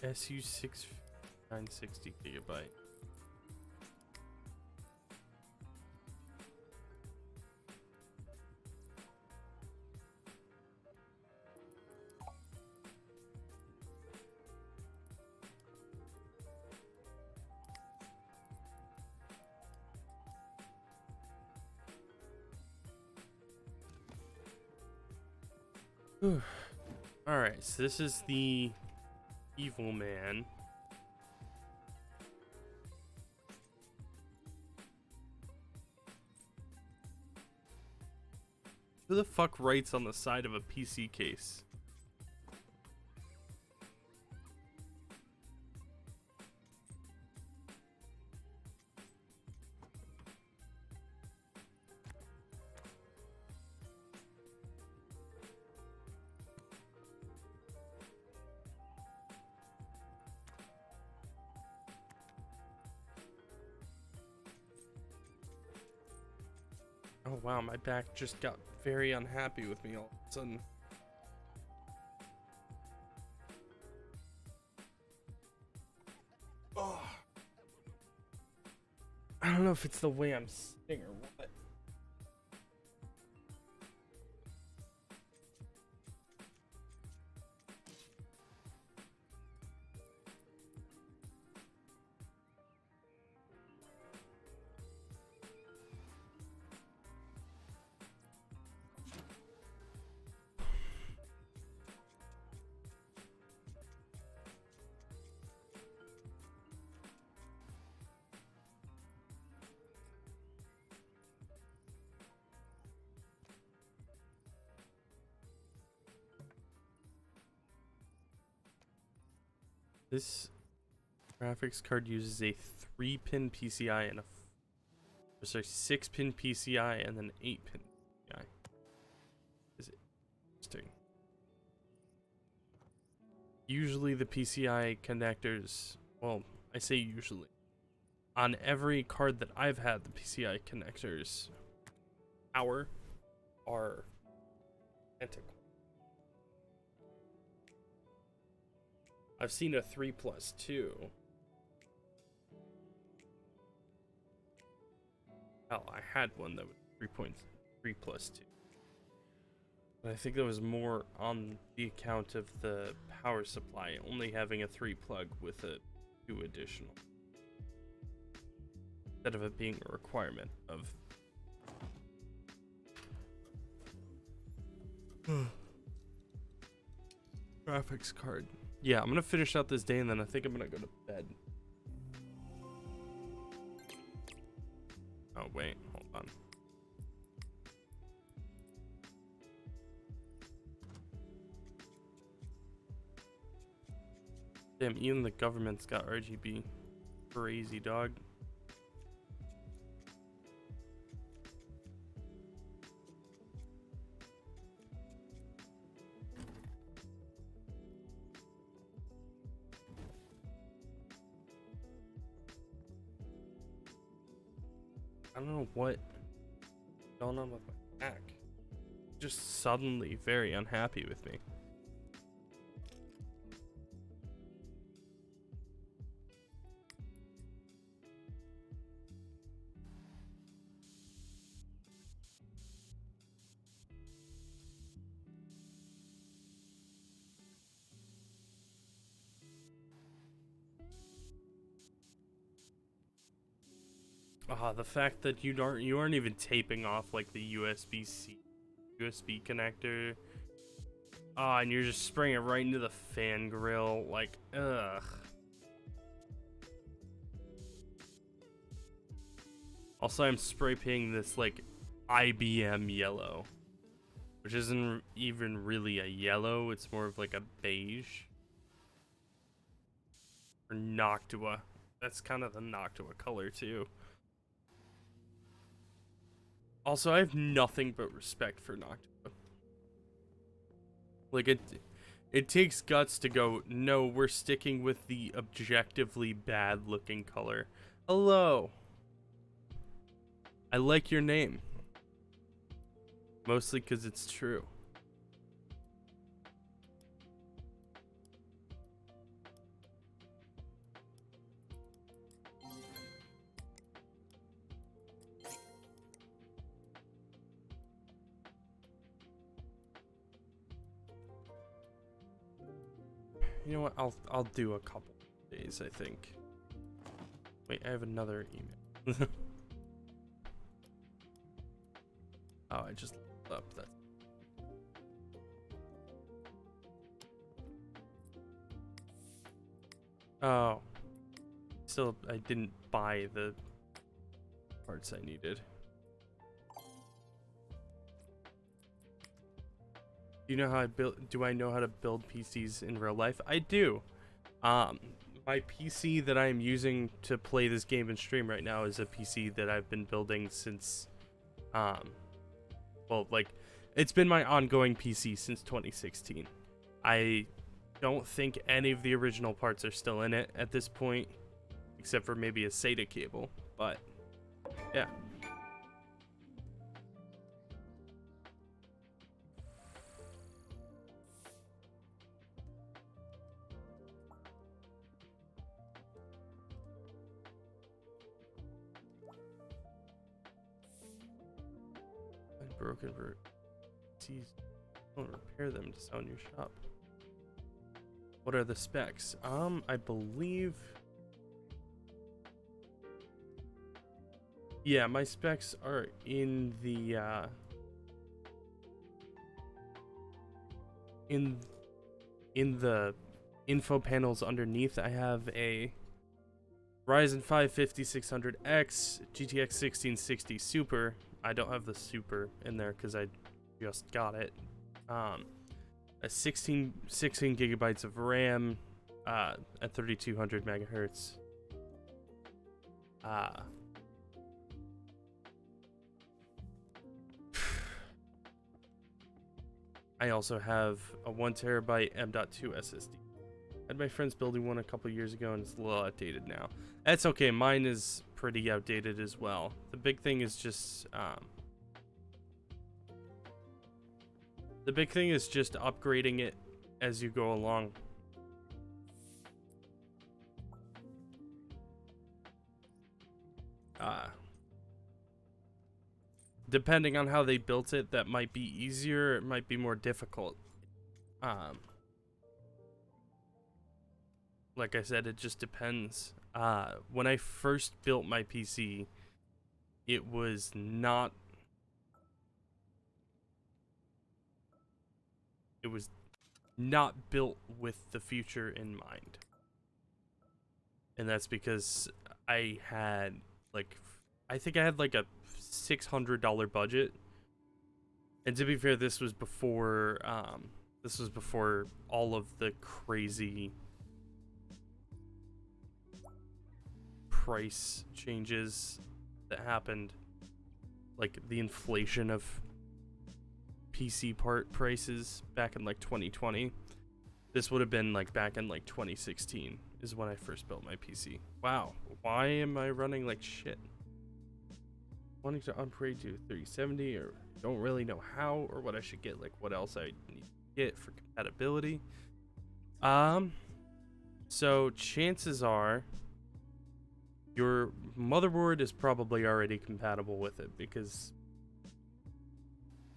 SU6 960 gigabyte. Alright, so this is the evil man. Who the fuck writes on the side of a PC case? Oh wow, my back just got very unhappy with me all of a sudden. Oh. I don't know if it's the way I'm sitting or what. This graphics card uses a 3-pin PCI and a 6-pin PCI and then 8-pin PCI. Is it interesting? Usually the PCI connectors, well, I say usually. On every card that I've had, the PCI connectors are identical. I've seen a 3+2. Hell, I had one that was 3.3+2. But I think that was more on the account of the power supply only having a 3 plug with a 2 additional. Instead of it being a requirement of graphics card. Yeah, I'm gonna finish out this day and then I think I'm gonna go to bed. Oh wait, hold on. Damn, even the government's got RGB. Crazy, dog. I don't know what's going on with my back. Just suddenly very unhappy with me. The fact that you aren't even taping off like the USB connector. And you're just spraying it right into the fan grill, like, ugh. Also, I'm spray painting this like IBM yellow, which isn't even really a yellow, it's more of like a beige. Or Noctua. That's kind of the Noctua color too. Also, I have nothing but respect for Noctua. Like, it takes guts to go, no, we're sticking with the objectively bad looking color. Hello. I like your name. Mostly because it's true. You know what? I'll do a couple days, I think. Wait, I have another email. Oh, I just looked up that. Oh. Still, I didn't buy the parts I needed. Do you know how I build? Do I know how to build PCs in real life? I do. My PC that I'm using to play this game and stream right now is a PC that I've been building since, well, like, it's been my ongoing PC since 2016. I don't think any of the original parts are still in it at this point, except for maybe a SATA cable. But yeah. broken PCs. Don't repair them to sell in your shop. What are the specs? I believe. Yeah, my specs are in the in the info panels underneath. I have a Ryzen 5 5600X, GTX 1660 Super. I don't have the Super in there because I just got it. A 16 gigabytes of RAM at 3200 megahertz. I also have a 1 terabyte M.2 SSD. I had my friends building one a couple years ago and it's a little outdated now. That's okay, mine is pretty outdated as well. The big thing is just upgrading it as you go along. Depending on how they built it, that might be easier, it might be more difficult. Like I said, it just depends. When I first built my PC, it was not built with the future in mind. And that's because I think I had like a $600 budget. And to be fair, this was before all of the crazy price changes that happened, like the inflation of PC part prices back in like 2020. This would have been like back in like 2016 is when I first built my PC. Wow, why am I running like shit? Wanting to upgrade to 3070, or don't really know how or what I should get, like what else I need to get for compatibility. So chances are your motherboard is probably already compatible with it, because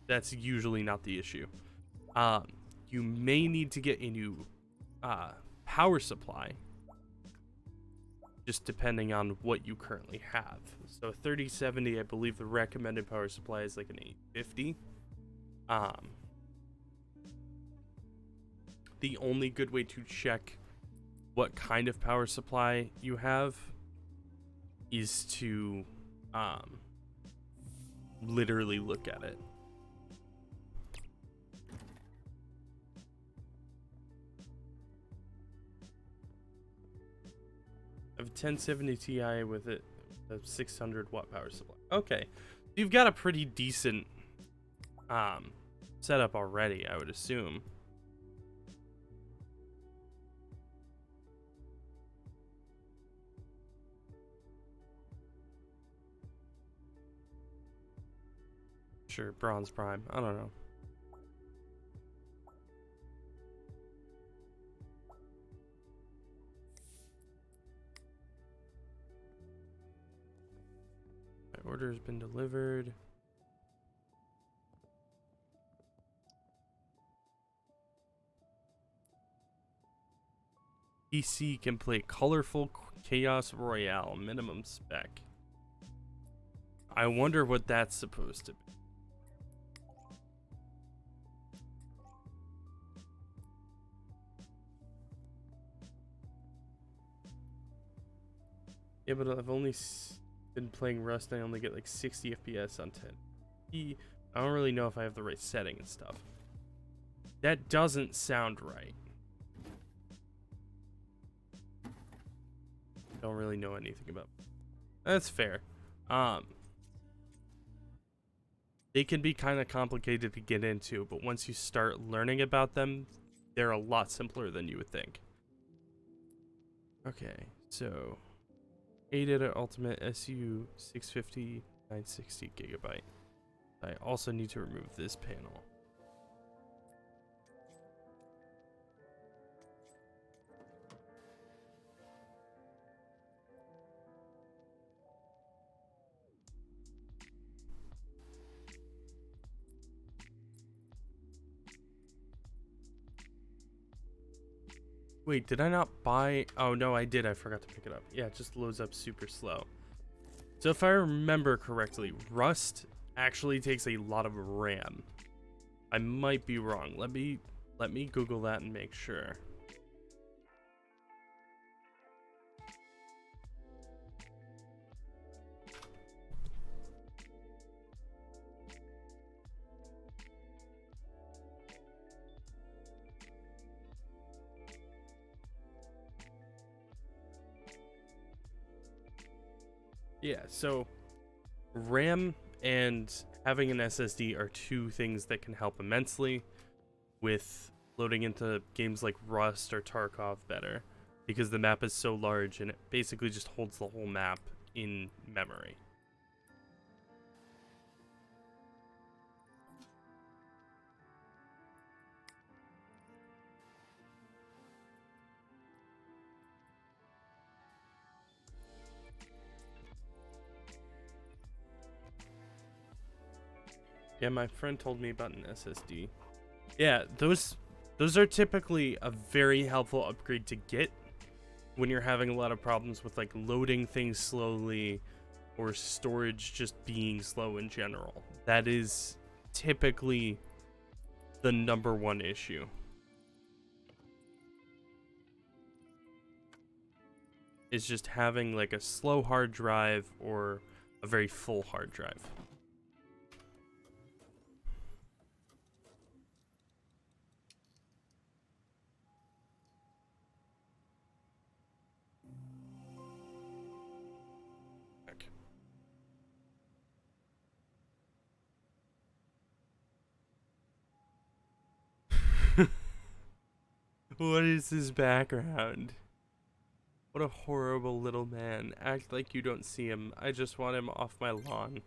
that's usually not the issue. You may need to get a new power supply, just depending on what you currently have. So 3070, I believe the recommended power supply is like an 850. The only good way to check what kind of power supply you have is to literally look at it. I have a 1070 Ti with a 600 watt power supply. Okay, you've got a pretty decent setup already, I would assume. Sure, Bronze Prime. I don't know. My order has been delivered. PC can play colorful Chaos Royale minimum spec. I wonder what that's supposed to be. Yeah, but I've only been playing Rust and I only get like 60 FPS on 10. I don't really know if I have the right setting and stuff. That doesn't sound right. Don't really know anything about it. That's fair. They can be kind of complicated to get into, but once you start learning about them, they're a lot simpler than you would think. Okay, so ADATA Ultimate SU 650 960 gigabyte. I also need to remove this panel. Wait, did I not buy? Oh no, I did. I forgot to pick it up. Yeah, it just loads up super slow. So if I remember correctly, Rust actually takes a lot of RAM. I might be wrong. Let me Google that and make sure. Yeah, so RAM and having an SSD are two things that can help immensely with loading into games like Rust or Tarkov better, because the map is so large and it basically just holds the whole map in memory. Yeah, my friend told me about an SSD. Yeah, those are typically a very helpful upgrade to get when you're having a lot of problems with like loading things slowly or storage just being slow in general. That is typically the number one issue. Is just having like a slow hard drive or a very full hard drive. What is his background? What a horrible little man. Act like you don't see him. I just want him off my lawn.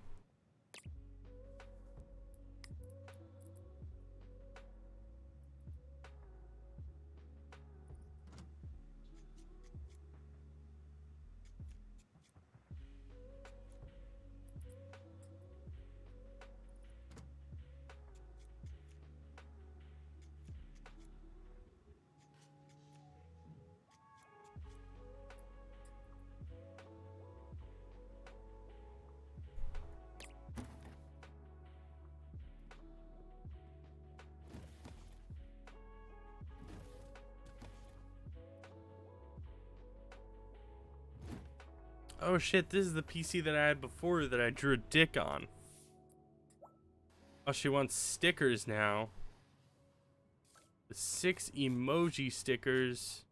Oh shit, this is the PC that I had before that I drew a dick on. Oh, she wants stickers now. The 6 emoji stickers.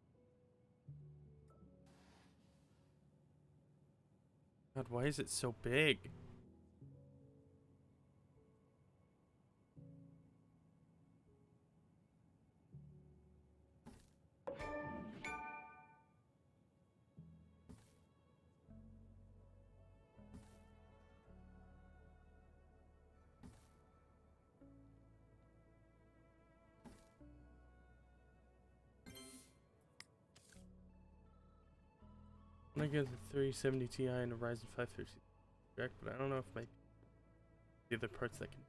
God, why is it so big? I'm gonna get the 370 Ti and a Ryzen 550 direct, but I don't know if my the other parts that can.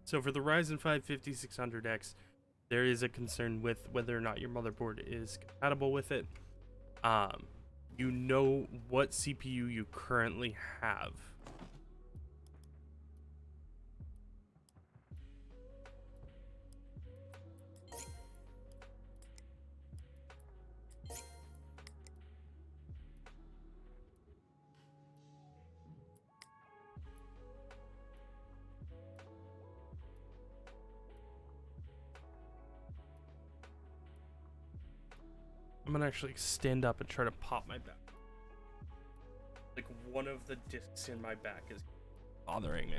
So for the Ryzen 5 5600X, there is a concern with whether or not your motherboard is compatible with it. You know what CPU you currently have. I'm gonna actually stand up and try to pop my back. Like one of the discs in my back is bothering me.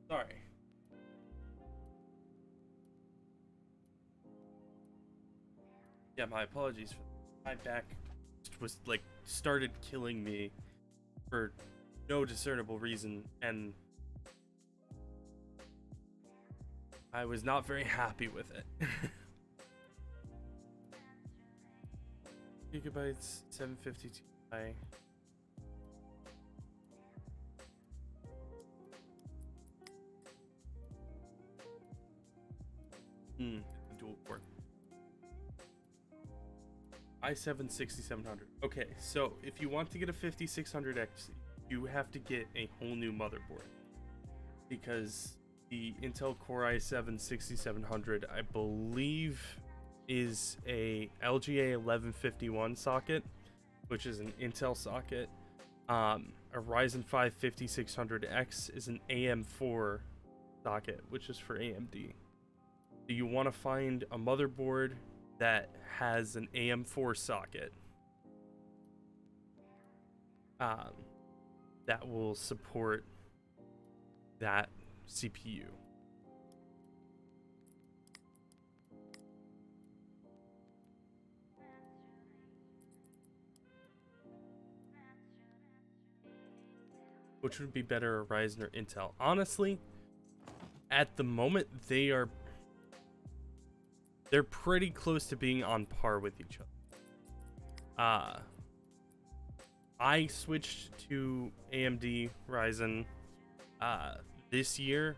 Sorry. Yeah, my apologies. My back was like started killing me for no discernible reason, and I was not very happy with it. Gigabytes 750 Ti. Dual core. i7 6700. Okay, so if you want to get a 5600X, you have to get a whole new motherboard, because the Intel Core i7 6700, I believe, is a LGA 1151 socket, which is an Intel socket. A Ryzen 5 5600X is an AM4 socket, which is for AMD. So you want to find a motherboard that has an AM4 socket that will support that CPU. Which would be better, Ryzen or Intel? Honestly, at the moment they're pretty close to being on par with each other. I switched to AMD Ryzen this year,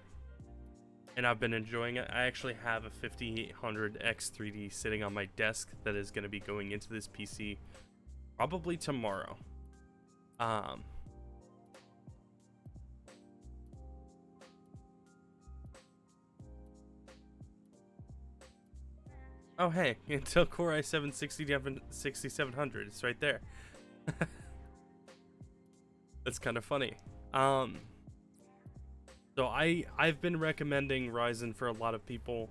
and I've been enjoying it. I actually have a 5800X 3D sitting on my desk that is going to be going into this PC probably tomorrow. Oh hey, Intel Core i7 6700. It's right there. That's kind of funny. So I've been recommending Ryzen for a lot of people.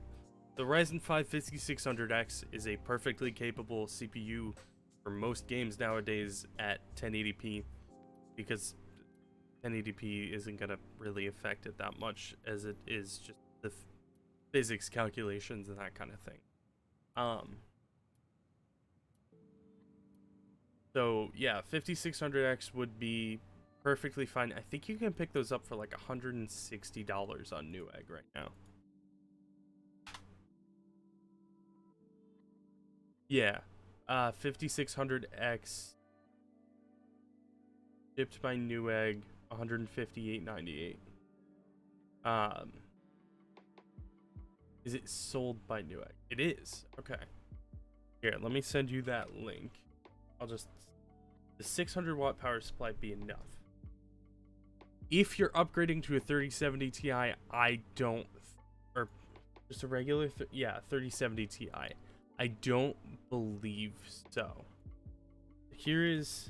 The Ryzen 5 5600X is a perfectly capable CPU for most games nowadays at 1080p, because 1080p isn't gonna really affect it that much, as it is just the physics calculations and that kind of thing. So yeah, 5600X would be perfectly fine. I think you can pick those up for like $160 on Newegg right now. Yeah, 5600X shipped by Newegg, $158.98. Is it sold by Newegg? It is. Okay. Here, let me send you that link. I'll just... The 600-watt power supply be enough? If you're upgrading to a 3070 Ti, I don't... Or just a regular... 3070 Ti. I don't believe so. Here is...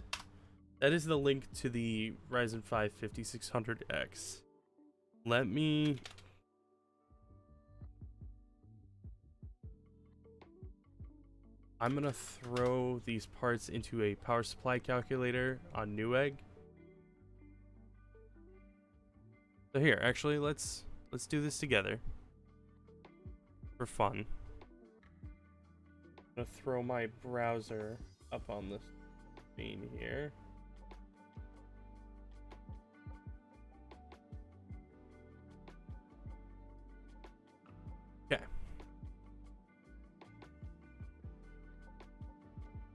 That is the link to the Ryzen 5 5600X. Let me... I'm gonna throw these parts into a power supply calculator on Newegg. So here, actually, let's do this together for fun. I'm gonna throw my browser up on the screen here. Okay.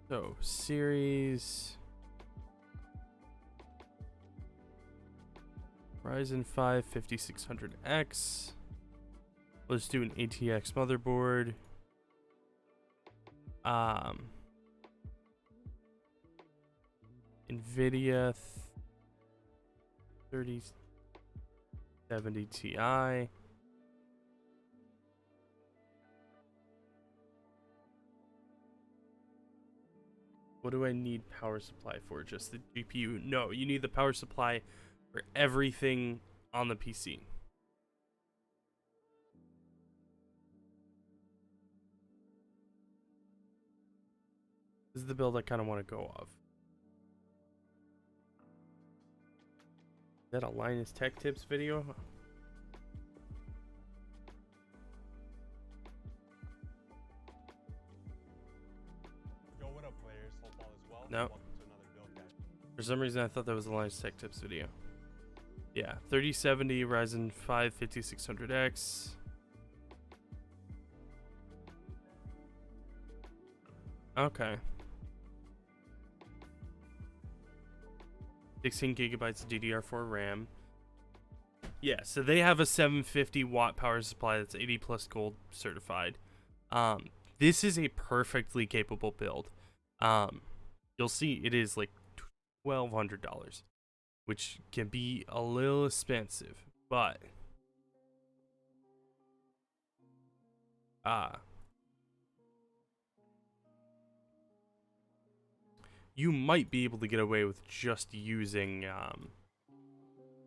So, series Ryzen 5 5600X. Let's do an ATX motherboard. NVIDIA 3070 Ti. What do I need power supply for? Just the GPU? No, you need the power supply for everything on the PC. This is the build I kind of want to go of. Is that a Linus Tech Tips video? For some reason, I thought that was a Lions Tech Tips video. Yeah, 3070 Ryzen 5 5600X. Okay. 16 gigabytes of DDR4 RAM. Yeah, so they have a 750 watt power supply that's 80 plus gold certified. This is a perfectly capable build. You'll see it is like $1,200, which can be a little expensive, but you might be able to get away with just using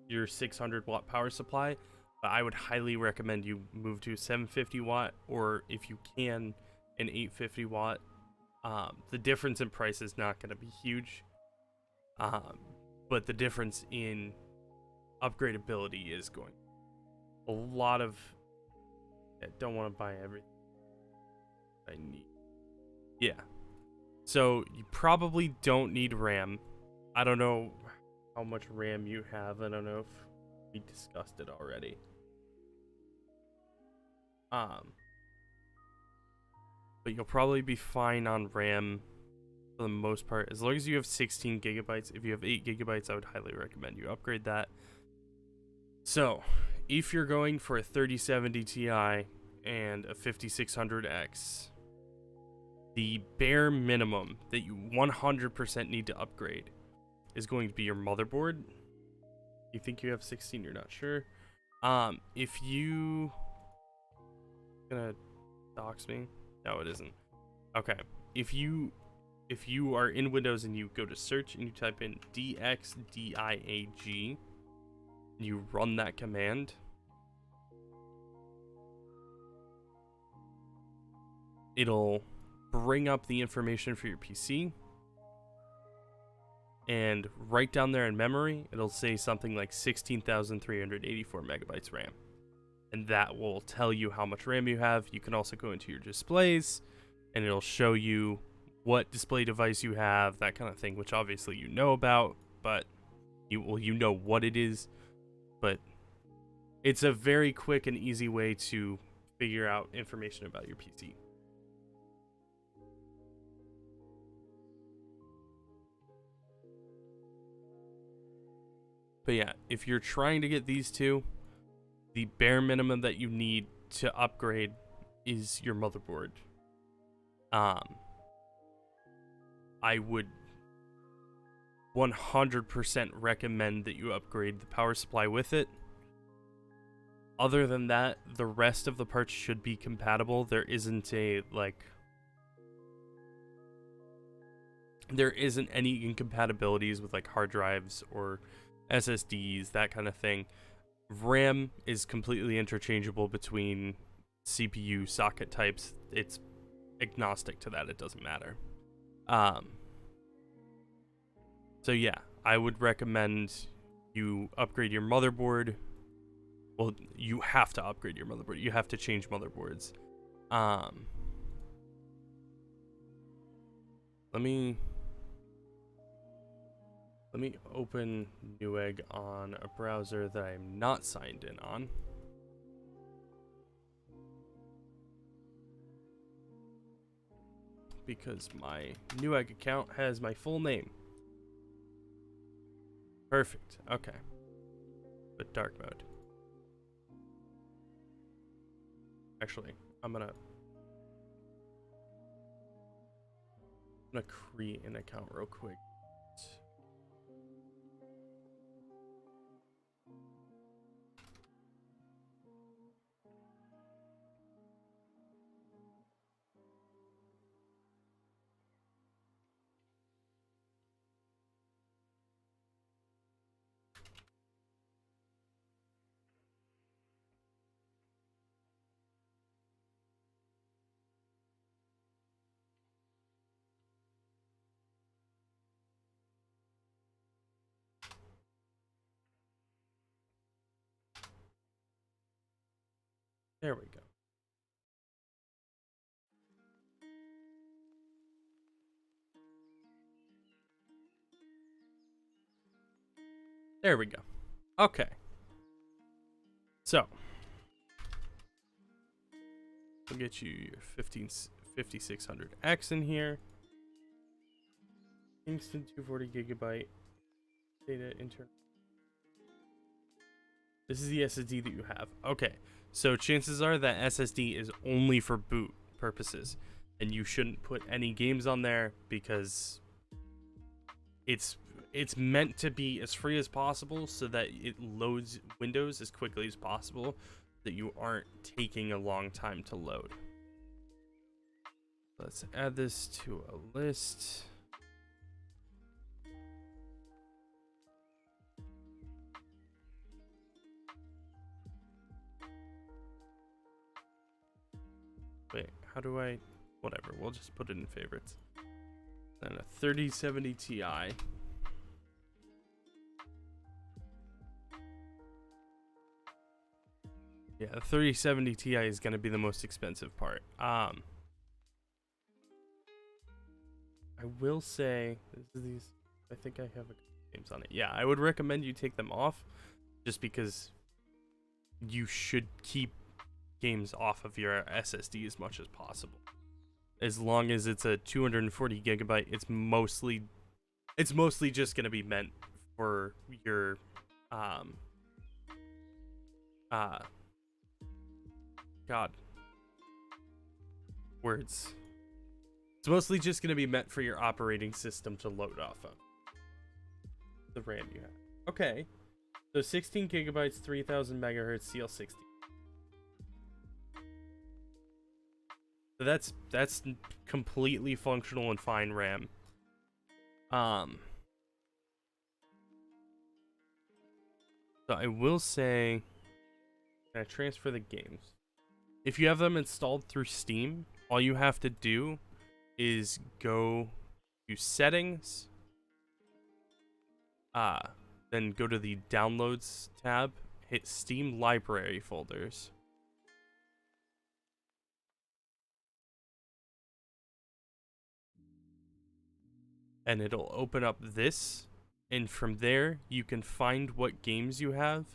your 600 watt power supply, but I would highly recommend you move to a 750 watt, or if you can, an 850 watt. The difference in price is not going to be huge, but the difference in upgradability is going. A lot of I don't want to buy everything I need. Yeah, so you probably don't need RAM. I don't know how much RAM you have. I don't know if we discussed it already. But you'll probably be fine on RAM for the most part, as long as you have 16 gigabytes. If you have 8 gigabytes, I would highly recommend you upgrade that. So, if you're going for a 3070 Ti and a 5600X, the bare minimum that you 100% need to upgrade is going to be your motherboard. You think you have 16, you're not sure. If you gonna dox me? No, it isn't. Okay. If you are in Windows and you go to search and you type in DXDIAG, you run that command, it'll bring up the information for your PC, and right down there in memory, it'll say something like 16,384 megabytes RAM. And that will tell you how much RAM you have. You can also go into your displays, and it'll show you what display device you have, that kind of thing, which obviously you know about, but you know what it is. But it's a very quick and easy way to figure out information about your PC. But yeah, if you're trying to get these two, the bare minimum that you need to upgrade is your motherboard. I would 100% recommend that you upgrade the power supply with it. Other than that, the rest of the parts should be compatible. There isn't any incompatibilities with like hard drives or SSDs, that kind of thing. RAM is completely interchangeable between CPU socket types. It's agnostic to that. It doesn't matter. So yeah, I would recommend you upgrade your motherboard. Well, you have to upgrade your motherboard. You have to change motherboards. Let me open Newegg on a browser that I'm not signed in on. Because my Newegg account has my full name. Perfect. Okay. But dark mode. Actually, I'm gonna create an account real quick. There we go. There we go. Okay. So, we'll get you your 5600X in here. Instant 240 gigabyte data internal. This is the SSD that you have. Okay. So chances are that SSD is only for boot purposes, and you shouldn't put any games on there because it's meant to be as free as possible so that it loads Windows as quickly as possible, that you aren't taking a long time to load. Let's add this to a list. Wait, how do I... Whatever, we'll just put it in favorites. Then a 3070 Ti. Yeah, the 3070 Ti is going to be the most expensive part. I will say, these, I think I have games on it. Yeah, I would recommend you take them off, just because you should keep games off of your SSD as much as possible. As long as it's a 240 gigabyte, it's mostly just gonna be meant for your God, words. It's mostly just gonna be meant for your operating system to load off of. The RAM you have. Okay, so 16 gigabytes, 3000 megahertz, CL60. So that's completely functional and fine RAM. So I will say, can I transfer the games? If you have them installed through Steam, all you have to do is go to settings, then go to the downloads tab, hit Steam library folders. And it'll open up this, and from there you can find what games you have.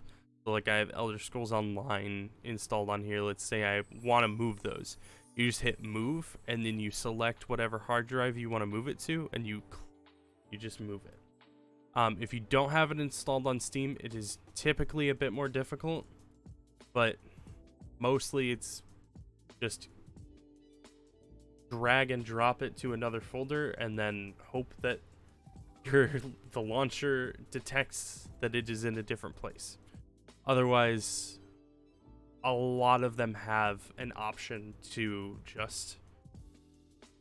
So like I have Elder Scrolls Online installed on here. Let's say I want to move those. You just hit move, and then you select whatever hard drive you want to move it to, and you just move it. If you don't have it installed on Steam, it is typically a bit more difficult, but mostly it's just drag and drop it to another folder, and then hope that the launcher detects that it is in a different place. Otherwise, a lot of them have an option to just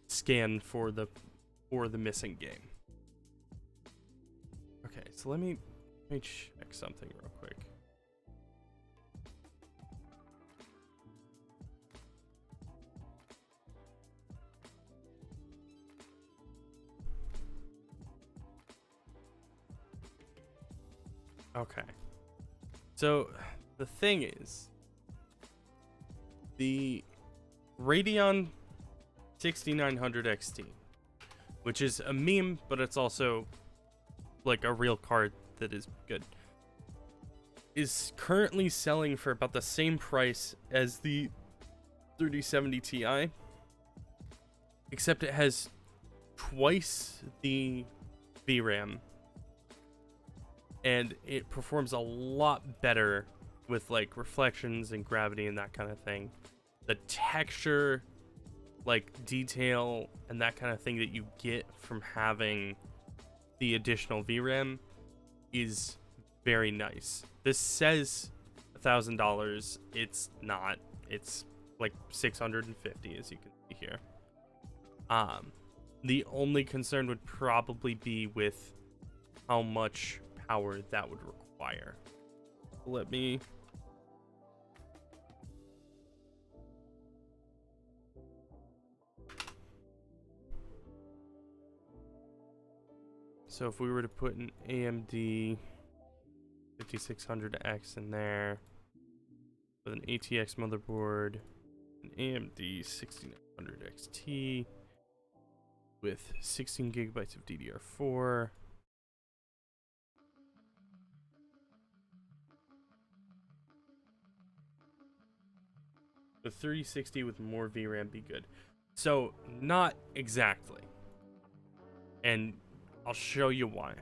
scan for the missing game. Okay, so let me check something real quick. Okay. So the thing is, the Radeon 6900 XT, which is a meme, but it's also like a real card that is good, is currently selling for about the same price as the 3070 Ti, except it has twice the VRAM, and it performs a lot better with like reflections and gravity and that kind of thing. The texture, like detail and that kind of thing that you get from having the additional VRAM is very nice. This says $1,000. It's not. It's like 650, as you can see here. The only concern would probably be with how much power that would require. Let me... So if we were to put an AMD 5600X in there with an ATX motherboard, an AMD 6900 XT with 16 gigabytes of DDR4, The 3060 with more VRAM be good? So, not exactly. And I'll show you why.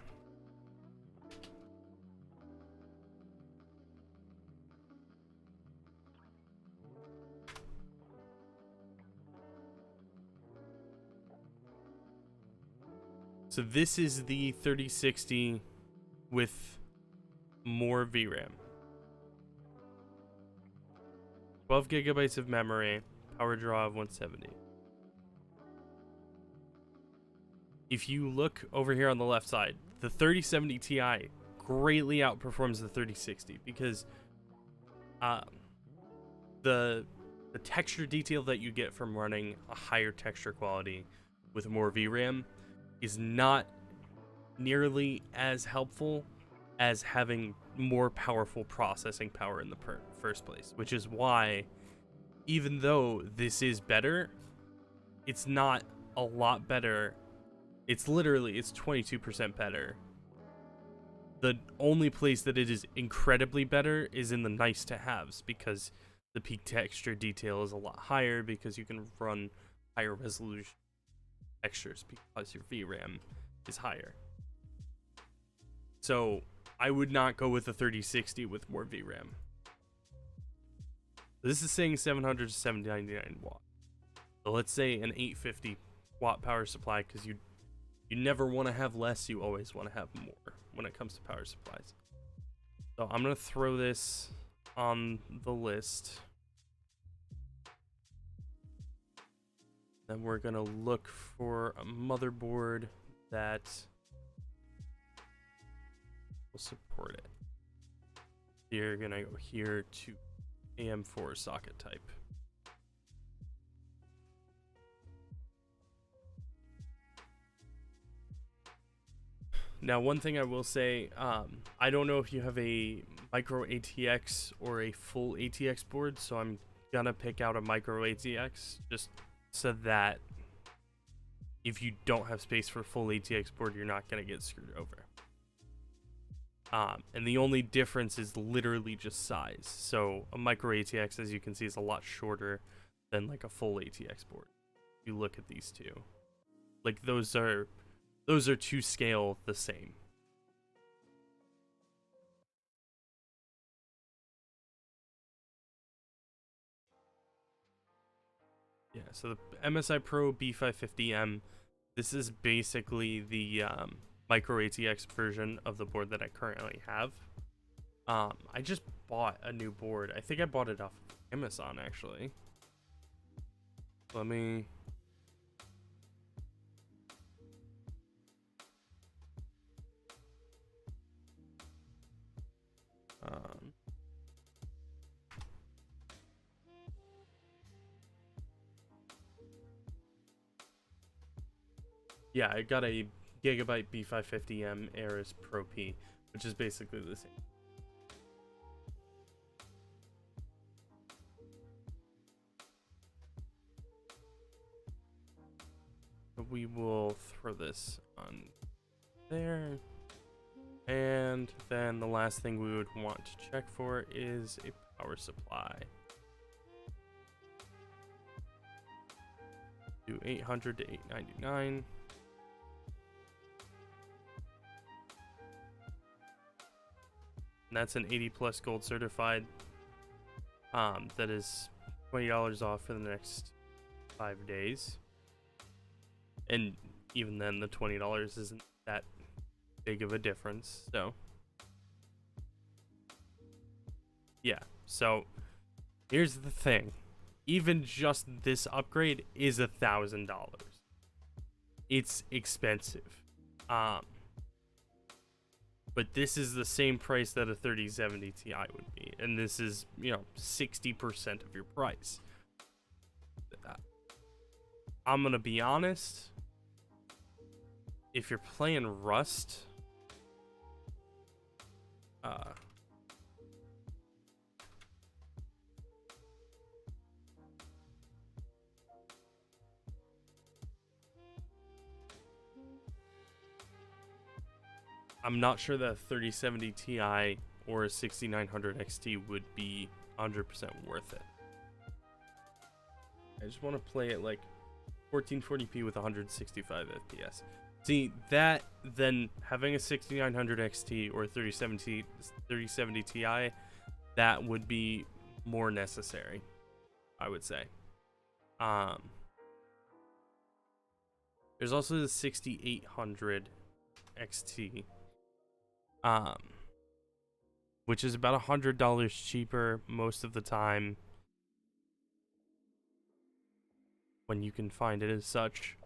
So this is the 3060 with more VRAM. 12 gigabytes of memory, power draw of 170. If you look over here on the left side, the 3070 Ti greatly outperforms the 3060 because the texture detail that you get from running a higher texture quality with more VRAM is not nearly as helpful as having more powerful processing power in the first place, which is why, even though this is better, it's not a lot better. It's 22% better. The only place that it is incredibly better is in the nice to haves, because the peak texture detail is a lot higher because you can run higher resolution textures because your VRAM is higher. So I would not go with the 3060 with more VRAM. This is saying 700 to 799 watt. So let's say an 850 watt power supply, because you never want to have less, you always want to have more when it comes to power supplies. So I'm going to throw this on the list. Then we're going to look for a motherboard that will support it. You're going to go here to AM4 socket type. Now, one thing I will say, I don't know if you have a micro ATX or a full ATX board, so I'm gonna pick out a micro ATX just so that if you don't have space for a full ATX board, you're not gonna get screwed over. And the only difference is literally just size. So a micro ATX, as you can see, is a lot shorter than like a full ATX board. If you look at these two, like those are to scale the same. Yeah, so the MSI Pro B550M, this is basically the micro ATX version of the board that I currently have. I just bought a new board. I think I bought it off Amazon, actually. Let me... yeah, I got a Gigabyte B550M Ares Pro P, which is basically the same. We will throw this on there. And then the last thing we would want to check for is a power supply. Do 800 to 899. And that's an 80 plus gold certified. That is $20 off for the next 5 days. And even then, the $20 isn't that big of a difference. So yeah, so here's the thing. Even just this upgrade is $1,000. It's expensive. But this is the same price that a 3070 Ti would be, and this is, 60% of your price. I'm gonna be honest. If you're playing Rust, I'm not sure that a 3070 Ti or a 6900 XT would be 100% worth it. I just want to play it like 1440p with 165 FPS. See, that, then having a 6900 XT or 3070 Ti, that would be more necessary, I would say. There's also the 6800 XT, which is about $100 cheaper most of the time when you can find it as such.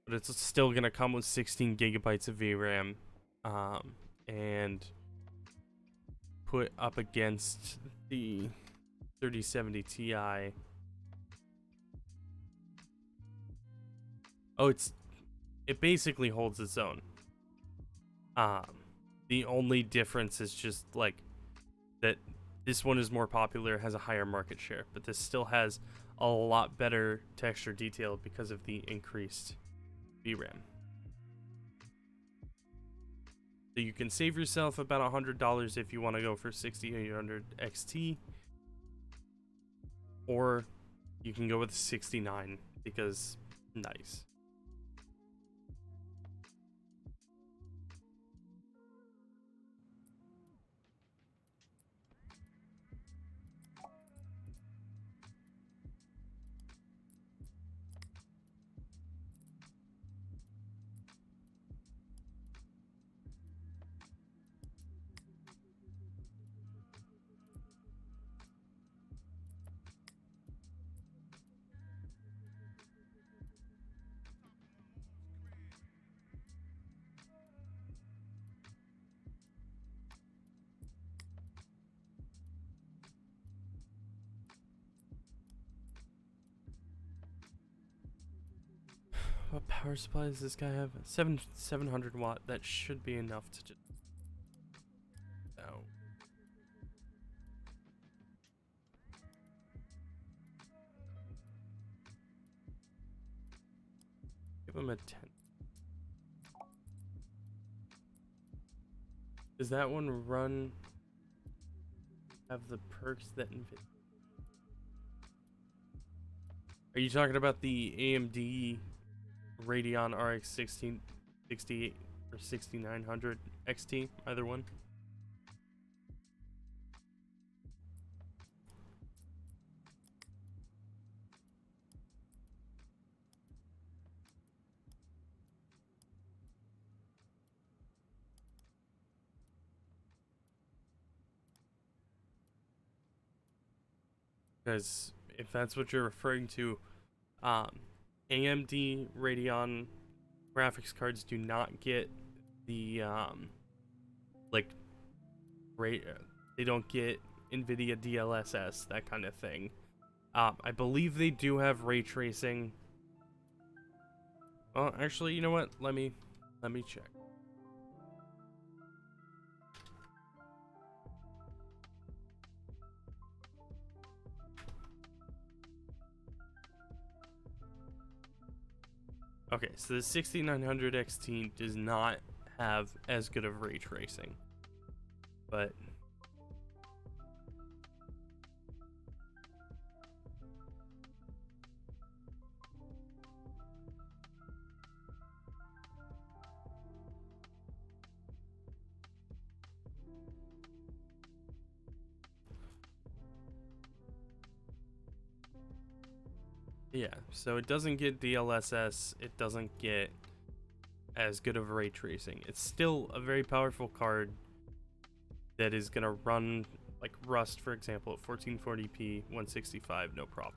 But it's still gonna come with 16 gigabytes of VRAM, and put up against the 3070 Ti. Oh, it basically holds its own. The only difference is just like that this one is more popular, has a higher market share, but this still has a lot better texture detail because of the increased VRAM. So you can save yourself about $100 if you want to go for 6800 XT, or you can go with 69 because nice. What power supply does this guy have? 700 watt. That should be enough to just. Oh. Give him a 10. Does that one run? Have the perks that Are you talking about the AMD Radeon RX 1668 or 6900 XT? Either one. Because if that's what you're referring to, AMD Radeon graphics cards do not get the like they don't get NVIDIA DLSS, that kind of thing. I believe they do have ray tracing. Well, actually, you know what? Let me check. Okay, so the 6900 XT does not have as good of ray tracing, but yeah, so it doesn't get DLSS, it doesn't get as good of ray tracing. It's still a very powerful card that is gonna run like Rust, for example, at 1440p 165, no problem.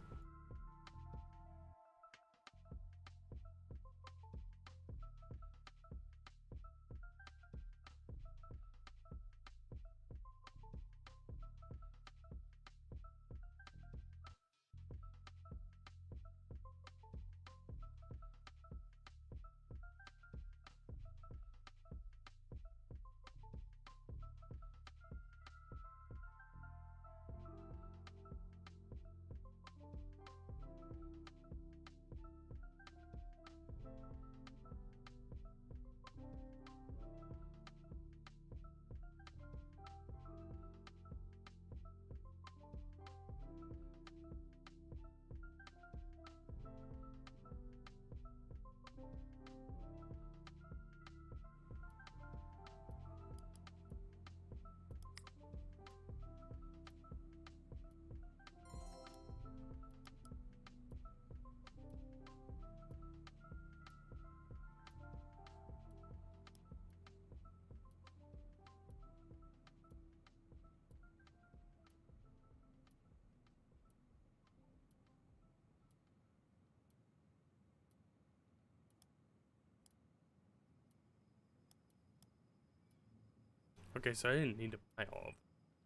Okay, so I didn't need to buy all of it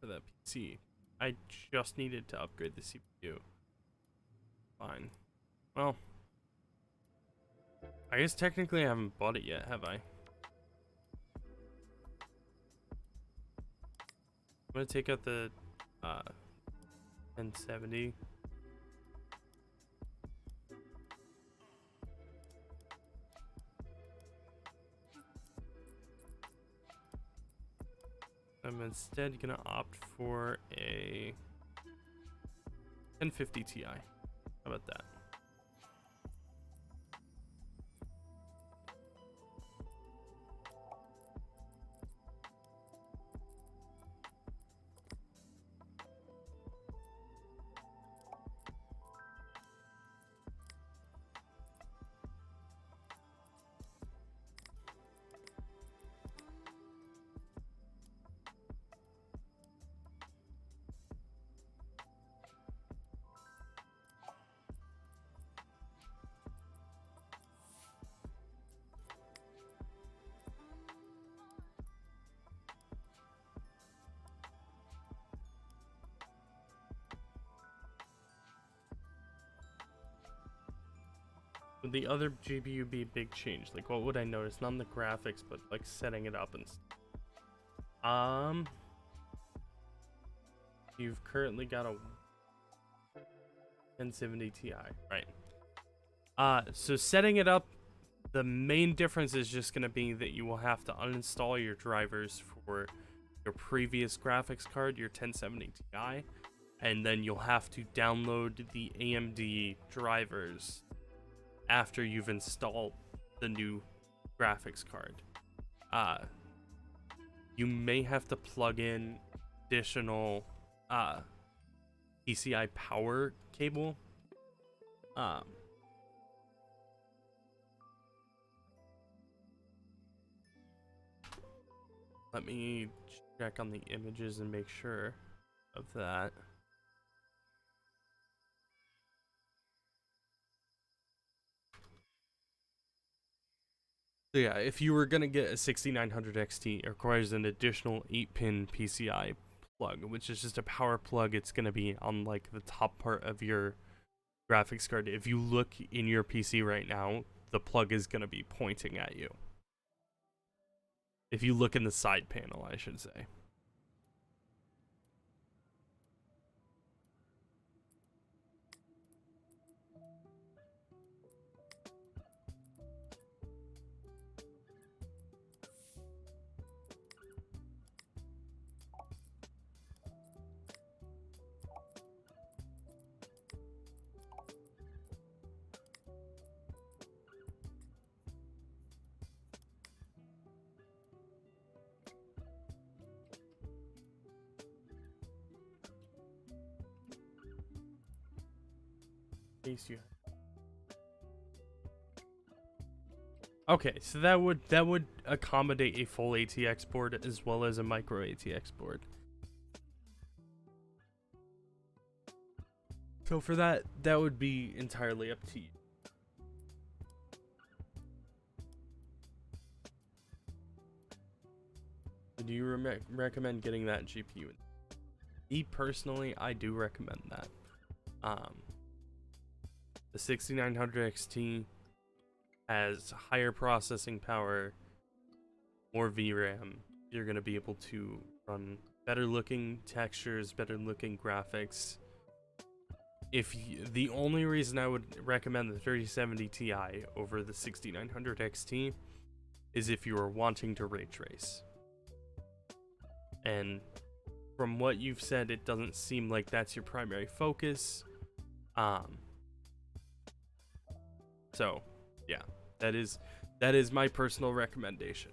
for that PC. I just needed to upgrade the CPU. Fine. Well, I guess technically I haven't bought it yet, have I? I'm gonna take out the 1070. I'm instead gonna opt for a 1050 Ti. How about that? Would the other GPU be a big change? Like, what would I notice? Not in the graphics, but like setting it up and you've currently got a 1070 Ti, right? So setting it up, the main difference is just gonna be that you will have to uninstall your drivers for your previous graphics card, your 1070 Ti, and then you'll have to download the AMD drivers after you've installed the new graphics card. You may have to plug in additional PCI power cable. Let me check on the images and make sure of that. So yeah, if you were gonna get a 6900 XT, it requires an additional 8-pin PCI plug, which is just a power plug. It's gonna be on like the top part of your graphics card. If you look in your PC right now, the plug is gonna be pointing at you. If you look in the side panel, I should say. Okay, so that would accommodate a full ATX board as well as a micro ATX board. So for that would be entirely up to you. Do you recommend getting that GPU? Me personally, I do recommend that. The 6900 XT has higher processing power, more VRAM. You're gonna be able to run better looking textures, better looking graphics. The only reason I would recommend the 3070 Ti over the 6900 XT is if you are wanting to ray trace. And from what you've said, it doesn't seem like that's your primary focus. So yeah, that is my personal recommendation.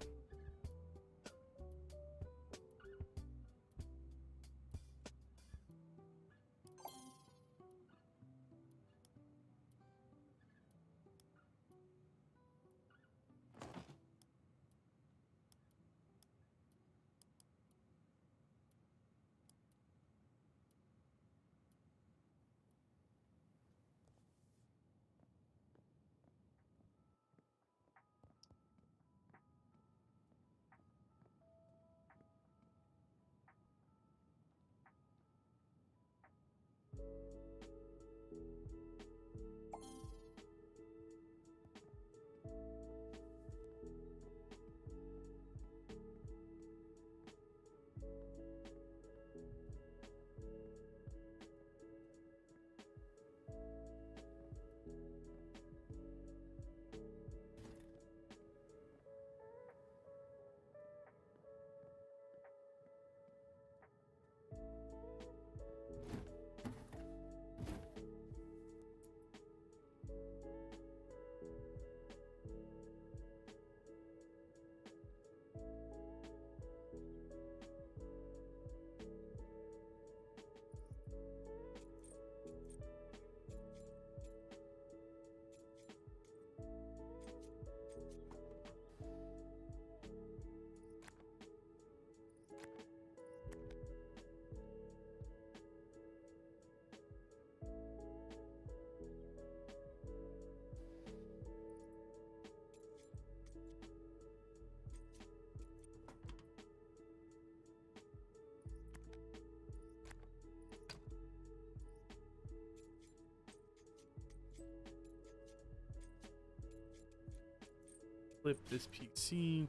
flip this PC.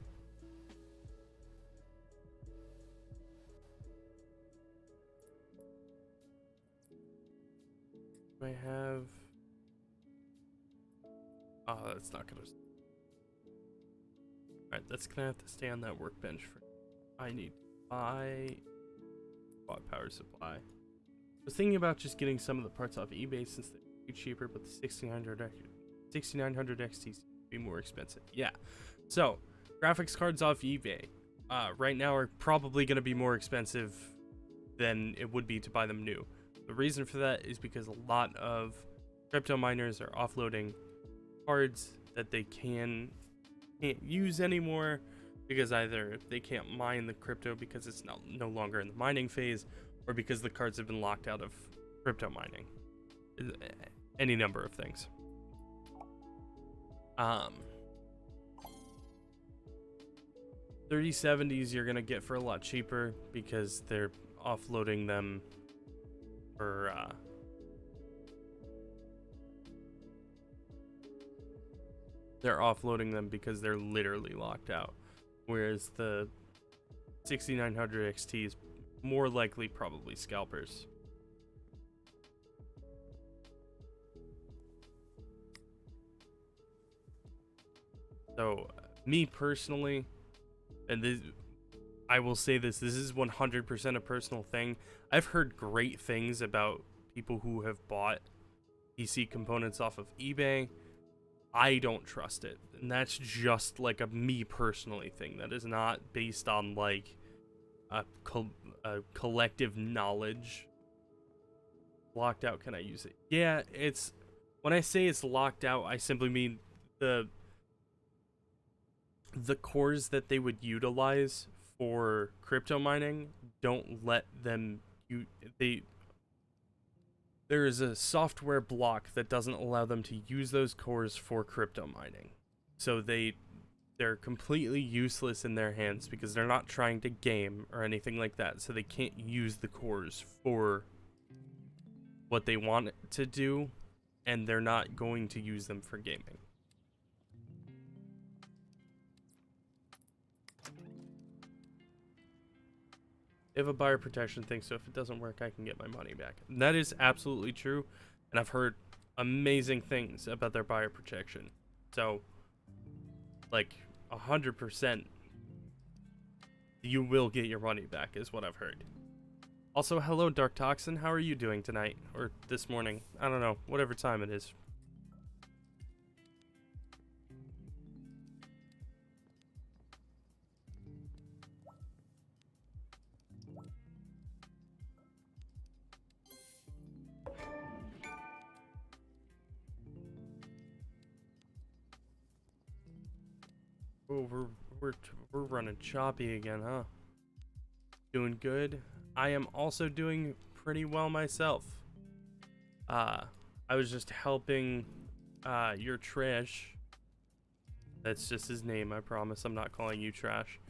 Do I have... Oh, that's not gonna... Alright, that's gonna have to stay on that workbench for... I need to buy... Bought power supply. I was thinking about just getting some of the parts off eBay since they're cheaper, but the 6900 XTs would be more expensive. Yeah. So, graphics cards off eBay right now are probably going to be more expensive than it would be to buy them new. The reason for that is because a lot of crypto miners are offloading cards that they can't use anymore because either they can't mine the crypto because it's no longer in the mining phase, or because the cards have been locked out of crypto mining. Any number of things. 3070s you're gonna get for a lot cheaper because they're offloading them for because they're literally locked out, whereas the 6900 XT is more likely probably scalpers. So, me personally, and this, I will say this is 100% a personal thing. I've heard great things about people who have bought PC components off of eBay. I don't trust it. And that's just like a me personally thing. That is not based on like a collective knowledge. Locked out, can I use it? Yeah, it's, when I say it's locked out, I simply mean the cores that they would utilize for crypto mining don't let them there is a software block that doesn't allow them to use those cores for crypto mining. So they're completely useless in their hands because they're not trying to game or anything like that. So they can't use the cores for what they want it to do, and they're not going to use them for gaming. They have a buyer protection thing, so if it doesn't work, I can get my money back. And that is absolutely true, and I've heard amazing things about their buyer protection. So, like, 100%, you will get your money back, is what I've heard. Also, hello, Dark Toxin. How are you doing tonight? Or this morning? I don't know. Whatever time it is. Oh, we're running choppy again, huh? Doing good. I am also doing pretty well myself. I was just helping your trash. That's just his name, I promise. I'm not calling you trash.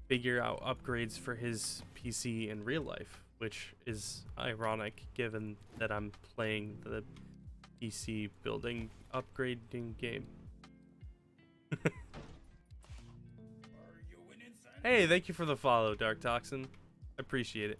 Figure out upgrades for his PC in real life, which is ironic given that I'm playing the PC building upgrading game. Hey, thank you for the follow, Dark Toxin. I appreciate it.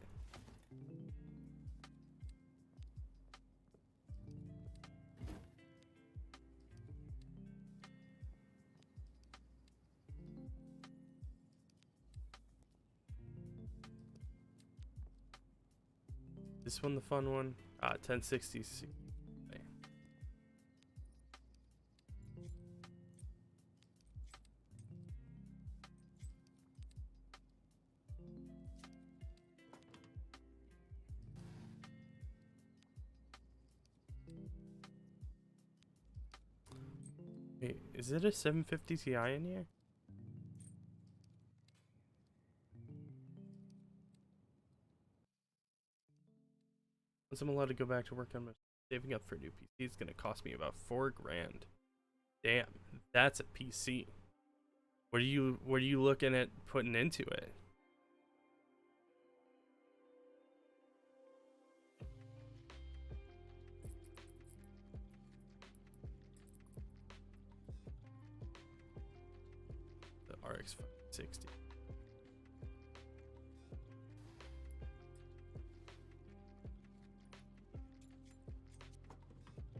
This one the fun one? 1060. Wait, is it a 750 Ti in here? Once I'm allowed to go back to work on my saving up for a new PC, it's gonna cost me about $4 grand. Damn, that's a PC. What are you looking at putting into it? RX 60.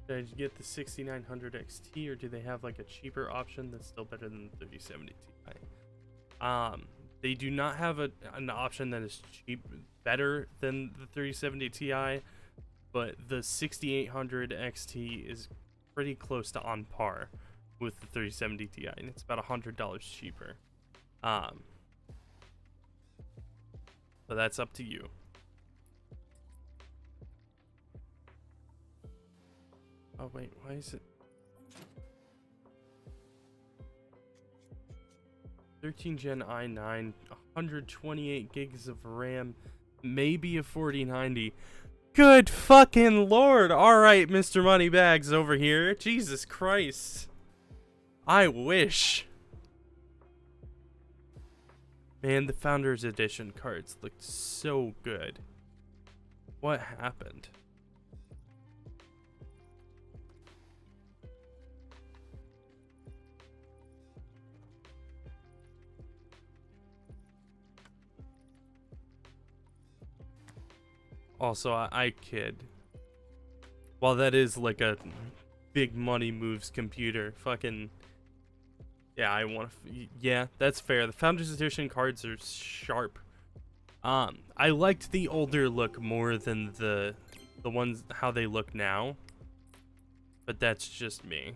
Did I get the 6900 XT, or do they have like a cheaper option that's still better than the 3070 Ti? They do not have an option that is better than the 3070 Ti, but the 6800 XT is pretty close to on par with the 3070 Ti, and it's about $100 cheaper. So that's up to you. Oh wait, why is it 13 Gen i9, 128 gigs of RAM, maybe a 4090? Good fucking lord! Alright, Mr. Moneybags over here. Jesus Christ. I wish. Man, the Founders Edition cards looked so good. What happened? Also, I kid. While that is like a big money moves computer, fucking yeah, I want to. Yeah, that's fair. The Founders Edition cards are sharp. I liked the older look more than the ones how they look now, but that's just me.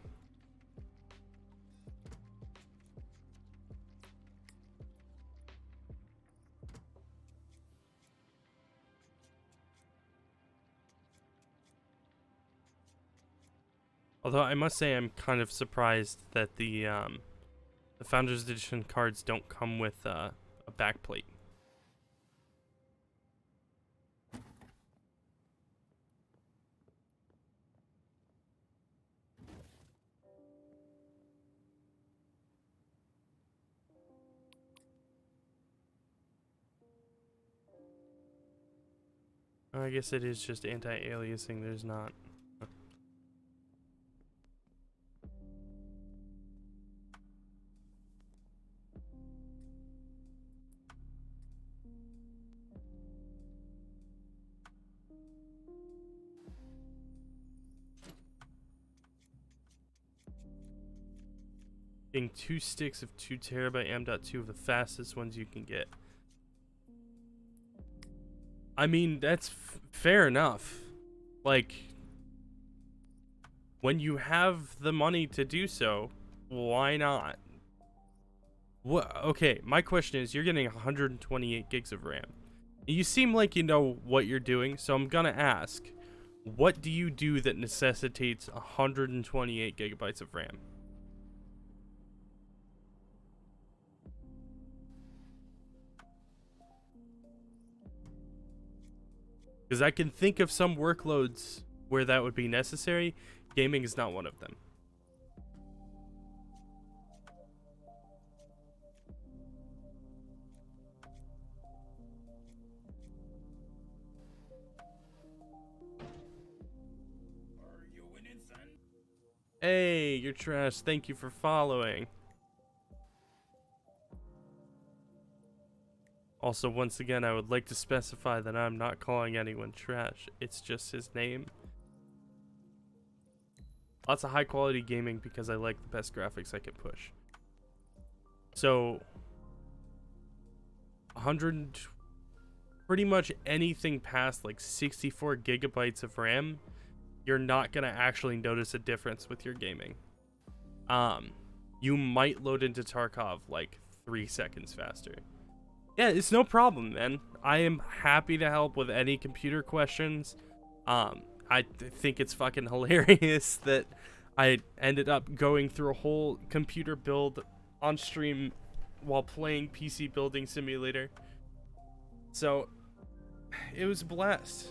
Although I must say I'm kind of surprised that the Founders Edition cards don't come with a backplate. I guess it is just anti-aliasing. There's not. Getting 2 sticks of 2 terabyte M.2 of the fastest ones you can get. I mean, that's fair enough. Like, when you have the money to do so, why not? What? Okay, my question is, you're getting 128 gigs of RAM. You seem like you know what you're doing, so I'm gonna ask, what do you do that necessitates 128 gigabytes of RAM? Because I can think of some workloads where that would be necessary. Gaming is not one of them. Are you winning, son? Hey, you're trash. Thank you for following. Also, once again, I would like to specify that I'm not calling anyone trash. It's just his name. Lots of high quality gaming because I like the best graphics I can push. So, 100, pretty much anything past like 64 gigabytes of RAM, you're not gonna actually notice a difference with your gaming. You might load into Tarkov like 3 seconds faster. Yeah, it's no problem, man. I am happy to help with any computer questions. I think it's fucking hilarious that I ended up going through a whole computer build on stream while playing PC Building Simulator. So, it was a blast.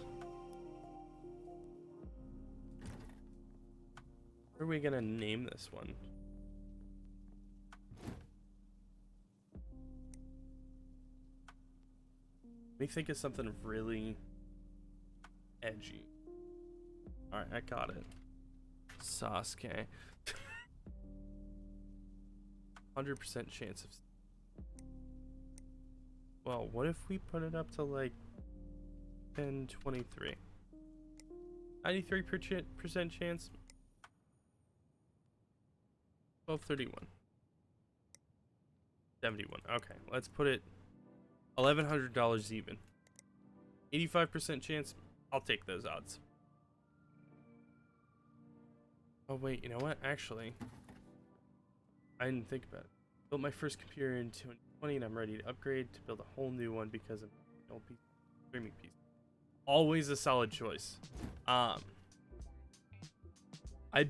What are we gonna name this one? Let me think of something really edgy. Alright, I got it. Sasuke. 100% chance of Well, what if we put it up to like 1023? 93% chance. 1231. 71. Okay, let's put it $1,100 even. 85% chance. I'll take those odds. Oh wait, you know what? Actually, I didn't think about it. Built my first computer in 2020 and I'm ready to upgrade to build a whole new one because of an old streaming PC. Always a solid choice. I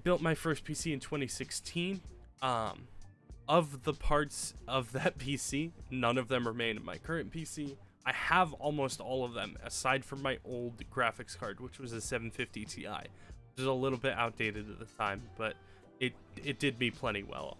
built my first PC in 2016. Of the parts of that PC, none of them remain in my current PC. I have almost all of them, aside from my old graphics card, which was a 750 Ti. Which is a little bit outdated at the time, but it did me plenty well.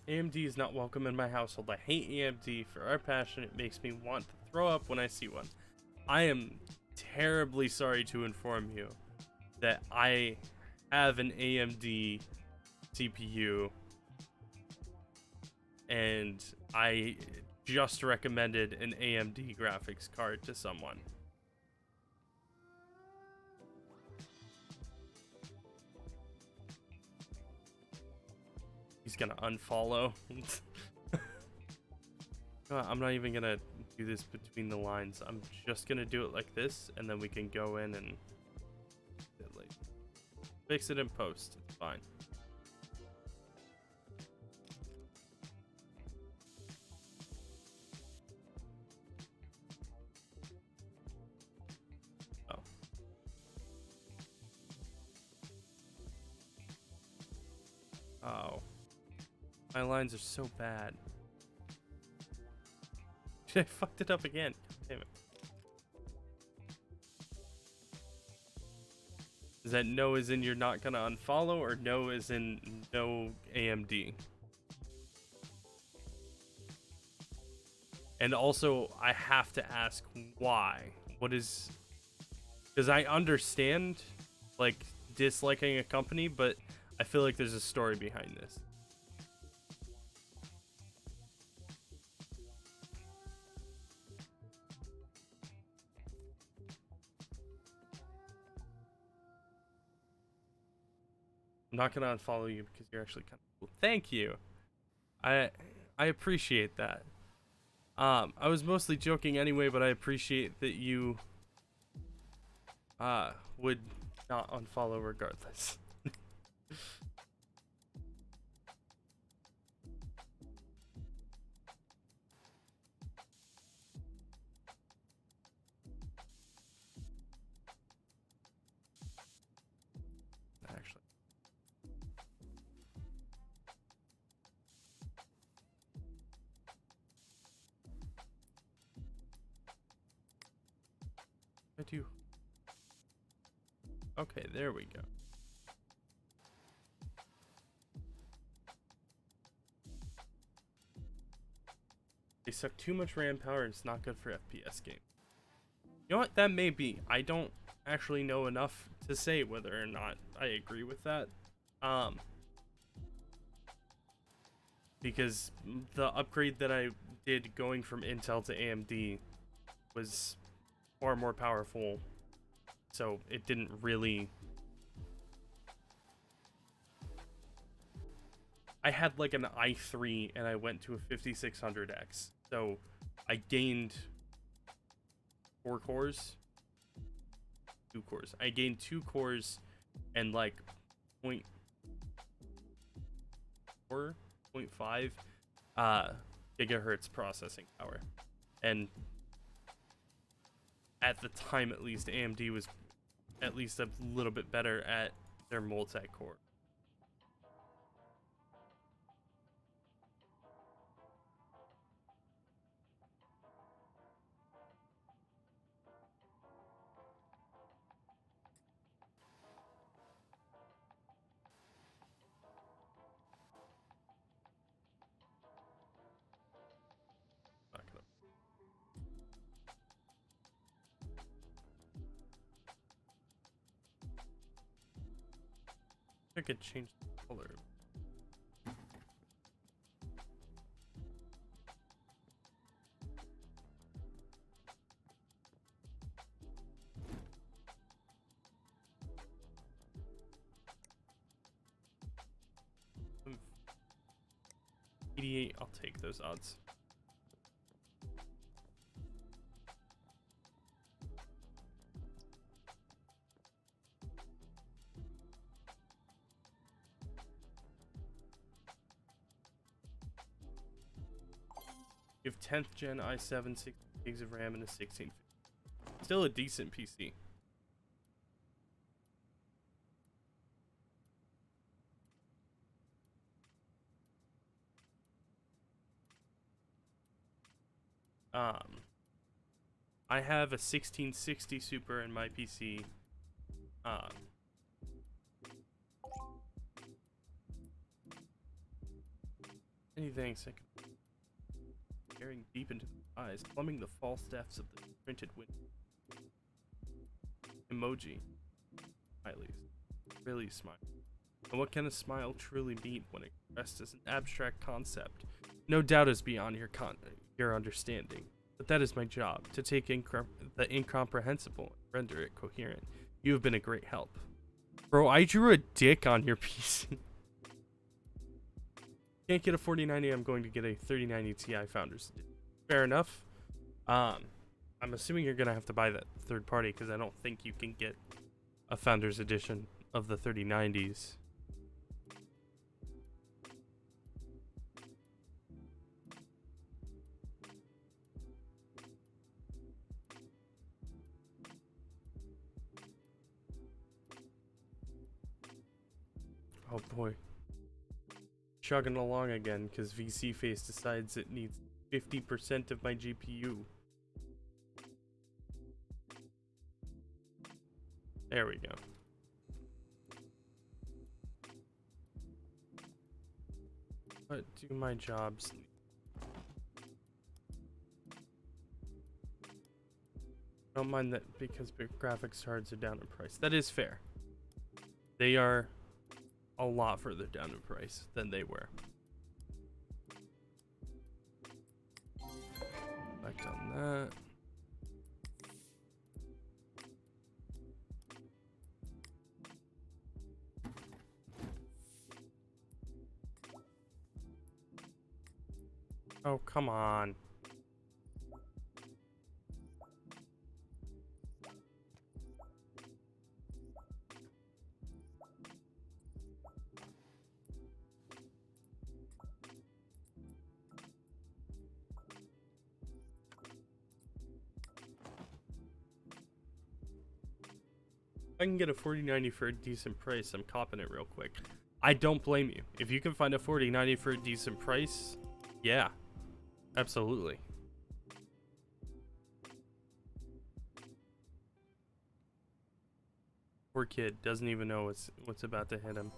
AMD is not welcome in my household. I hate AMD for our passion. It makes me want to throw up when I see one. I am terribly sorry to inform you that I have an AMD CPU and I just recommended an AMD graphics card to someone. He's gonna unfollow. I'm not even gonna do this between the lines. I'm just gonna do it like this, and then we can go in and fix it in post. It's fine. Oh. Oh. My lines are so bad. I fucked it up again. Damn it. Is that no as in you're not gonna unfollow, or no as in no AMD? And also, I have to ask why. What is... Because I understand, like, disliking a company, but I feel like there's a story behind this. I'm not gonna unfollow you because you're actually kind of cool. Thank you. I appreciate that. I was mostly joking anyway, but I appreciate that you would not unfollow regardless. Actually. I do. Okay, there we go. They suck too much RAM power and it's not good for FPS games. You know what? That may be. I don't actually know enough to say whether or not I agree with that. Because the upgrade that I did going from Intel to AMD was far more powerful. So it didn't really... I had like an i3 and I went to a 5600X. So I gained 4 cores. 2 cores. I gained 2 cores and like 0.5 gigahertz processing power. And at the time, at least, AMD was at least a little bit better at their multi-core. I could change the color. Um, 88, I'll take those odds. You have 10th gen i7, 6 gigs of RAM, and a 16. Still a decent PC. I have a 1660 Super in my PC. Anything second. Staring deep into the eyes, plumbing the false depths of the printed window. Emoji. Smileys. Really smile. And what can a smile truly mean when expressed as an abstract concept? No doubt is beyond your understanding. But that is my job, to take the incomprehensible and render it coherent. You have been a great help. Bro, I drew a dick on your PC. Can't get a 4090, I'm going to get a 3090 Ti Founders Edition. Fair enough. I'm assuming you're going to have to buy that third party because I don't think you can get a Founders Edition of the 3090s. Oh boy. Chugging along again because VC Face decides it needs 50% of my GPU. There we go. What do my jobs need? Don't mind that because graphics cards are down in price. That is fair. They are a lot further down in price than they were. Select on that. Oh, come on. If I can get a 4090 for a decent price, I'm copping it real quick. I don't blame you. If you can find a 4090 for a decent price, yeah, absolutely. Poor kid doesn't even know what's about to hit him.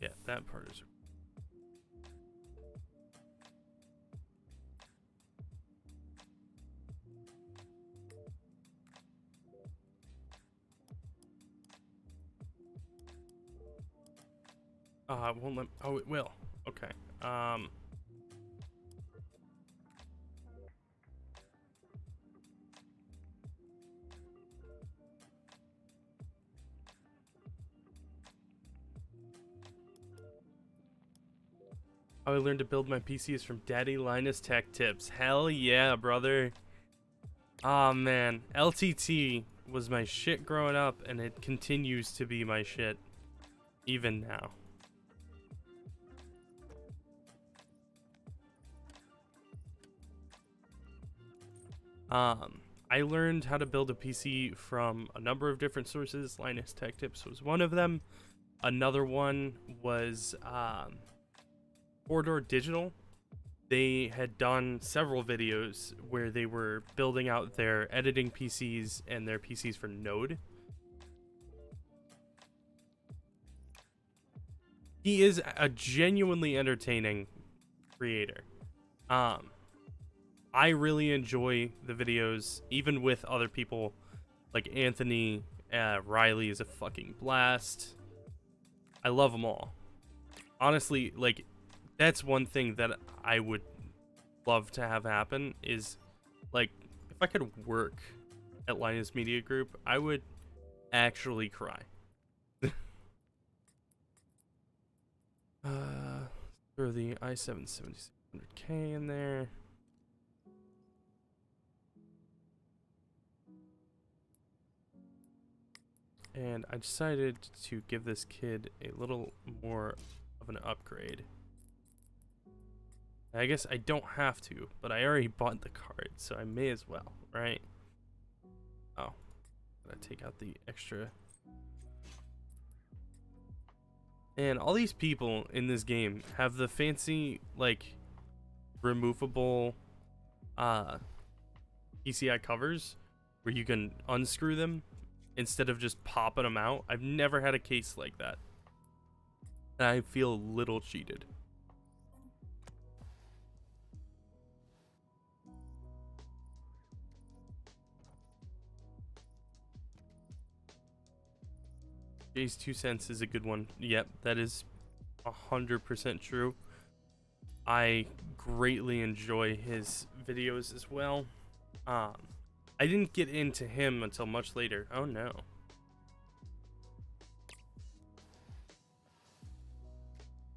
Yeah, that part is. It won't let. Oh, it will. Okay. How I learned to build my PCs from Daddy Linus Tech Tips. Hell yeah, brother. Aw, man. LTT was my shit growing up, and it continues to be my shit even now. I learned how to build a PC from a number of different sources. Linus Tech Tips was one of them. Another one was Corridor Digital. They had done several videos where they were building out their editing PCs and their PCs for Node. He is a genuinely entertaining creator. I really enjoy the videos, even with other people like Anthony. Riley is a fucking blast. I love them all. Honestly, like, that's one thing that I would love to have happen is, like, if I could work at Linus Media Group, I would actually cry. Throw the i7 7600K in there. And I decided to give this kid a little more of an upgrade. I guess I don't have to, but I already bought the card, so I may as well, right? Oh, gotta take out the extra. And all these people in this game have the fancy, like, removable PCI covers where you can unscrew them instead of just popping them out. I've never had a case like that. And I feel a little cheated. Jay's 2 cents is a good one. Yep, that is 100% true. I greatly enjoy his videos as well. I didn't get into him until much later. Oh no.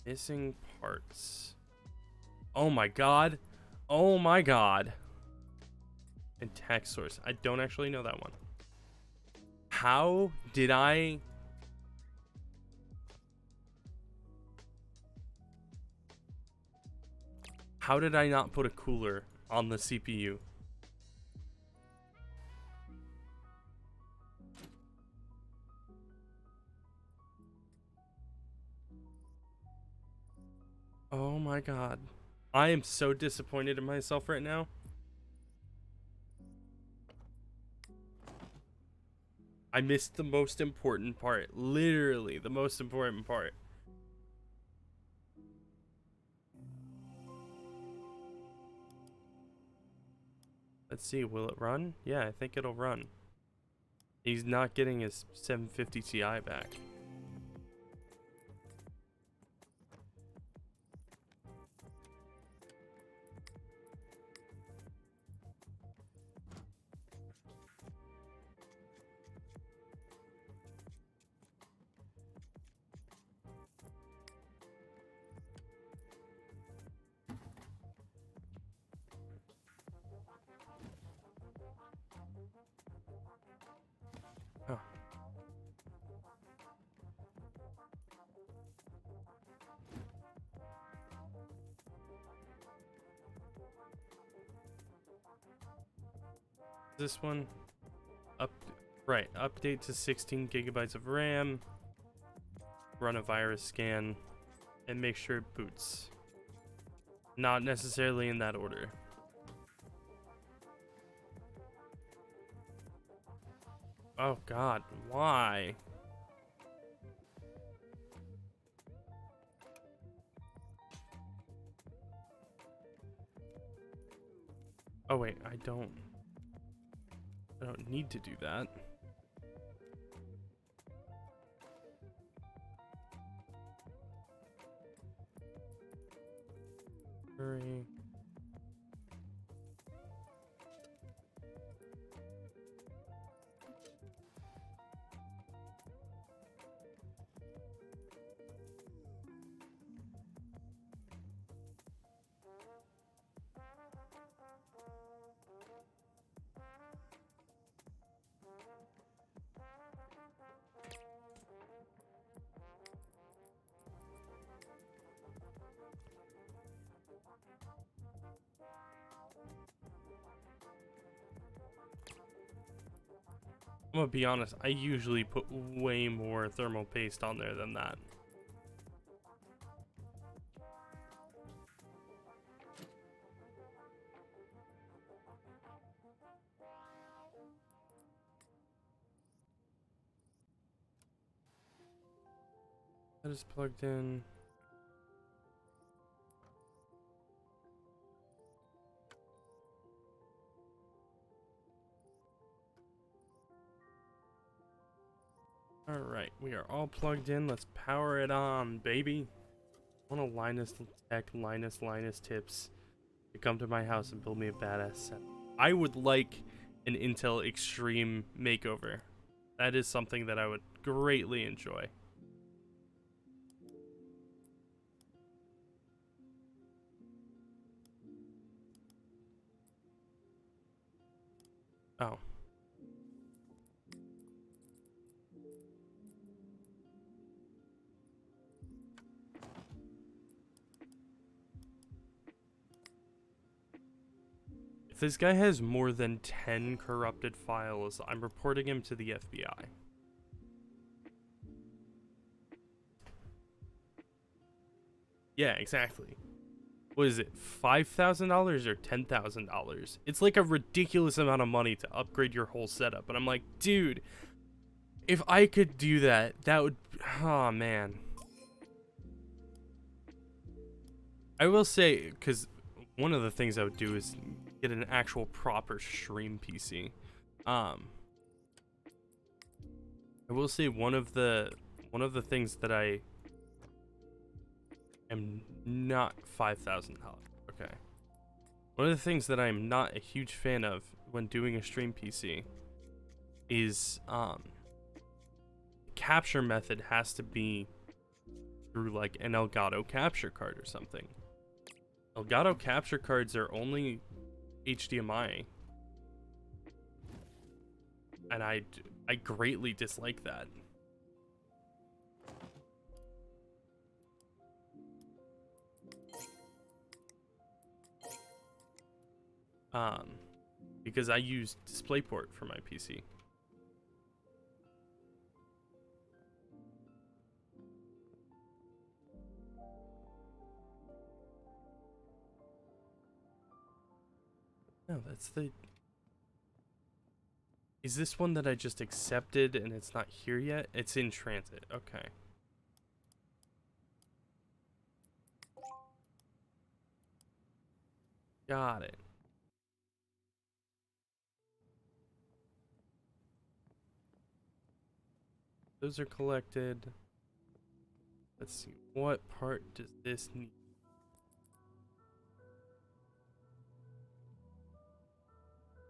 Missing parts. Oh my god. Oh my god. And tax source. I don't actually know that one. How did I... How did I not put a cooler on the CPU? Oh my god. I am so disappointed in myself right now. I missed the most important part. Literally, the most important part. Let's see, will it run? Yeah, I think it'll run. He's not getting his 750 Ti back. Huh. This one up, right, update to 16 gigabytes of RAM, run a virus scan, and make sure it boots. Not necessarily in that order. Oh god, why? Oh wait, I don't need to do that. Hurry. I'm gonna be honest, I usually put way more thermal paste on there than that. That is plugged in. we are all plugged in. Let's power it on, baby. I want a Linus Tech, Linus Tips to come to my house and build me a badass set. I would like an Intel Extreme makeover. That is something that I would greatly enjoy. Oh. If this guy has more than 10 corrupted files, I'm reporting him to the FBI. Yeah, exactly. What is it, $5,000 or $10,000? It's like a ridiculous amount of money to upgrade your whole setup. And I'm like, dude, if I could do that, that would... Oh, man. I will say, because one of the things I would do is get an actual proper stream PC. I will say one of the things that I am not $5,000. Okay. One of the things that I'm not a huge fan of when doing a stream PC is capture method has to be through like an Elgato capture card or something. Elgato capture cards are only HDMI, and I greatly dislike that. Because I use DisplayPort for my PC. No, that's the... Is this one that I just accepted and it's not here yet? It's in transit. Okay. Got it. Those are collected. Let's see. What part does this need?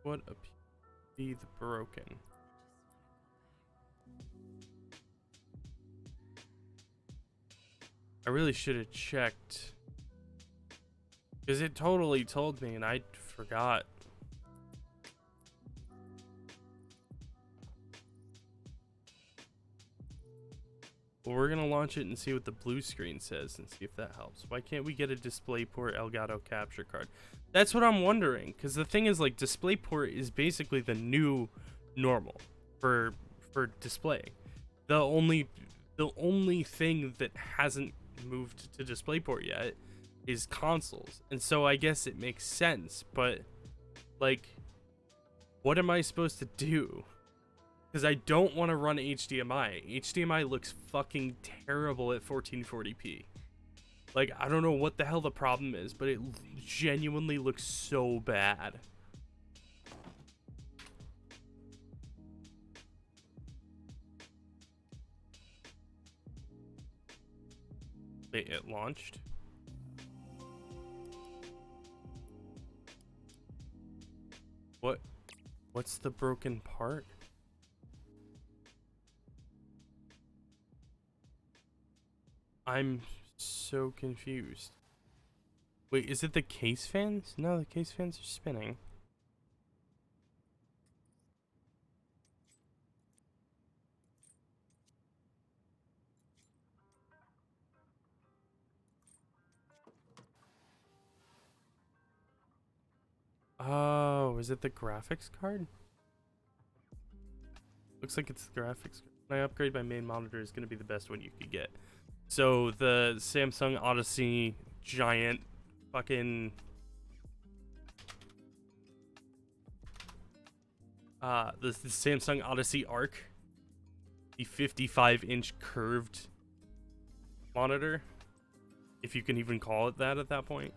What appears to be the broken? I really should have checked. Because it totally told me and I forgot. Well, we're gonna launch it and see what the blue screen says and see if that helps. Why can't we get a DisplayPort Elgato capture card? That's what I'm wondering, because the thing is, like, DisplayPort is basically the new normal for display. The only thing that hasn't moved to DisplayPort yet is consoles, and so I guess it makes sense. But like, what am I supposed to do? Because I don't want to run HDMI. HDMI looks fucking terrible at 1440p. Like, I don't know what the hell the problem is, but it genuinely looks so bad. Wait, it launched? What's the broken part? I'm so confused. Wait, is it the case fans? No, the case fans are spinning. Oh, is it the graphics card? Looks like it's the graphics card. When I upgrade my main monitor is going to be the best one you could get. So the Samsung Odyssey giant fucking the Samsung Odyssey Arc, the 55-inch curved monitor, if you can even call it that at that point.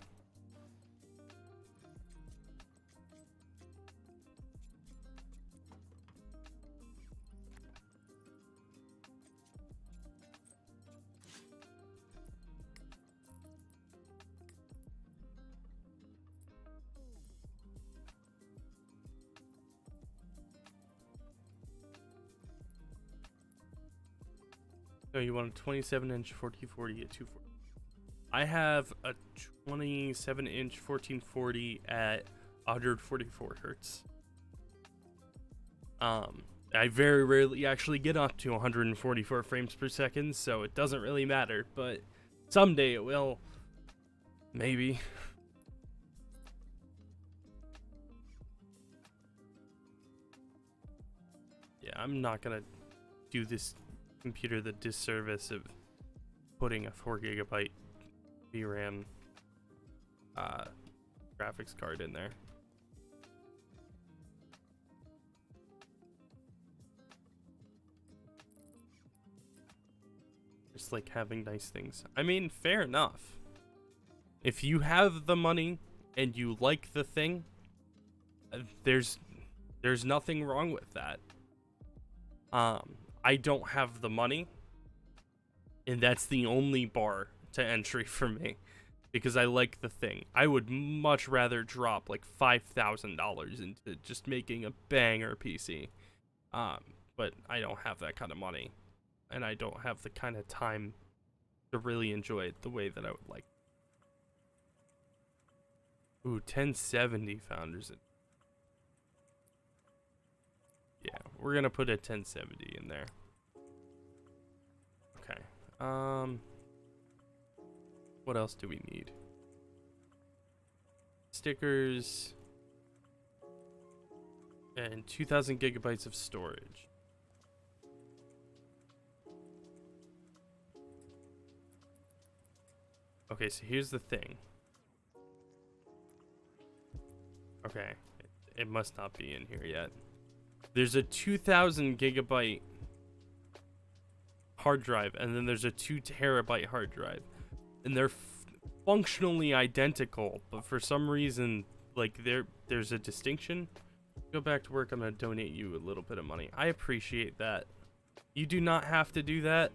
So you want a 27-inch 1440 at 240. I have a 27-inch 1440 at 144 hertz. I very rarely actually get up to 144 frames per second, so it doesn't really matter, but someday it will. Maybe. Yeah, I'm not gonna do this computer the disservice of putting a 4 gigabyte VRAM graphics card in there. Just like having nice things. I mean, fair enough. If you have the money and you like the thing, there's nothing wrong with that. I don't have the money, and that's the only bar to entry for me, because I like the thing. I would much rather drop like $5,000 into just making a banger PC. But I don't have that kind of money, and I don't have the kind of time to really enjoy it the way that I would like. Ooh, 1070 Founders. Yeah, we're gonna put a 1070 in there. Okay. What else do we need? Stickers and 2,000 gigabytes of storage. Okay, so here's the thing. Okay, it must not be in here yet. There's a 2,000 gigabyte hard drive, and then there's a 2 terabyte hard drive, and they're functionally identical, but for some reason, like, there's a distinction. Go back to work. I'm gonna donate you a little bit of money. I appreciate that. You do not have to do that,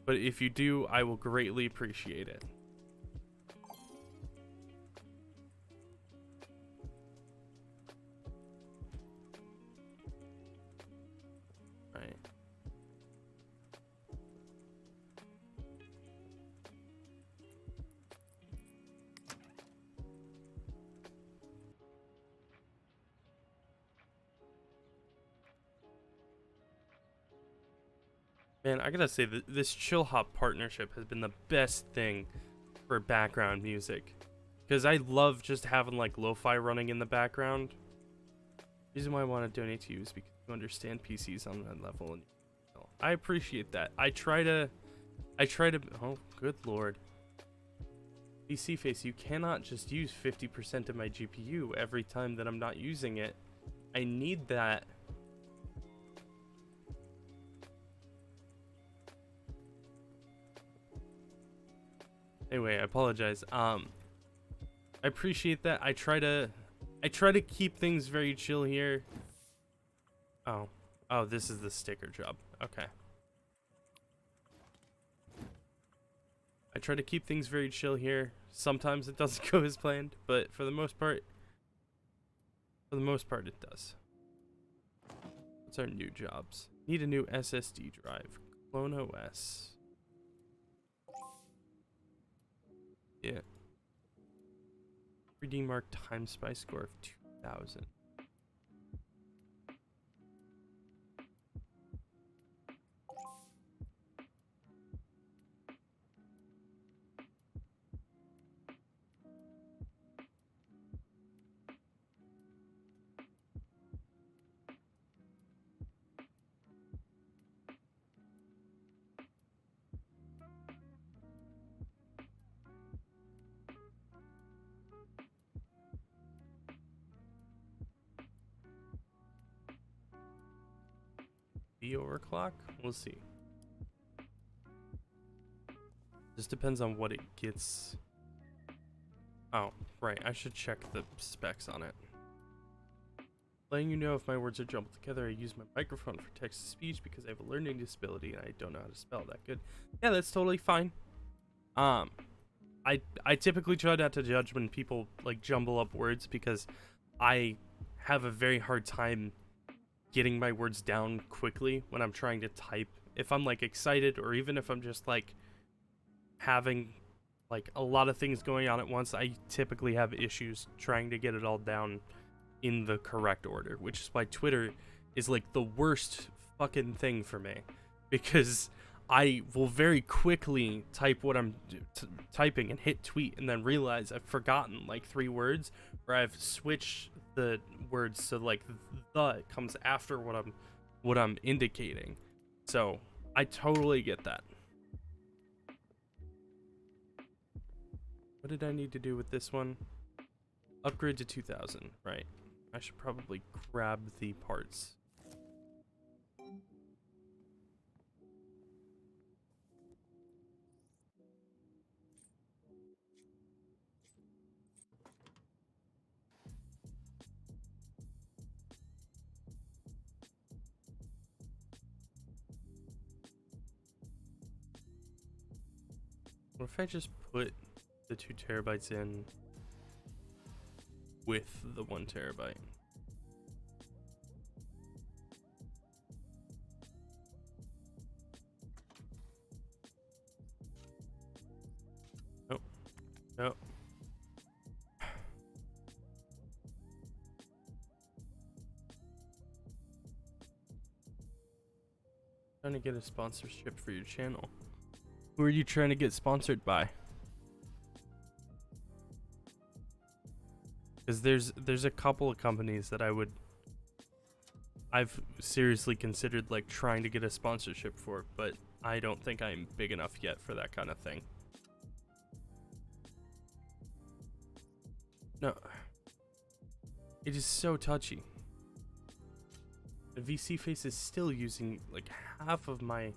but if you do, I will greatly appreciate it. Right. Man, I gotta say that this chill hop partnership has been the best thing for background music, because I love just having like lo-fi running in the background. The reason why I want to donate to you is because you understand PCs on that level, and I appreciate that. I try to. Oh, good lord. PC face, you cannot just use 50% of my GPU every time that I'm not using it. I need that. Anyway, I apologize. I appreciate that. I try to keep things very chill here. Oh, this is the sticker job. Okay. I try to keep things very chill here. Sometimes it doesn't go as planned, but for the most part, it does. What's our new jobs? Need a new SSD drive. Clone OS. Yeah. 3D Mark time spy score of 2,000. Be overclock? We'll see. Just depends on what it gets. Oh, right. I should check the specs on it. Letting you know if my words are jumbled together, I use my microphone for text-to-speech because I have a learning disability and I don't know how to spell that good. Yeah, that's totally fine. I typically try not to judge when people like jumble up words because I have a very hard time getting my words down quickly when I'm trying to type. If I'm like excited, or even if I'm just like having like a lot of things going on at once, I typically have issues trying to get it all down in the correct order, which is why Twitter is like the worst fucking thing for me, because I will very quickly type what I'm typing and hit tweet and then realize I've forgotten like 3 words, or I've switched the words so like the comes after what I'm indicating. So I totally get that. What did I need to do with this one? Upgrade to 2000, right? I should probably grab the parts. What if I just put the 2 terabytes in with the 1 terabyte? Nope. Nope. Trying to get a sponsorship for your channel. Who are you trying to get sponsored by? Because there's a couple of companies that I've seriously considered like trying to get a sponsorship for, but I don't think I'm big enough yet for that kind of thing. No. It is so touchy. The VC face is still using like half of my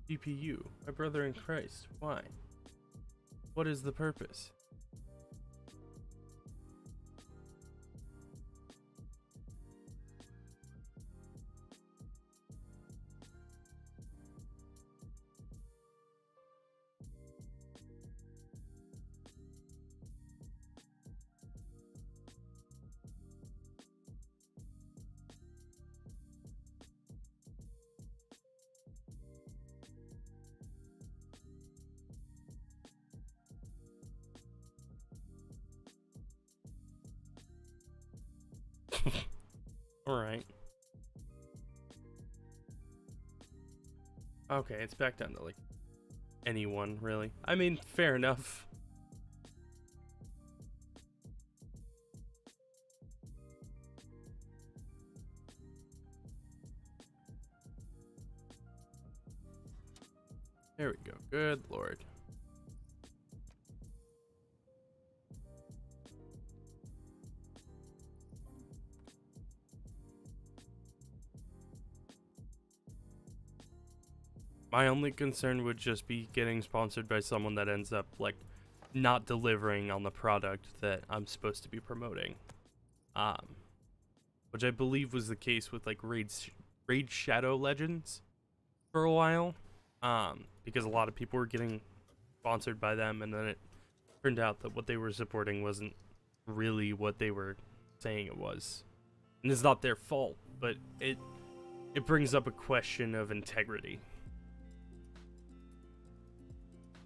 GPU. My brother in Christ. Why? What is the purpose? Alright. Okay, it's back down to like anyone, really. I mean, fair enough. There we go. Good lord. My only concern would just be getting sponsored by someone that ends up like not delivering on the product that I'm supposed to be promoting. Which I believe was the case with like Raid Shadow Legends for a while. Because a lot of people were getting sponsored by them, and then it turned out that what they were supporting wasn't really what they were saying it was. And it's not their fault, but it brings up a question of integrity.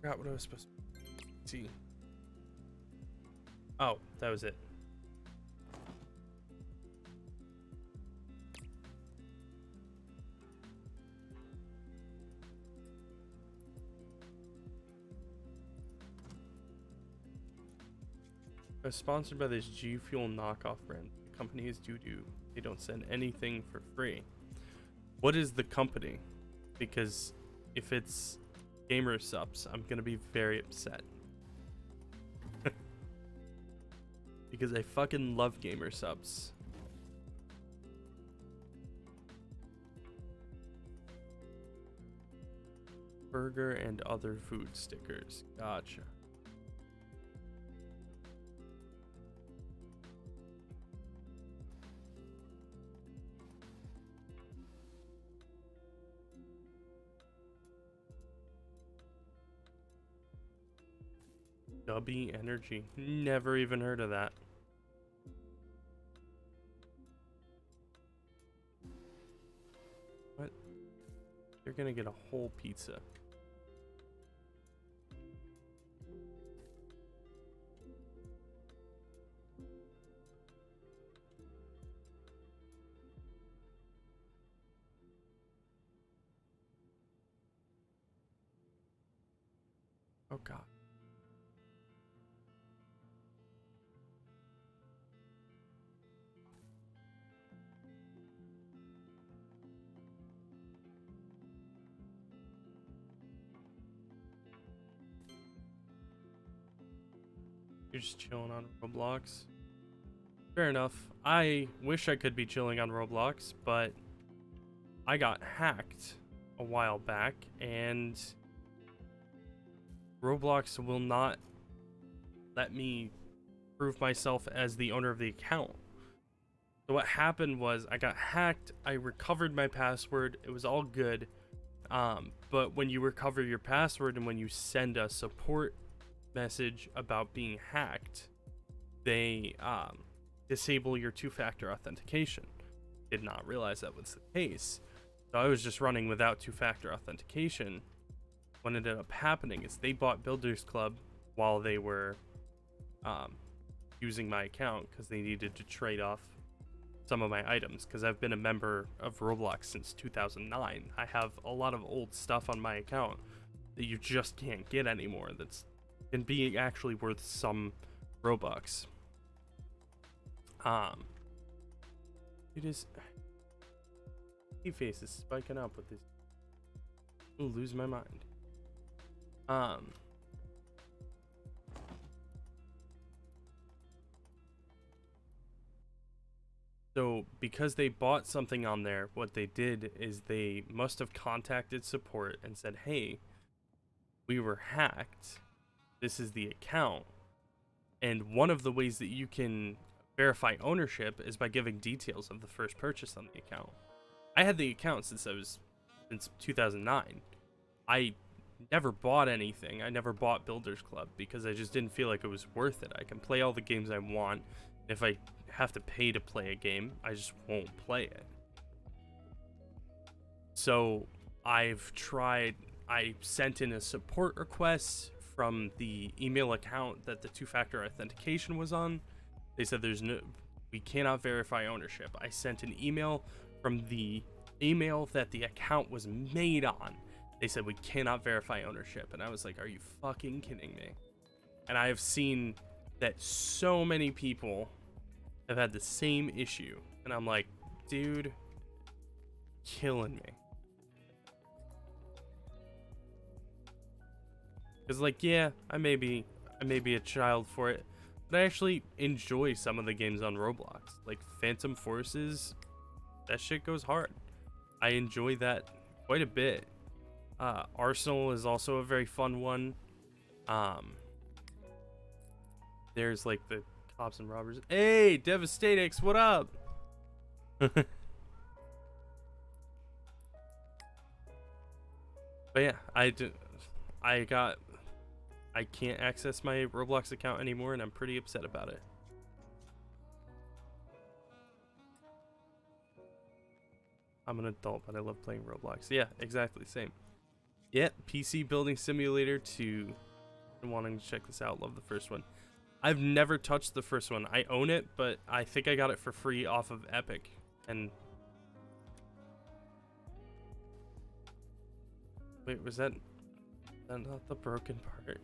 Forgot what I was supposed to see. Oh, that was it. I was sponsored by this G Fuel knockoff brand. The company is doo-doo. They don't send anything for free. What is the company? Because if it's Gamer Subs, I'm gonna be very upset. Because I fucking love Gamer Subs. Burger and other food stickers. Gotcha. Dubby Energy. Never even heard of that. gonna get a whole pizza. Oh god. You're just chilling on Roblox. Fair enough. I wish I could be chilling on Roblox, but I got hacked a while back, and Roblox will not let me prove myself as the owner of the account. So what happened was I got hacked, I recovered my password, it was all good. But when you recover your password and when you send a support message about being hacked, they disable your two-factor authentication. Did not realize that was the case. So I was just running without two-factor authentication. What ended up happening is they bought Builders Club while they were using my account because they needed to trade off some of my items, because I've been a member of Roblox since 2009. I have a lot of old stuff on my account that you just can't get anymore that's can be actually worth some Robux. It is face is spiking up with this. I'll lose my mind. So because they bought something on there, what they did is they must have contacted support and said, hey, we were hacked. This is the account. And one of the ways that you can verify ownership is by giving details of the first purchase on the account. I had the account since 2009. I never bought anything. I never bought Builders Club because I just didn't feel like it was worth it. I can play all the games I want. If I have to pay to play a game, I just won't play it. So I sent in a support request from the email account that the two-factor authentication was on. They said we cannot verify ownership. I sent an email from the email that the account was made on. They said we cannot verify ownership. And I was like, are you fucking kidding me? And I have seen that so many people have had the same issue. And I'm like, dude, killing me. Because like, yeah, I may be a child for it, but I actually enjoy some of the games on Roblox. Like Phantom Forces, that shit goes hard. I enjoy that quite a bit. Arsenal is also a very fun one. There's like the cops and robbers. Hey, Devastatix, what up? But yeah, I can't access my Roblox account anymore, and I'm pretty upset about it. I'm an adult, but I love playing Roblox. Yeah, exactly, same. Yeah, PC building simulator 2. Been wanting to check this out. Love the first one. I've never touched the first one. I own it, but I think I got it for free off of Epic. And wait, was that not the broken part?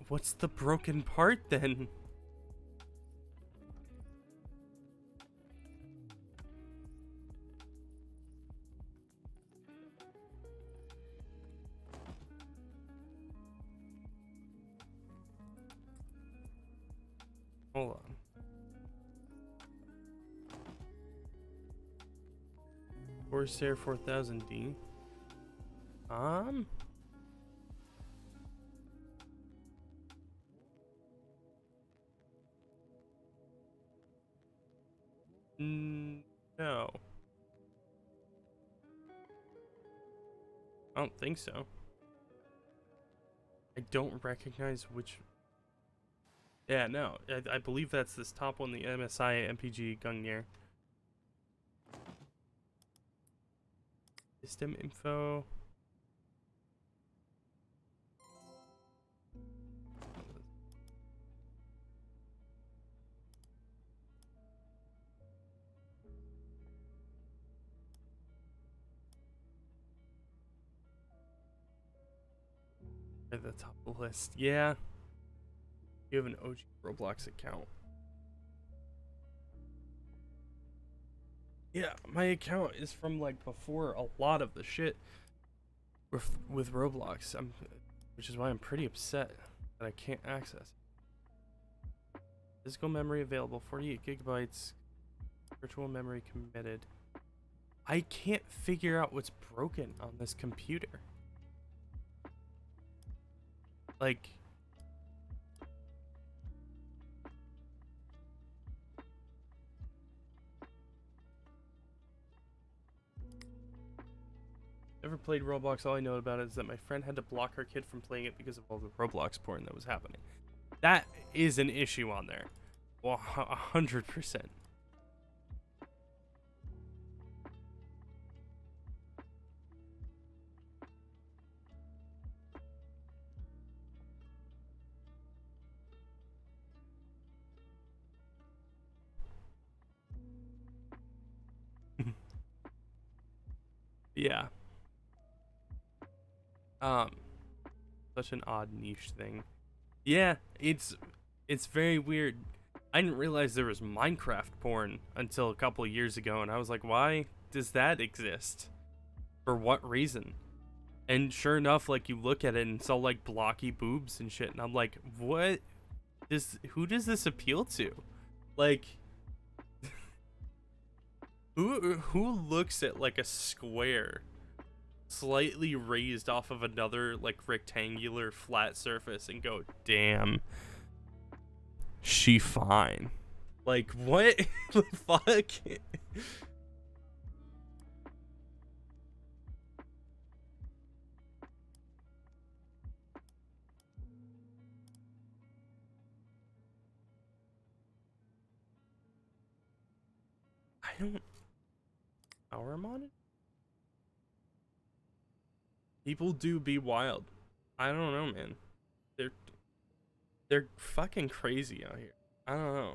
What's the broken part then? Hold on. Corsair 4000D. No. I don't think so. I don't recognize which. Yeah, no. I believe that's this top one, the MSI MPG Gungnir. System info. At the top of the list. Yeah. You have an OG Roblox account. Yeah, my account is from like before a lot of the shit with Roblox. Which is why I'm pretty upset that I can't access it. Physical memory available, 48 gigabytes. Virtual memory committed. I can't figure out what's broken on this computer. Like, never played Roblox. All I know about it is that my friend had to block her kid from playing it because of all the Roblox porn that was happening. That is an issue on there. Well, 100%. Yeah. Such an odd niche thing. Yeah, it's very weird. I didn't realize there was Minecraft porn until a couple of years ago, and I was like, why does that exist? For what reason? And sure enough, like, you look at it and it's all like blocky boobs and shit, and I'm like, what? Who does this appeal to? Like, who looks at like a square slightly raised off of another like rectangular flat surface and go, damn, she fine? Like, what the fuck? I don't. Power I'm on it? People do be wild. I don't know, man. They're fucking crazy out here. I don't know.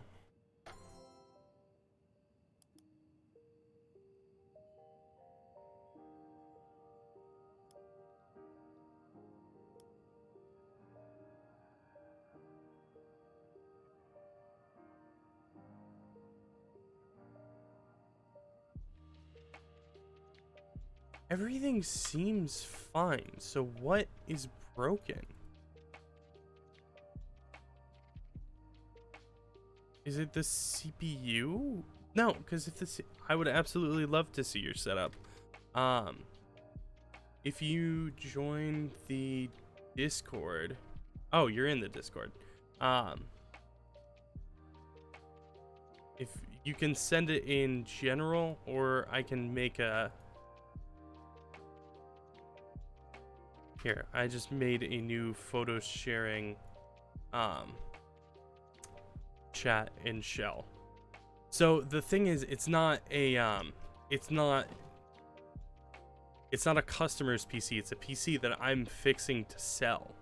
Everything seems fine. So what is broken? Is it the CPU? No, because I would absolutely love to see your setup. If you join the Discord, oh, you're in the Discord. If you can send it in general, or I can make a. Here, I just made a new photo sharing, chat in Shell. So the thing is, it's not a customer's PC. It's a PC that I'm fixing to sell.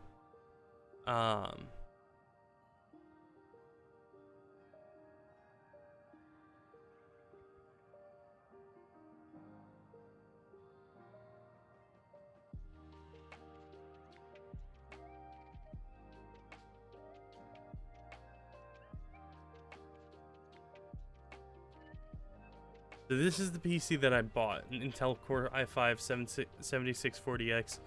So this is the PC that I bought, an Intel Core i5 7640X,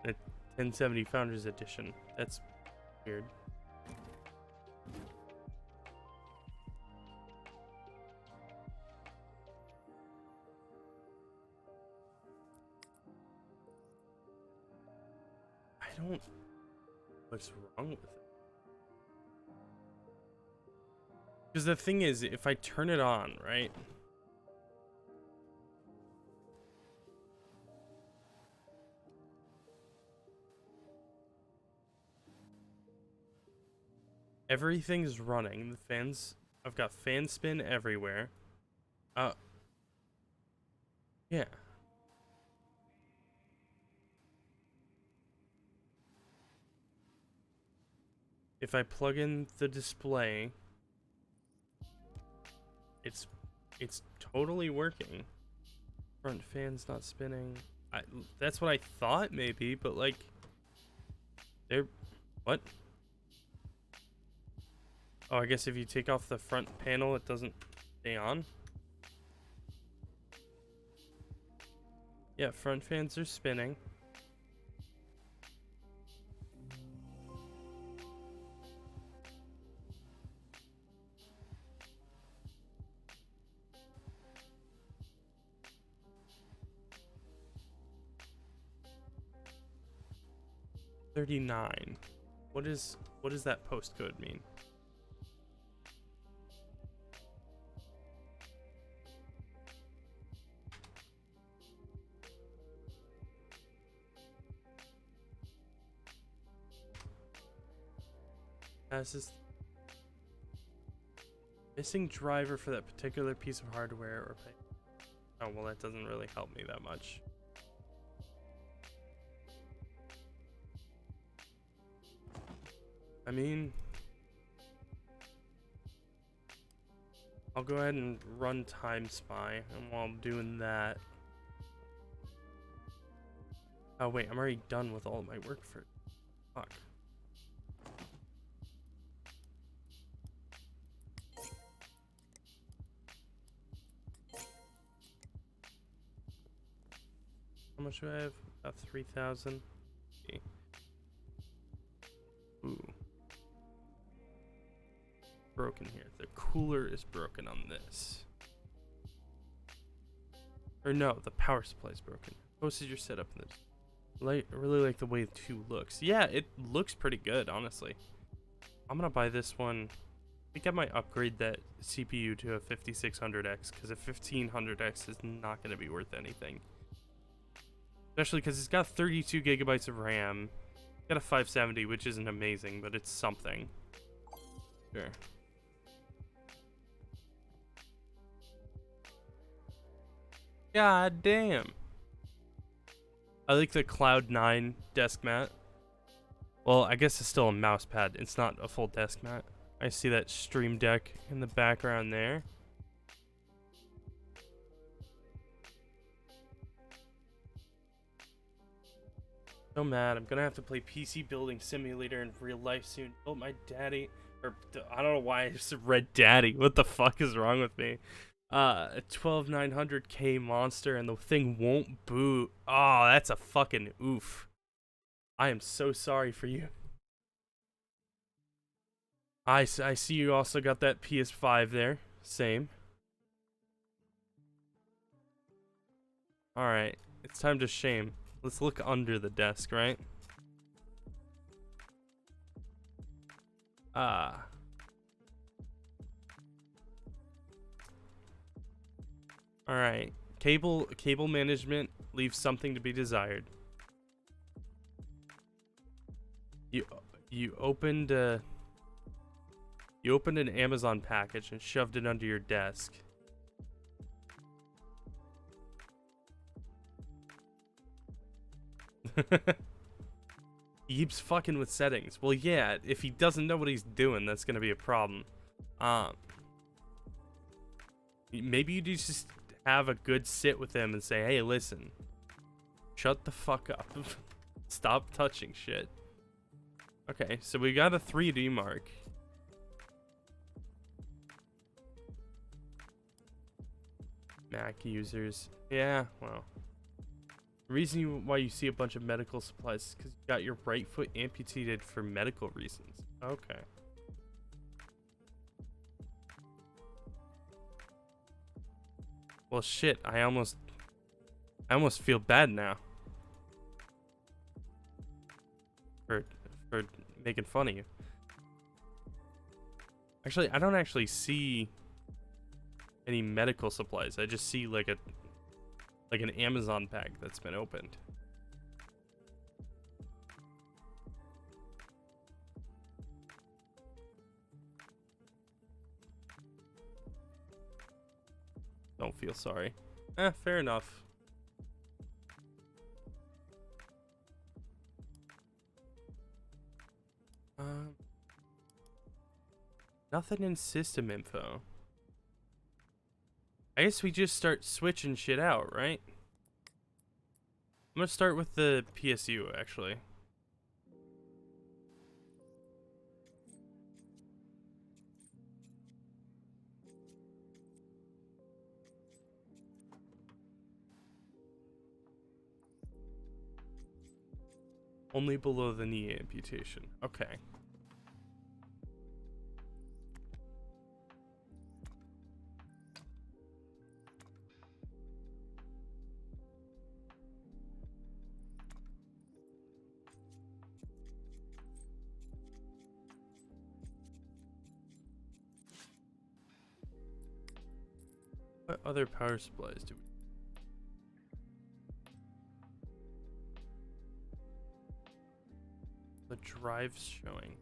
and a 1070 Founders Edition. That's weird. I don't. What's wrong with it? Because the thing is, if I turn it on, right? Everything's running. The fans, I've got fan spin everywhere. Yeah. if I plug in the display, it's totally working. Front fan's not spinning. That's what I thought maybe, but like they're what? Oh, I guess if you take off the front panel, it doesn't stay on. Yeah, front fans are spinning. $39. What does that postcode mean? This is missing driver for that particular piece of hardware or pay. Oh, well, that doesn't really help me that much. I mean, I'll go ahead and run Time Spy, and while I'm doing that... Oh, wait, I'm already done with all of my work for... Fuck. How much do I have? About 3,000. Okay. Ooh. Broken here. The cooler is broken on this. Or no, the power supply is broken. Posted your setup in this. I really like the way the 2 looks. Yeah, it looks pretty good, honestly. I'm gonna buy this one. I think I might upgrade that CPU to a 5600X because a 1500X is not gonna be worth anything. Especially because it's got 32 gigabytes of RAM. Got a 570, which isn't amazing, but it's something. Sure. God damn. I like the Cloud 9 desk mat. Well, I guess it's still a mouse pad. It's not a full desk mat. I see that Stream Deck in the background there. So mad. I'm gonna have to play PC Building Simulator in real life soon. Oh, my daddy. Or, I don't know why I just read daddy. What the fuck is wrong with me? A 12900K monster and the thing won't boot. Oh, that's a fucking oof. I am so sorry for you. I see you also got that PS5 there. Same. Alright. It's time to shame. Let's look under the desk, right? Alright. Cable management leaves something to be desired. You opened an Amazon package and shoved it under your desk. He keeps fucking with settings. Well, yeah, if he doesn't know what he's doing, that's gonna be a problem. Maybe you just have a good sit with him and say, hey, listen, shut the fuck up. Stop touching shit. Okay, so we got a 3D mark. Mac users. Yeah, well. The reason why you see a bunch of medical supplies is because you got your right foot amputated for medical reasons. Okay. Well, shit, I almost feel bad now. For making fun of you. Actually, I don't actually see any medical supplies. I just see like an Amazon bag that's been opened. Don't feel sorry. Fair enough. Nothing in system info. I guess we just start switching shit out, right? I'm gonna start with the PSU, actually. Only below the knee amputation. Okay. What other power supplies do we? The drive's showing.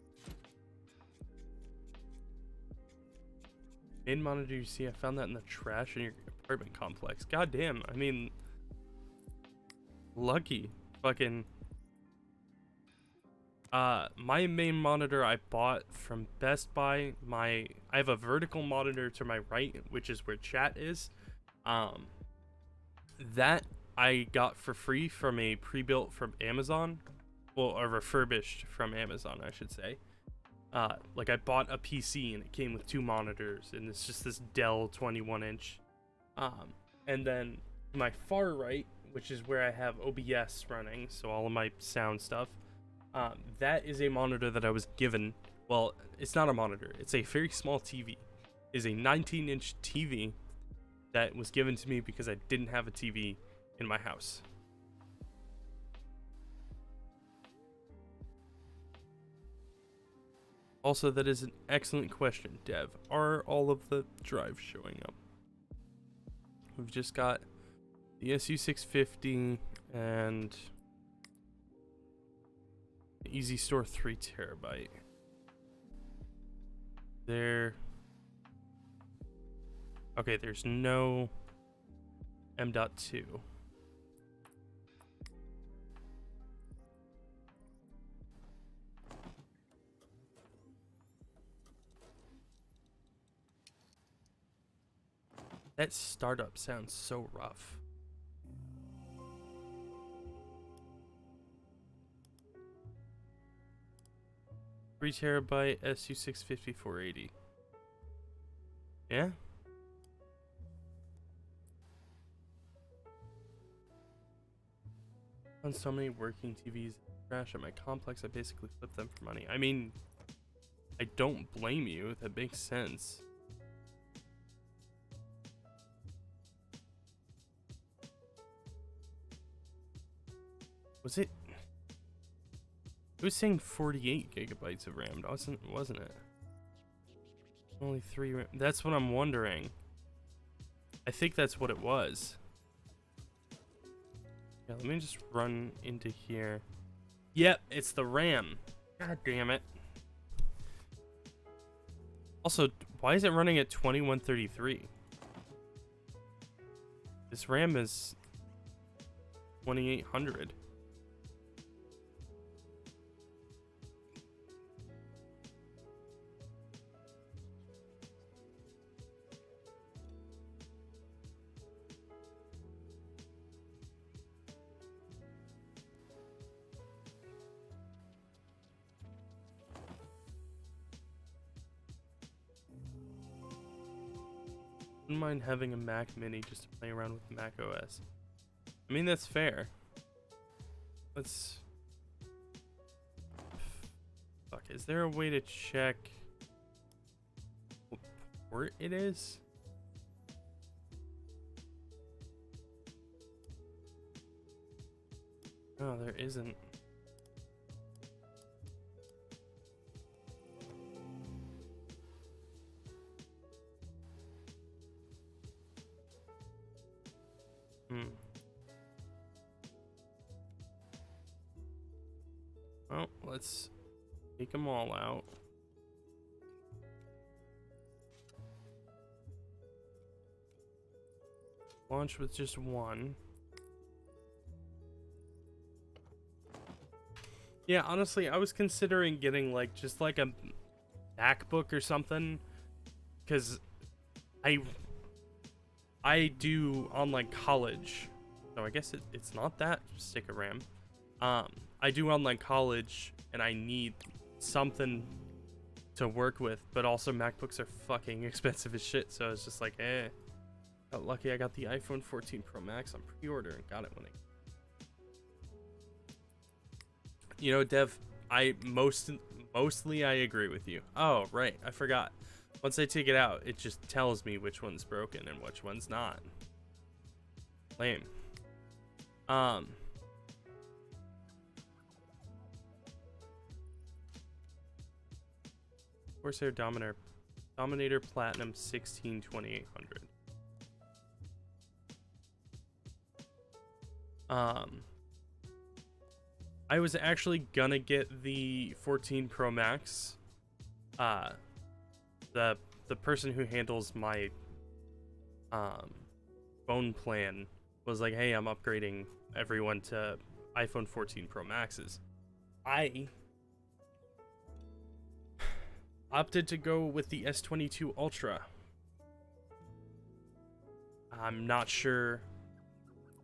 Main monitor you see, I found that in the trash in your apartment complex. God damn, I mean, lucky. Fucking. My main monitor I bought from Best Buy. I have a vertical monitor to my right, which is where chat is. That I got for free from a pre-built from Amazon. Well, a refurbished from Amazon, I should say. Like I bought a PC and it came with 2 monitors, and it's just this Dell 21-inch. And then my far right, which is where I have OBS running, so all of my sound stuff. That is a monitor that I was given. Well, it's not a monitor. It's a very small TV. It is a 19-inch TV that was given to me because I didn't have a TV in my house. Also, that is an excellent question, Dev. Are all of the drives showing up? We've just got the SU650 and the Easy Store 3 terabyte. There. Okay, there's no M.2. That startup sounds so rough. Three terabyte SU650 480. Yeah. On so many working TVs trash at my complex, I basically flip them for money. I mean, I don't blame you. That makes sense. Was it? It was saying 48 gigabytes of RAM, wasn't it? Only 3 RAM. That's what I'm wondering. I think that's what it was. Yeah, let me just run into here. Yep, it's the RAM. God damn it. Also, why is it running at 2133? This RAM is 2800. Wouldn't mind having a Mac Mini just to play around with Mac OS. I mean, that's fair. Let's... Fuck, is there a way to check what port it is? No, there isn't. Well, let's take them all out. Launch with just one. Yeah, honestly, I was considering getting like just like a MacBook or something, because I do online college, so I guess it's not that stick of RAM. I do online college, and I need something to work with, but also MacBooks are fucking expensive as shit, so it's just like, got lucky I got the iPhone 14 Pro Max on pre-order and got it when it... You know, Dev, mostly I agree with you. Oh, right, I forgot. Once I take it out, it just tells me which one's broken and which one's not. Lame. Corsair Dominator Platinum 16 2800. I was actually gonna get the 14 Pro Max. The person who handles my phone plan was like, "Hey, I'm upgrading everyone to iPhone 14 Pro Maxes." I opted to go with the S22 Ultra. I'm not sure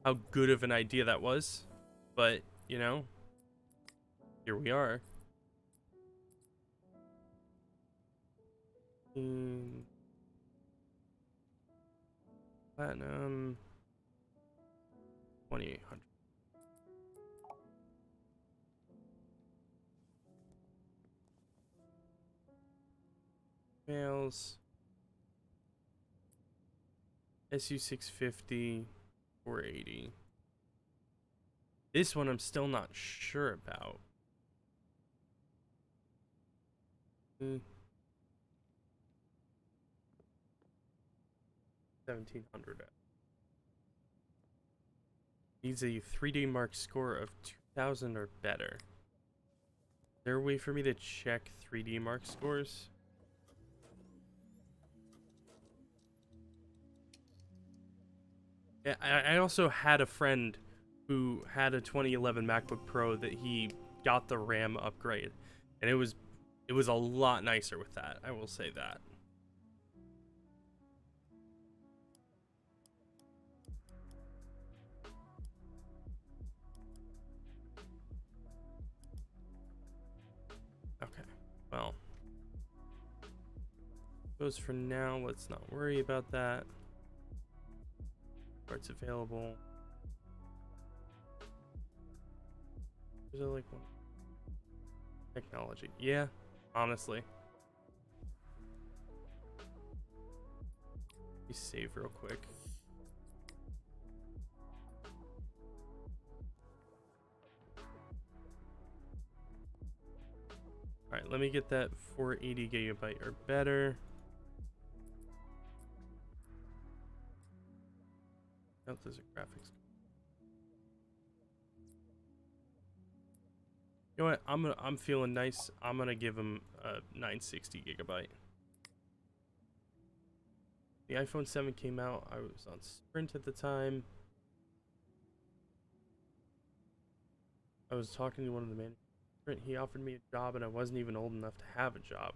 how good of an idea that was, but you know, here we are. Platinum 2800. Mails. SU650 480. This one I'm still not sure about. 1700. Needs a 3D Mark score of 2000 or better. Is there a way for me to check 3D Mark scores? Yeah, I also had a friend who had a 2011 MacBook Pro that he got the RAM upgrade, and it was a lot nicer with that. I will say that. Okay, well, those for now. Let's not worry about that. Parts available. Is there like one? Technology. Yeah, honestly. Let me save real quick. Alright, let me get that 480 gigabyte or better. Oh, there's a graphics. You know what? I'm feeling nice. I'm gonna give him a 960 gigabyte. The iPhone 7 came out. I was on Sprint at the time. I was talking to one of the managers. He offered me a job, and I wasn't even old enough to have a job.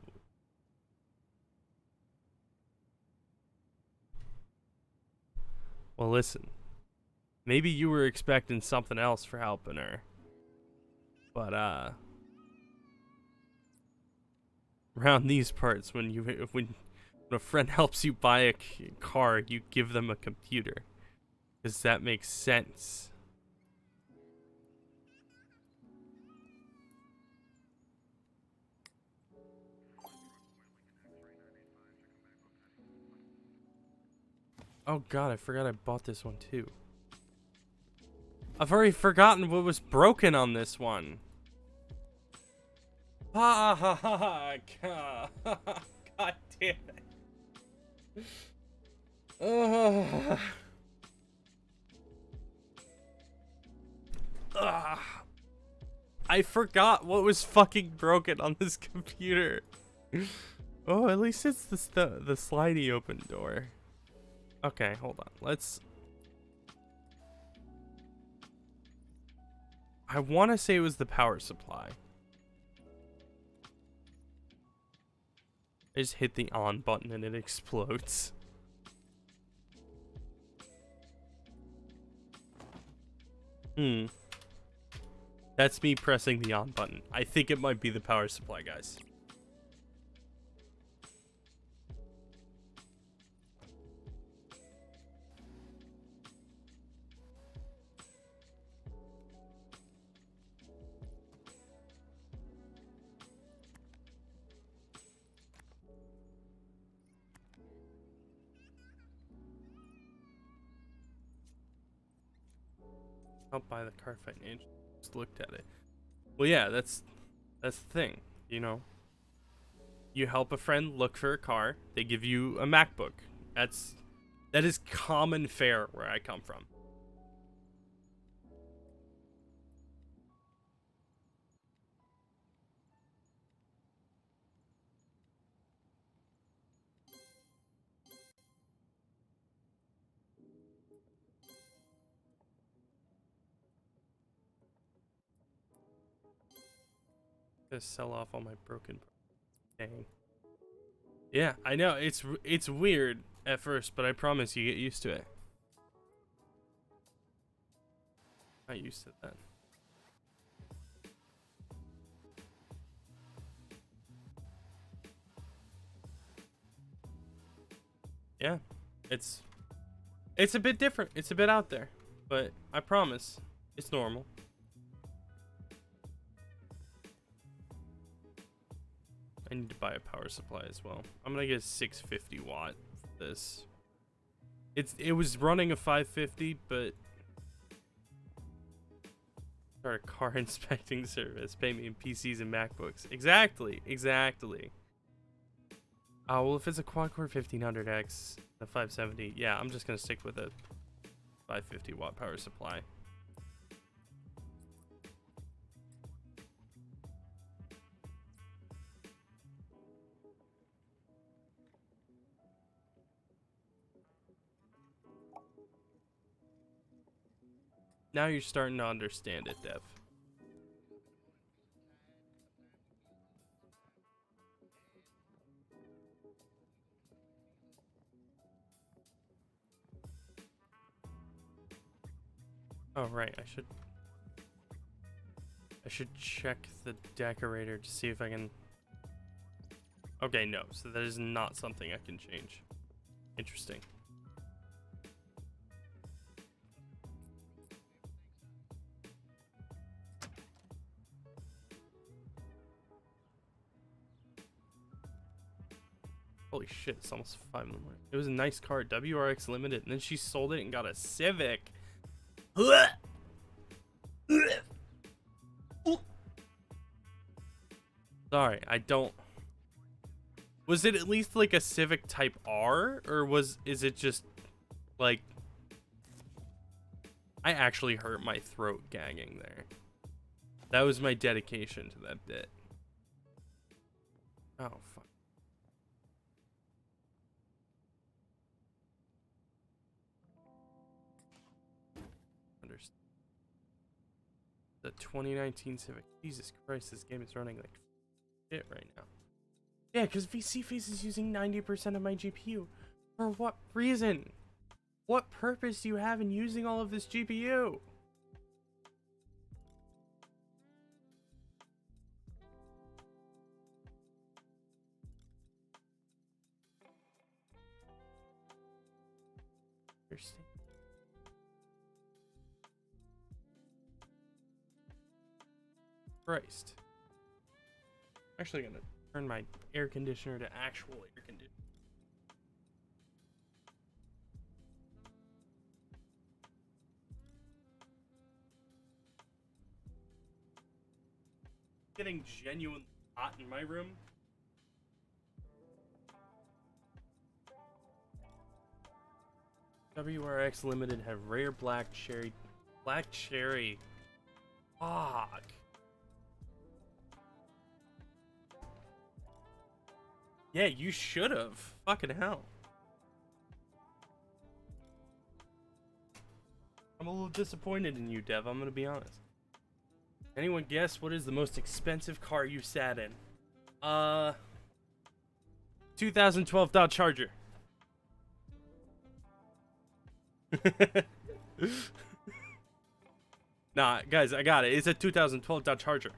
Well, listen. Maybe you were expecting something else for helping her. But, around these parts, when a friend helps you buy a car, you give them a computer. Does that make sense? Oh god, I forgot I bought this one too. I've already forgotten what was broken on this one. Ha ha ha ha. God damn it. I forgot what was fucking broken on this computer. Oh, at least it's the slidey open door. Okay, hold on. Let's... I want to say it was the power supply. I just hit the on button and it explodes. That's me pressing the on button. I think it might be the power supply, guys. I'll buy the car financial. Just looked at it. Well, yeah, that's the thing, you know. You help a friend look for a car, they give you a MacBook. That is common fare where I come from. Gonna sell off all my broken parts. Dang. Yeah, I know it's weird at first, but I promise you get used to it. Not used to that. Yeah, it's a bit different. It's a bit out there, but I promise it's normal. I need to buy a power supply as well. I'm gonna get a 650 watt for this. It was running a 550, but start a car inspecting service. Pay me in PCs and MacBooks. Exactly. Oh well, if it's a quad core 1500X, the 570, yeah, I'm just gonna stick with a 550 watt power supply. Now you're starting to understand it, Dev. Oh right, I should check the decorator to see if I can. Okay, no, so that is not something I can change. Interesting. Holy shit, it's almost 5 in the morning. It was a nice car, WRX Limited, and then she sold it and got a Civic. Sorry, I don't. Was it at least like a Civic Type R, or is it just like? I actually hurt my throat gagging there. That was my dedication to that bit. Oh fuck. Understand. The 2019 Civic. Jesus Christ, this game is running like shit right now. Yeah, because VC Face is using 90% of my GPU. For what reason? What purpose do you have in using all of this GPU? Understand. Christ. I'm actually gonna turn my air conditioner to actual air conditioner. Getting genuinely hot in my room. WRX Limited have rare black cherry. Black cherry. Fuck. Yeah, you should have. Fucking hell. I'm a little disappointed in you, Dev. I'm gonna be honest. Anyone guess what is the most expensive car you sat in? 2012 Dodge Charger. Nah, guys, I got it. It's a 2012 Dodge Charger.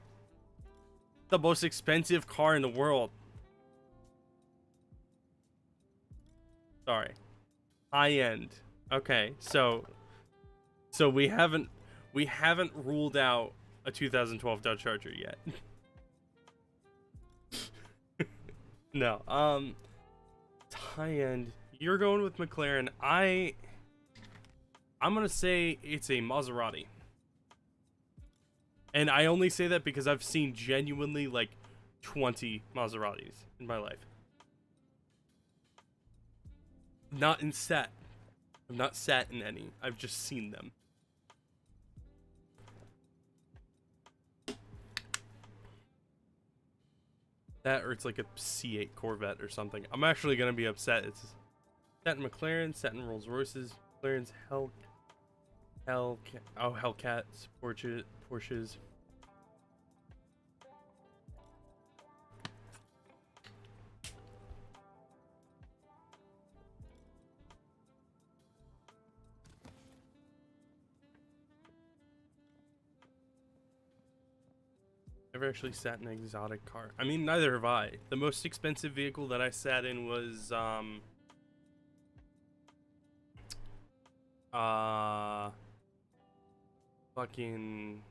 The most expensive car in the world. Sorry. High end. Okay, so we haven't ruled out a 2012 Dodge Charger yet. No. High end. You're going with McLaren. I'm gonna say it's a Maserati. And I only say that because I've seen genuinely like 20 Maseratis in my life. Not in set. I've not sat in any. I've just seen them. That or it's like a C8 Corvette or something. I'm actually gonna be upset. It's set in McLaren, set in Rolls Royces, McLaren's Hellcats, Porsches. Never actually sat in an exotic car. I mean, neither have I. The most expensive vehicle that I sat in was fucking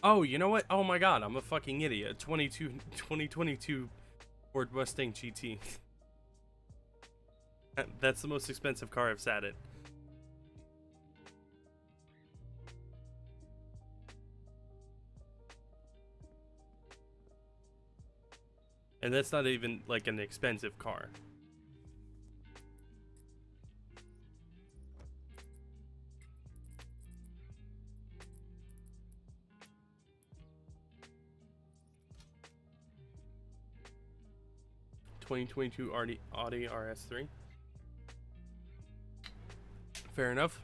oh, you know what? Oh my god, I'm a fucking idiot. 2022 Ford Mustang GT. That's the most expensive car I've sat in. And that's not even like an expensive car. (2022) Audi RS3. Fair enough.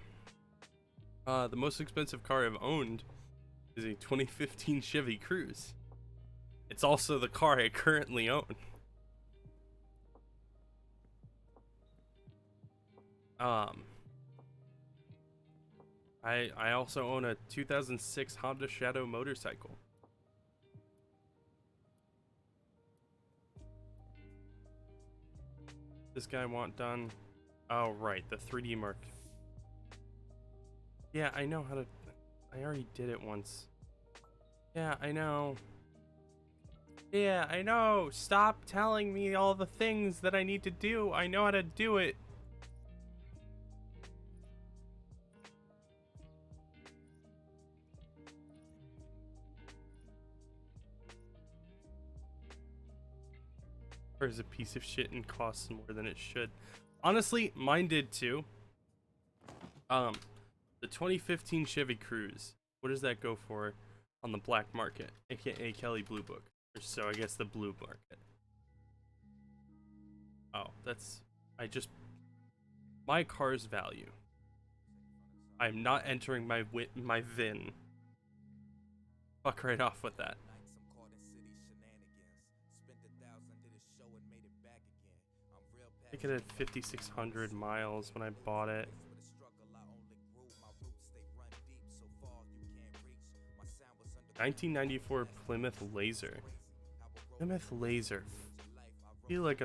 The most expensive car I've owned is a 2015 Chevy Cruze. It's also the car I currently own. I also own a 2006 Honda Shadow motorcycle. This guy want done. Oh right, the 3D Mark. Yeah, I know how to. I already did it once. Yeah, I know. Yeah, I know. Stop telling me all the things that I need to do. I know how to do it. Or is a piece of shit and costs more than it should. Honestly, mine did too. The 2015 Chevy Cruze. What does that go for on the black market, aka Kelly Blue Book? Or so I guess the blue market. Oh, that's my car's value. I'm not entering my VIN. Fuck right off with that. I think it had 5,600 miles when I bought it. 1994 Plymouth Laser. Plymouth Laser. I feel like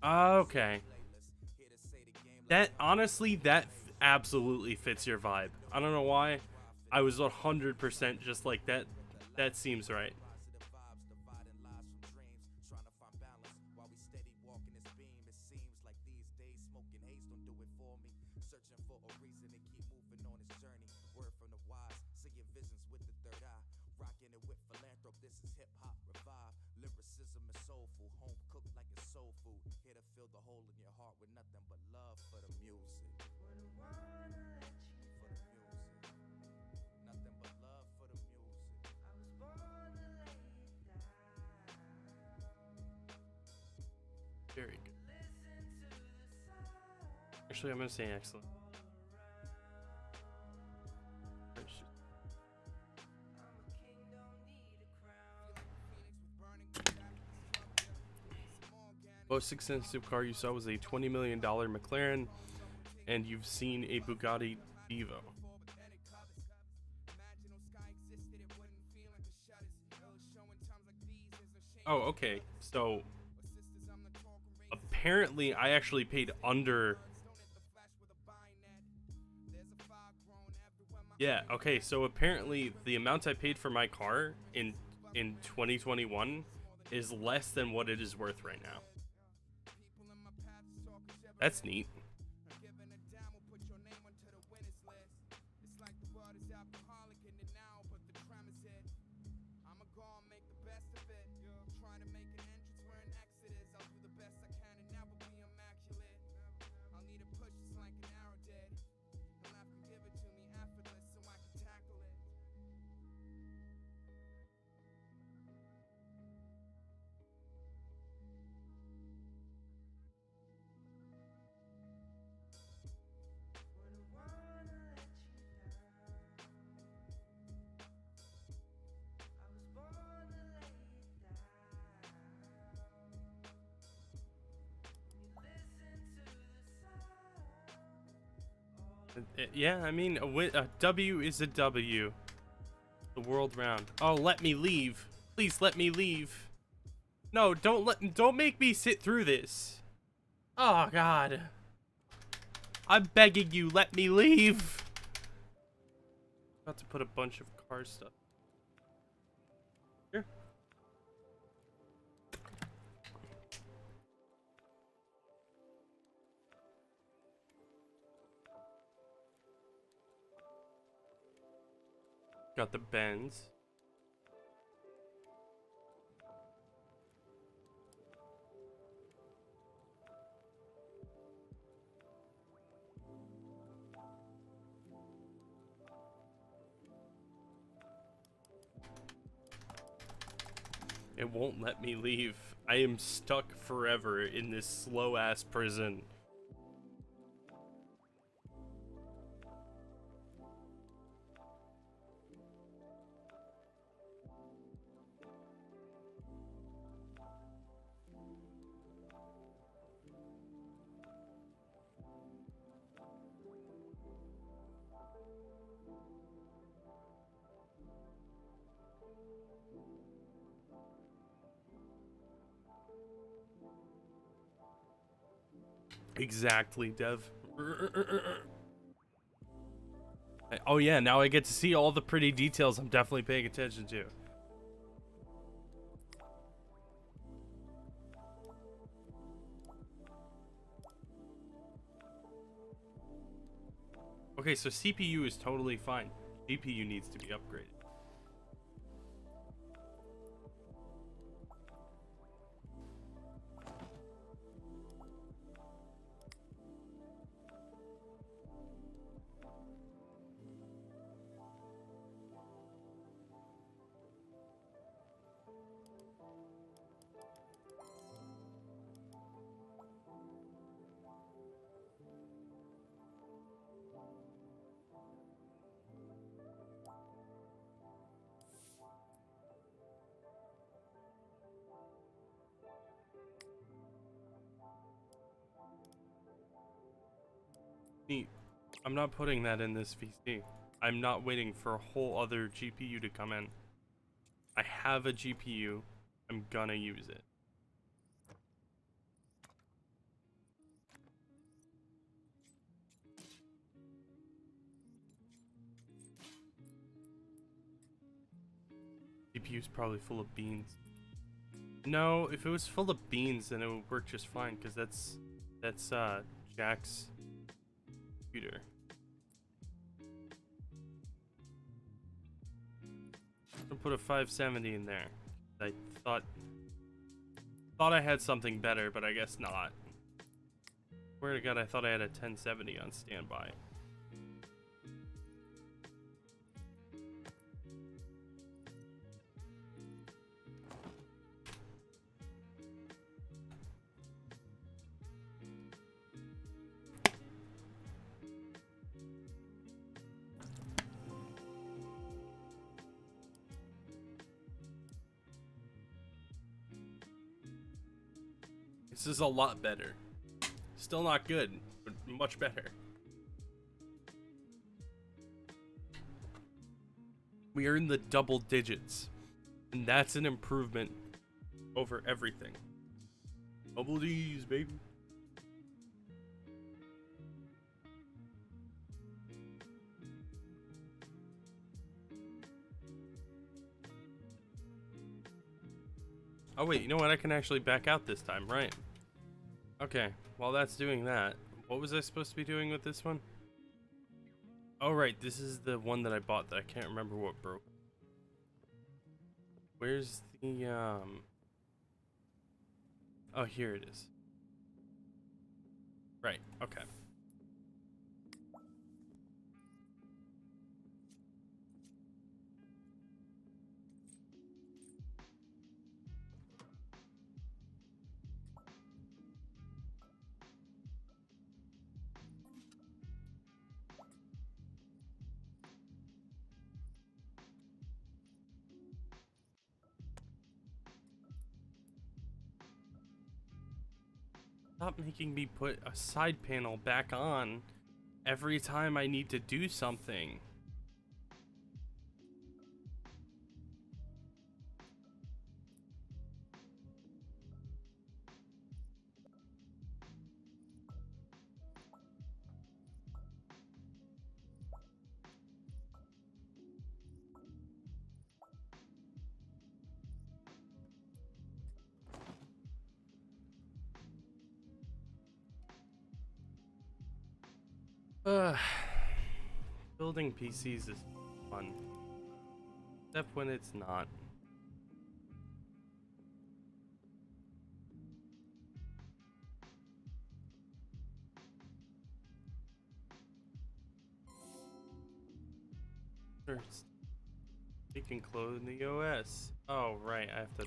okay. That honestly, that absolutely fits your vibe. I don't know why. I was 100% just like that. That seems right. Very good. Actually, I'm gonna say excellent. Most expensive car you saw was a $20 million McLaren, and you've seen a Bugatti Divo. Oh, okay. So apparently, I actually paid under. Yeah. Okay. So apparently, the amount I paid for my car in 2021 is less than what it is worth right now. That's neat. Yeah, I mean, a W is a W. The world round. Oh, let me leave. Please let me leave. No, don't make me sit through this. Oh God. I'm begging you, let me leave. About to put a bunch of car stuff here. Got the Benz. It won't let me leave. I am stuck forever in this slow ass prison. Exactly, Dev. Oh yeah, now I get to see all the pretty details I'm definitely paying attention to. Okay, so CPU is totally fine. GPU needs to be upgraded. Neat. I'm not putting that in this VC. I'm not waiting for a whole other GPU to come in. I have a GPU. I'm gonna use it. GPU's probably full of beans. No, if it was full of beans, then it would work just fine, because that's Jack's computer. I'll put a 570 in there. I thought I had something better, but I guess not. Swear to God, I thought I had a 1070 on standby. This is a lot better. Still not good, but much better. We are in the double digits, and that's an improvement over everything. Double D's, baby. Oh wait, you know what? I can actually back out this time, right? Okay, while that's doing that, what was I supposed to be doing with this one? Oh right, this is the one that I bought that I can't remember what broke. Where's the Oh, here it is. Right, okay. Stop making me put a side panel back on every time I need to do something. Building PCs is fun. Except when it's not. First, you can clone the OS. Oh, right, I have to.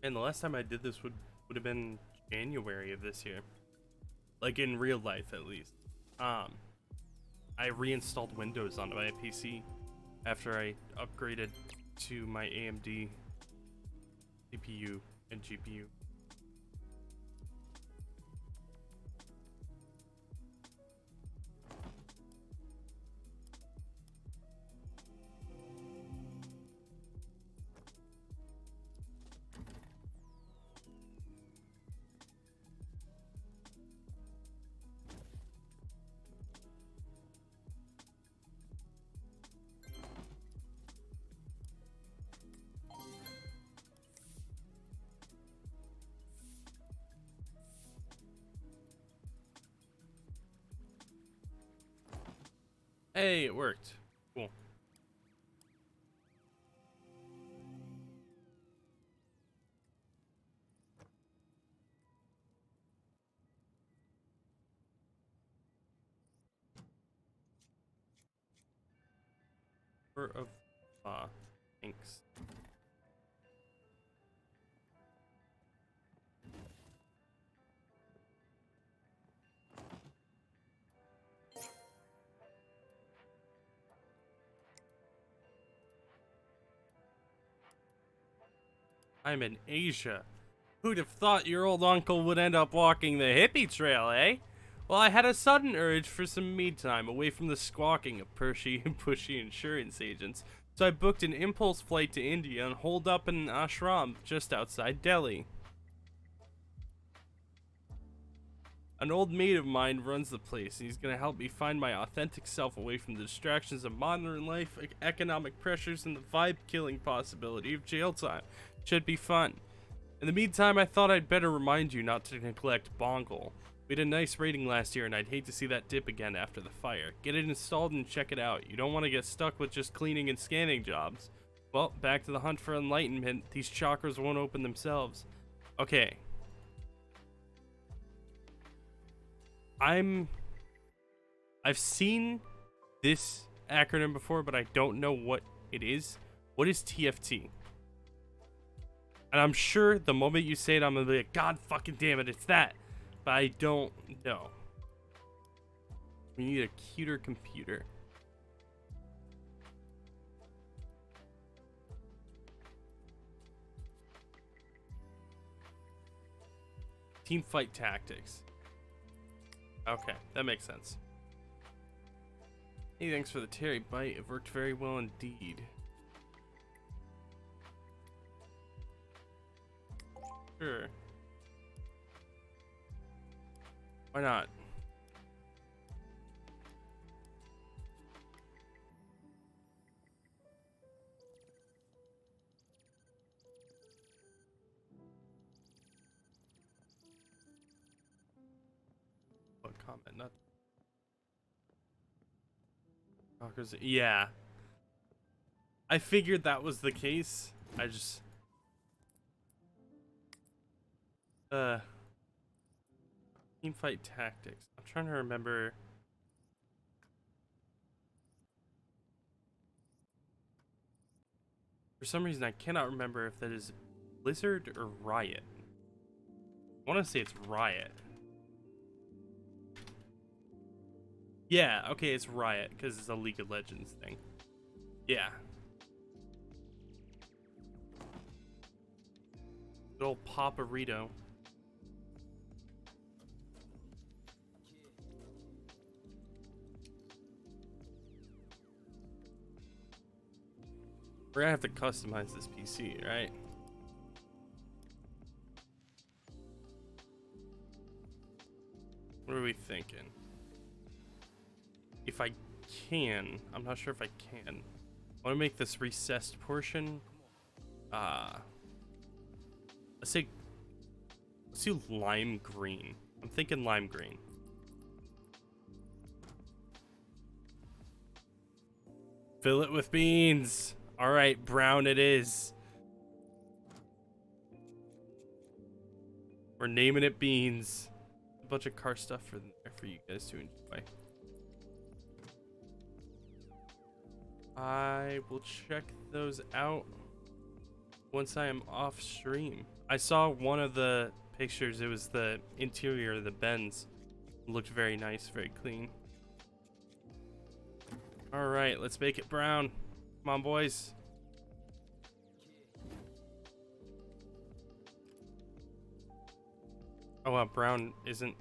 And the last time I did this would have been January of this year. Like in real life, at least. I reinstalled Windows onto my PC after I upgraded to my AMD CPU and GPU. Hey, it worked. Cool. Of thanks. I'm in Asia. Who'd have thought your old uncle would end up walking the hippie trail, eh? Well, I had a sudden urge for some me time away from the squawking of pushy and pushy insurance agents, so I booked an impulse flight to India and holed up in an ashram just outside Delhi. An old mate of mine runs the place, and he's gonna help me find my authentic self away from the distractions of modern life, economic pressures, and the vibe-killing possibility of jail time. Should be fun. In the meantime, I thought I'd better remind you not to neglect Bongle. We had a nice rating last year, and I'd hate to see that dip again after the fire. Get it installed and check it out. You don't want to get stuck with just cleaning and scanning jobs. Well, back to the hunt for enlightenment. These chakras won't open themselves. Okay. I've seen this acronym before, but I don't know what it is. What is TFT? And I'm sure the moment you say it, I'm gonna be like, God fucking damn it, it's that. But I don't know. We need a cuter computer. Team fight tactics. Okay, that makes sense. Hey, thanks for the Terry bite. It worked very well indeed. Sure. Why not? What comment? Not. Yeah. I figured that was the case. I just. Team fight tactics. I'm trying to remember. For some reason, I cannot remember if that is Blizzard or Riot. I want to say it's Riot. Yeah, okay, it's Riot because it's a League of Legends thing. Yeah. Good old Paparito. We're gonna have to customize this PC, right? What are we thinking? If I can, I'm not sure if I can. I want to make this recessed portion. Let's do lime green. I'm thinking lime green. Fill it with beans. All right, brown it is. We're naming it beans. A bunch of car stuff for you guys to enjoy. I will check those out once I am off stream. I saw one of the pictures. It was the interior of the Benz. It looked very nice, very clean. All right, let's make it brown. Come on, boys. Oh, wow, brown isn't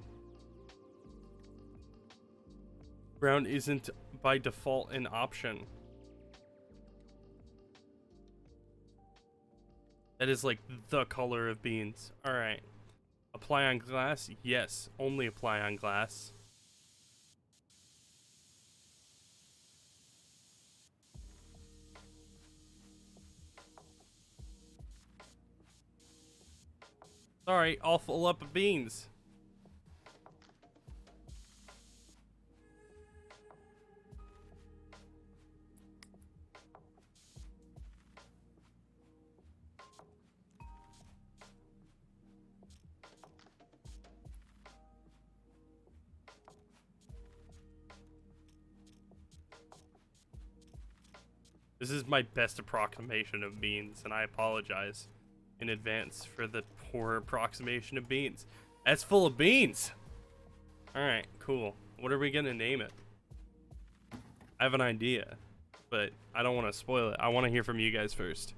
by default an option. That is like the color of beans. All right. Apply on glass? Yes, only apply on glass. Sorry, all full up of beans. This is my best approximation of beans, and I apologize in advance for the poor approximation of beans. That's full of beans! Alright, cool. What are we gonna name it? I have an idea, but I don't want to spoil it. I want to hear from you guys first.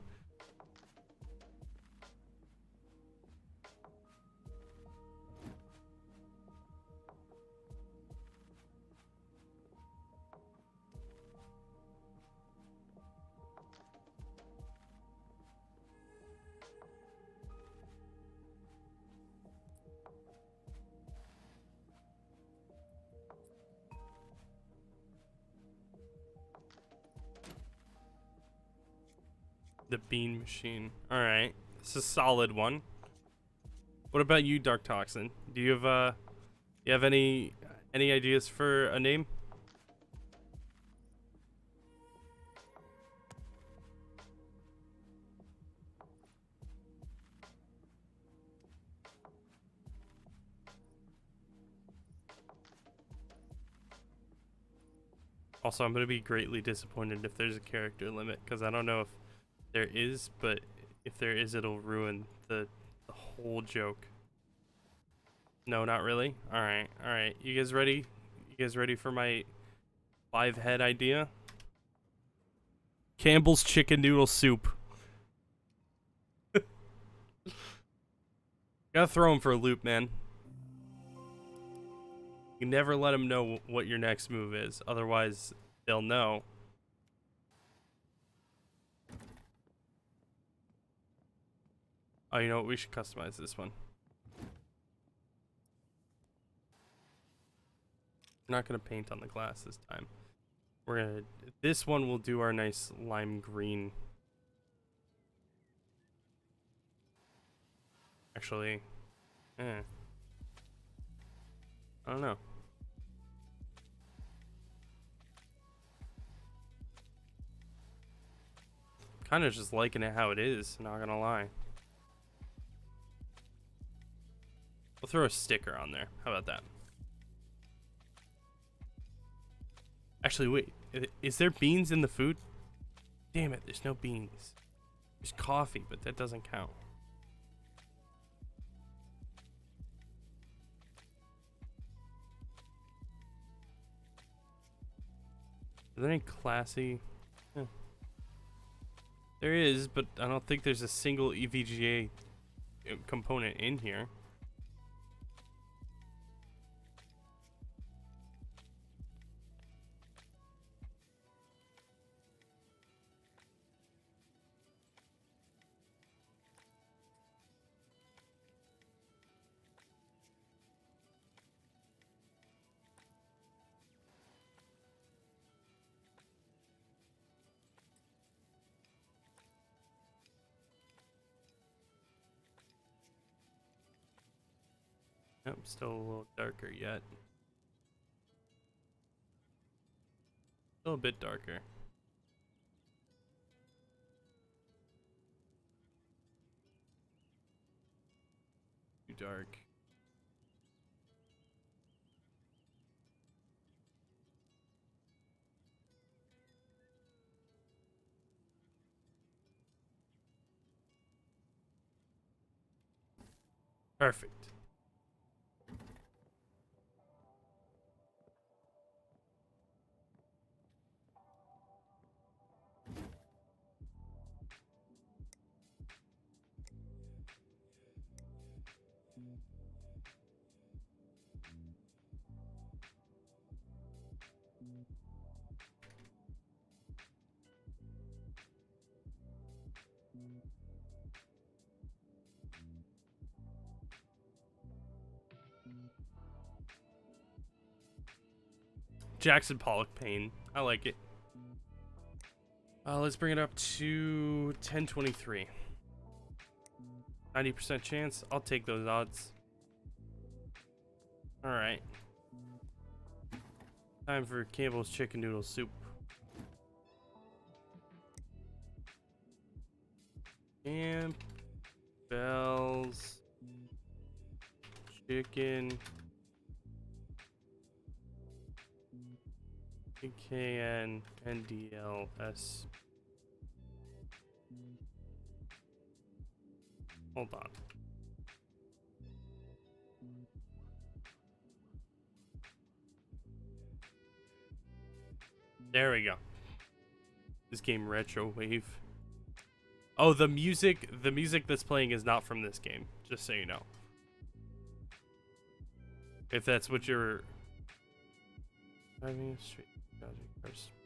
The bean machine. Alright. It's a solid one. What about you, Dark Toxin? Do you have any ideas for a name? Also, I'm gonna be greatly disappointed if there's a character limit, because I don't know if there is, but if there is, it'll ruin the whole joke. No, not really. All right. You guys ready? You guys ready for my 5-head idea? Campbell's chicken noodle soup. Gotta throw him for a loop, man. You never let them know what your next move is, otherwise they'll know. Oh, you know what? We should customize this one. We're not gonna paint on the glass this time. We're gonna. This one will do our nice lime green. Actually, I don't know. Kind of just liking it how it is, not gonna lie. We'll throw a sticker on there. How about that? Actually, wait. Is there beans in the food? Damn it, there's no beans. There's coffee, but that doesn't count. Is there any classy? There is, but I don't think there's a single EVGA component in here. Nope, still a little darker yet. Still a bit darker. Too dark. Perfect. Jackson Pollock pain. I like it. Let's bring it up to 1023. 90% chance. I'll take those odds. Alright. Time for Campbell's chicken noodle soup. Campbell's chicken KNDLS. Hold on. There we go. This game retro wave. Oh, the music that's playing is not from this game, just so you know. If that's what you're driving straight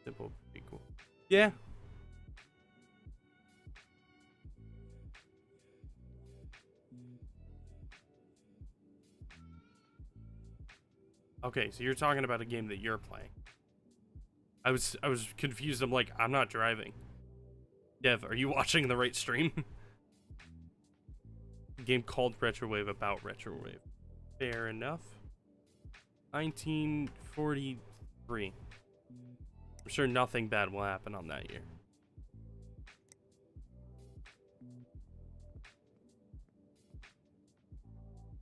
simple be cool. Yeah. Okay, so you're talking about a game that you're playing. I was confused. I'm like, I'm not driving. Dev, are you watching the right stream? game called Retrowave about Retrowave. Fair enough. 1943. I'm sure nothing bad will happen on that year.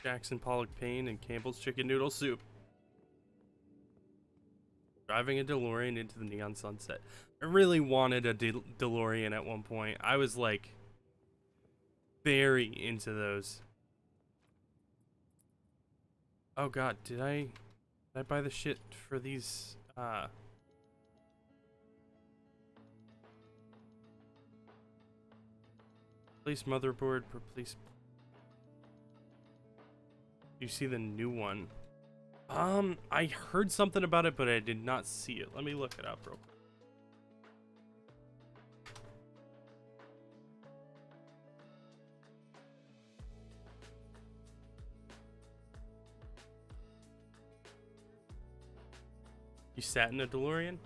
Jackson Pollock Payne and Campbell's Chicken Noodle Soup. Driving a DeLorean into the neon sunset. I really wanted a DeLorean at one point. I was like very into those. Oh god, did I buy the shit for these replace motherboard, replace. You see the new one? I heard something about it, but I did not see it. Let me look it up real quick. You sat in a DeLorean?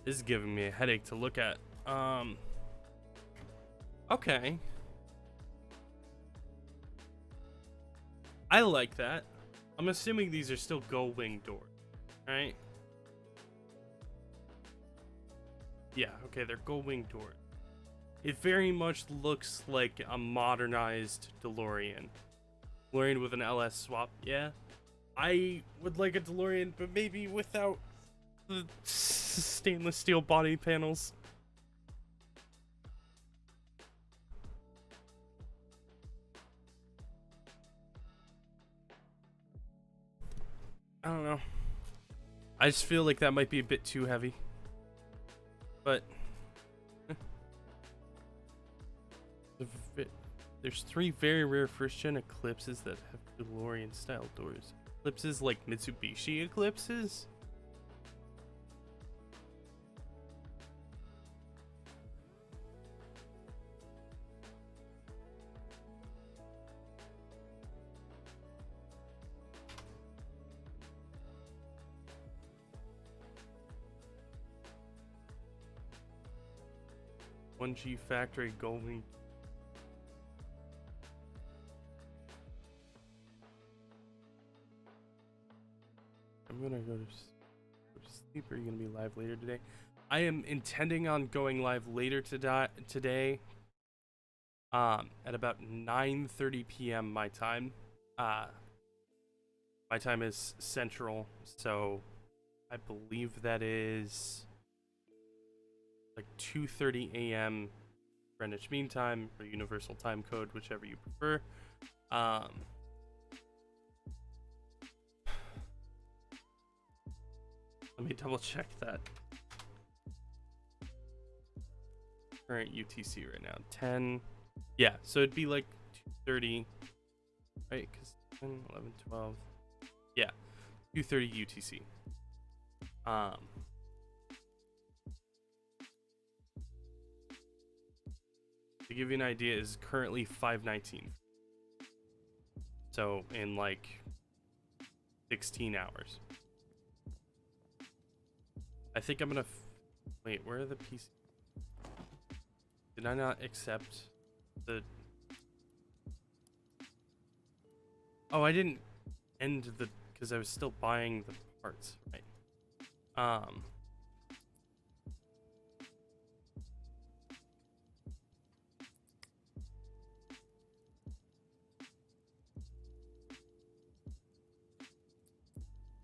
This is giving me a headache to look at. Okay. I like that. I'm assuming these are still gull wing doors, right? Yeah, okay, they're gull wing doors. It very much looks like a modernized DeLorean. DeLorean with an LS swap, yeah. I would like a DeLorean, but maybe without the stainless steel body panels. I don't know. I just feel like that might be a bit too heavy. But there's 3 very rare first-gen Eclipses that have DeLorean-style doors. Eclipses like Mitsubishi Eclipses? One G factory Goldwing. I'm gonna go to sleep. Are you gonna be live later today? I am intending on going live later today. At about 9:30 p.m. my time. My time is Central, so I believe that is like 2:30 a.m. Greenwich Mean Time or Universal Time Code, whichever you prefer. Let me double check that. Current UTC right now, 10. Yeah, so it'd be like 2:30, right? Because 10, 11, 12. Yeah, 2:30 UTC. To give you an idea, is currently 5:19. So in like 16 hours. I think I'm gonna wait. Where are the pieces? Did I not accept the? Oh, I didn't end the because I was still buying the parts, right?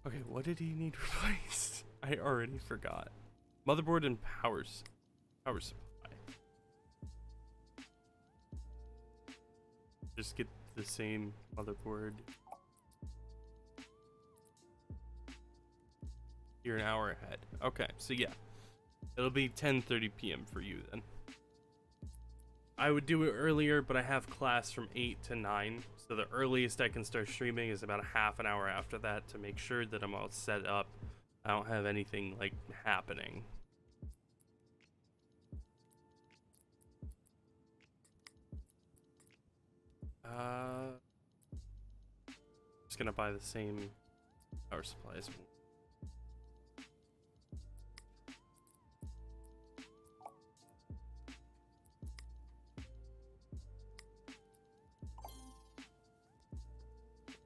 Okay, what did he need replaced? I already forgot. Motherboard and power supply. Just get the same motherboard. You're an hour ahead. Okay, so yeah. It'll be 10:30 p.m. for you then. I would do it earlier, but I have class from 8 to 9. So the earliest I can start streaming is about a half an hour after that to make sure that I'm all set up. I don't have anything like happening. gonna buy the same power supplies.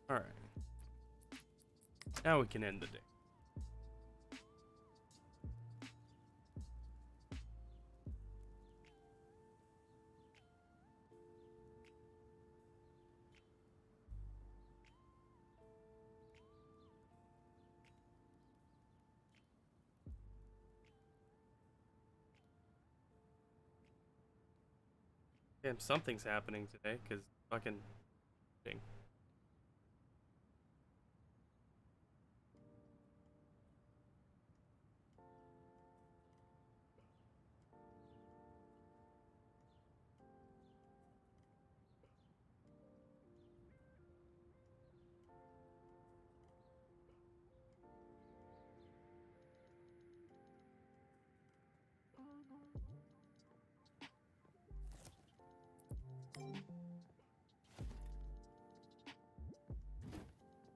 All right. Now we can end the day. Damn, something's happening today, cause fucking thing.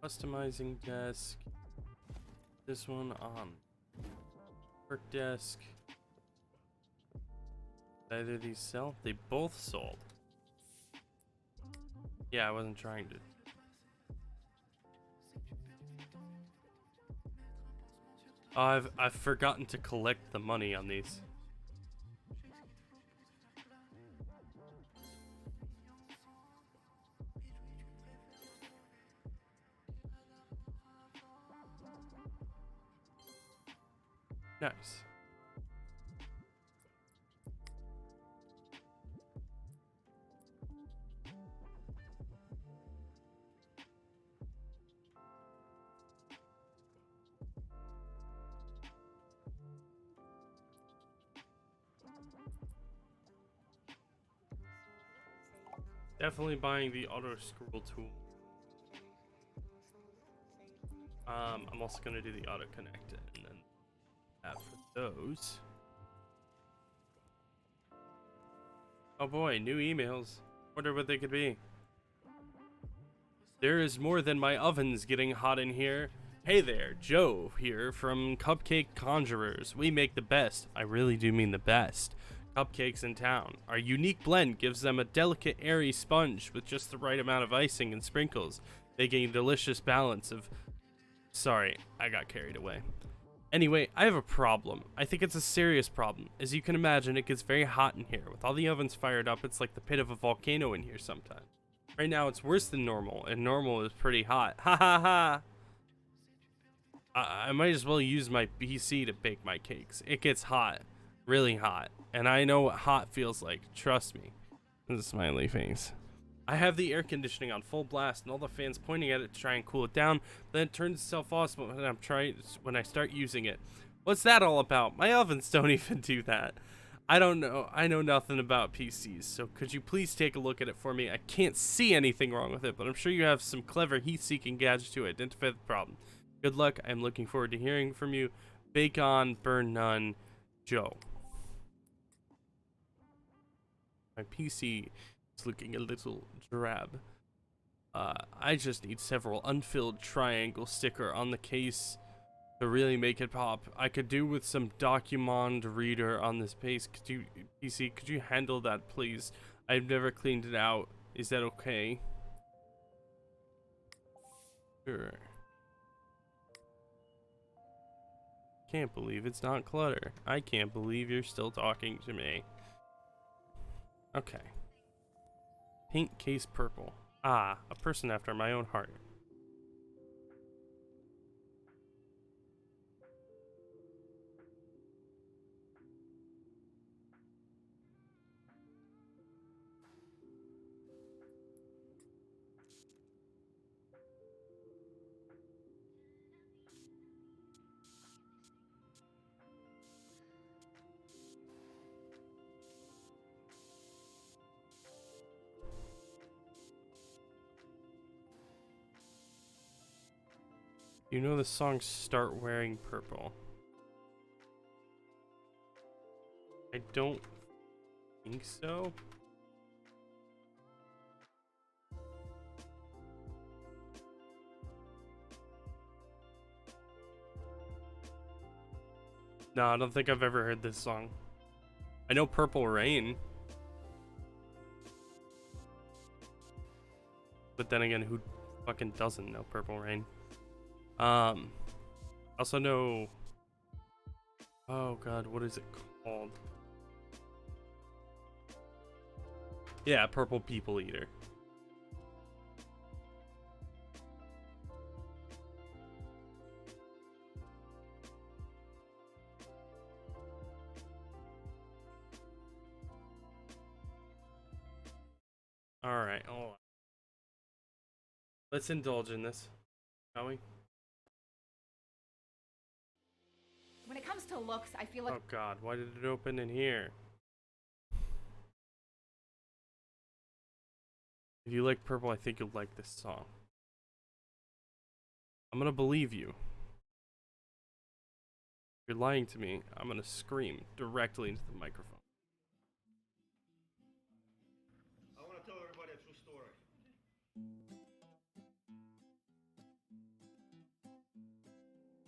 Customizing desk. This one on work desk. Did either of these sell? They both sold. Yeah, I wasn't trying to. Oh, I've forgotten to collect the money on these. Nice. Definitely buying the auto scroll tool. I'm also gonna do the auto connect and then that for those. Oh boy, new emails. Wonder what they could be. There is more than my ovens getting hot in here. Hey there, Joe here from Cupcake Conjurers. We make the best, I really do mean the best, cupcakes in town. Our unique blend gives them a delicate, airy sponge with just the right amount of icing and sprinkles, making a delicious balance of... Sorry, I got carried away. Anyway, I have a problem. I think it's a serious problem. As you can imagine, it gets very hot in here. With all the ovens fired up, it's like the pit of a volcano in here sometimes. Right now, it's worse than normal, and normal is pretty hot. Ha ha ha! I might as well use my PC to bake my cakes. It gets hot. Really hot. And I know what hot feels like. Trust me. This is a smiley face. I have the air conditioning on full blast and all the fans pointing at it to try and cool it down, but then it turns itself off when I start using it. What's that all about? My ovens don't even do that. I don't know. I know nothing about PCs, so could you please take a look at it for me? I can't see anything wrong with it, but I'm sure you have some clever heat-seeking gadgets to identify the problem. Good luck. I'm looking forward to hearing from you. Bake on, burn none, Joe. My PC is looking a little drab. I just need several unfilled triangle sticker on the case to really make it pop. I could do with some Document Reader on this PC, could you handle that, please? I've never cleaned it out. Is that okay? Sure. Can't believe it's not clutter. I can't believe you're still talking to me. Okay. Paint case purple. Ah, a person after my own heart. You know the song Start Wearing Purple? I don't think so. No, I don't think I've ever heard this song. I know Purple Rain. But then again, who fucking doesn't know Purple Rain? Also know... Oh god, what is it called? Yeah, Purple People Eater. Alright, hold on. Let's indulge in this, shall we? When it comes to looks, I feel like Oh god, why did it open in here? If you like purple, I think you'll like this song. I'm gonna believe you. If you're lying to me, I'm gonna scream directly into the microphone. I want to tell everybody a true story.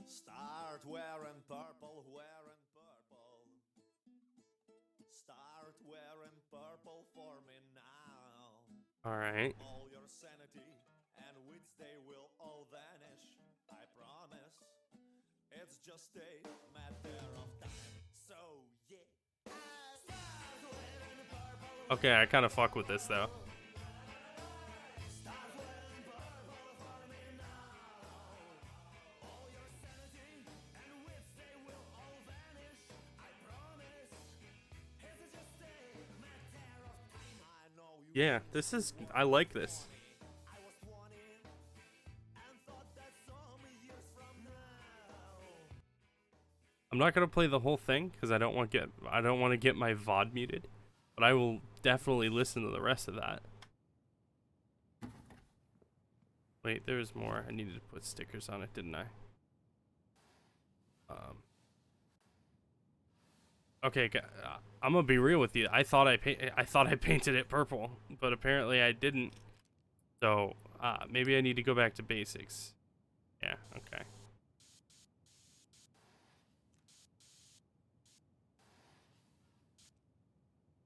Start wearing purple, wearing purple. Start wearing purple for me now. Alright. All your sanity and wits, they will all vanish. I promise. It's just a matter of time. So, yeah. Start wearing purple. Okay, I kind of fuck with this though. Start wearing purple for me now. All your sanity and wits, they will all vanish. I promise. It's just a matter of time. I know you. Yeah, this is... I like this. I was 20 and thought that some years from now. I'm not gonna play the whole thing because I don't want to get my VOD muted, but I will definitely listen to the rest of that. Wait, there's more. I needed to put stickers on it, didn't I? Okay, I'm gonna be real with you. I thought I painted it purple, but apparently I didn't. So maybe I need to go back to basics. Yeah. Okay.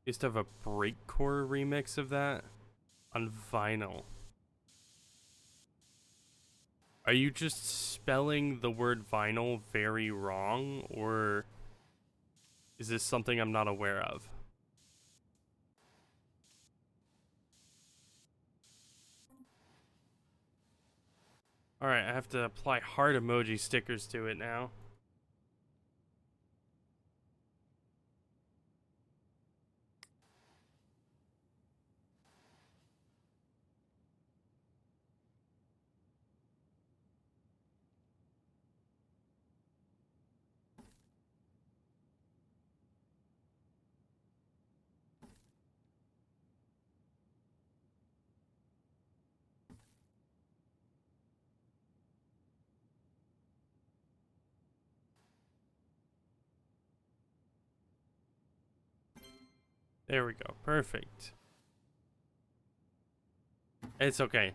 Used to have a breakcore remix of that on vinyl. Are you just spelling the word vinyl very wrong, or is this something I'm not aware of? Alright, I have to apply heart emoji stickers to it now. There we go. Perfect. It's okay.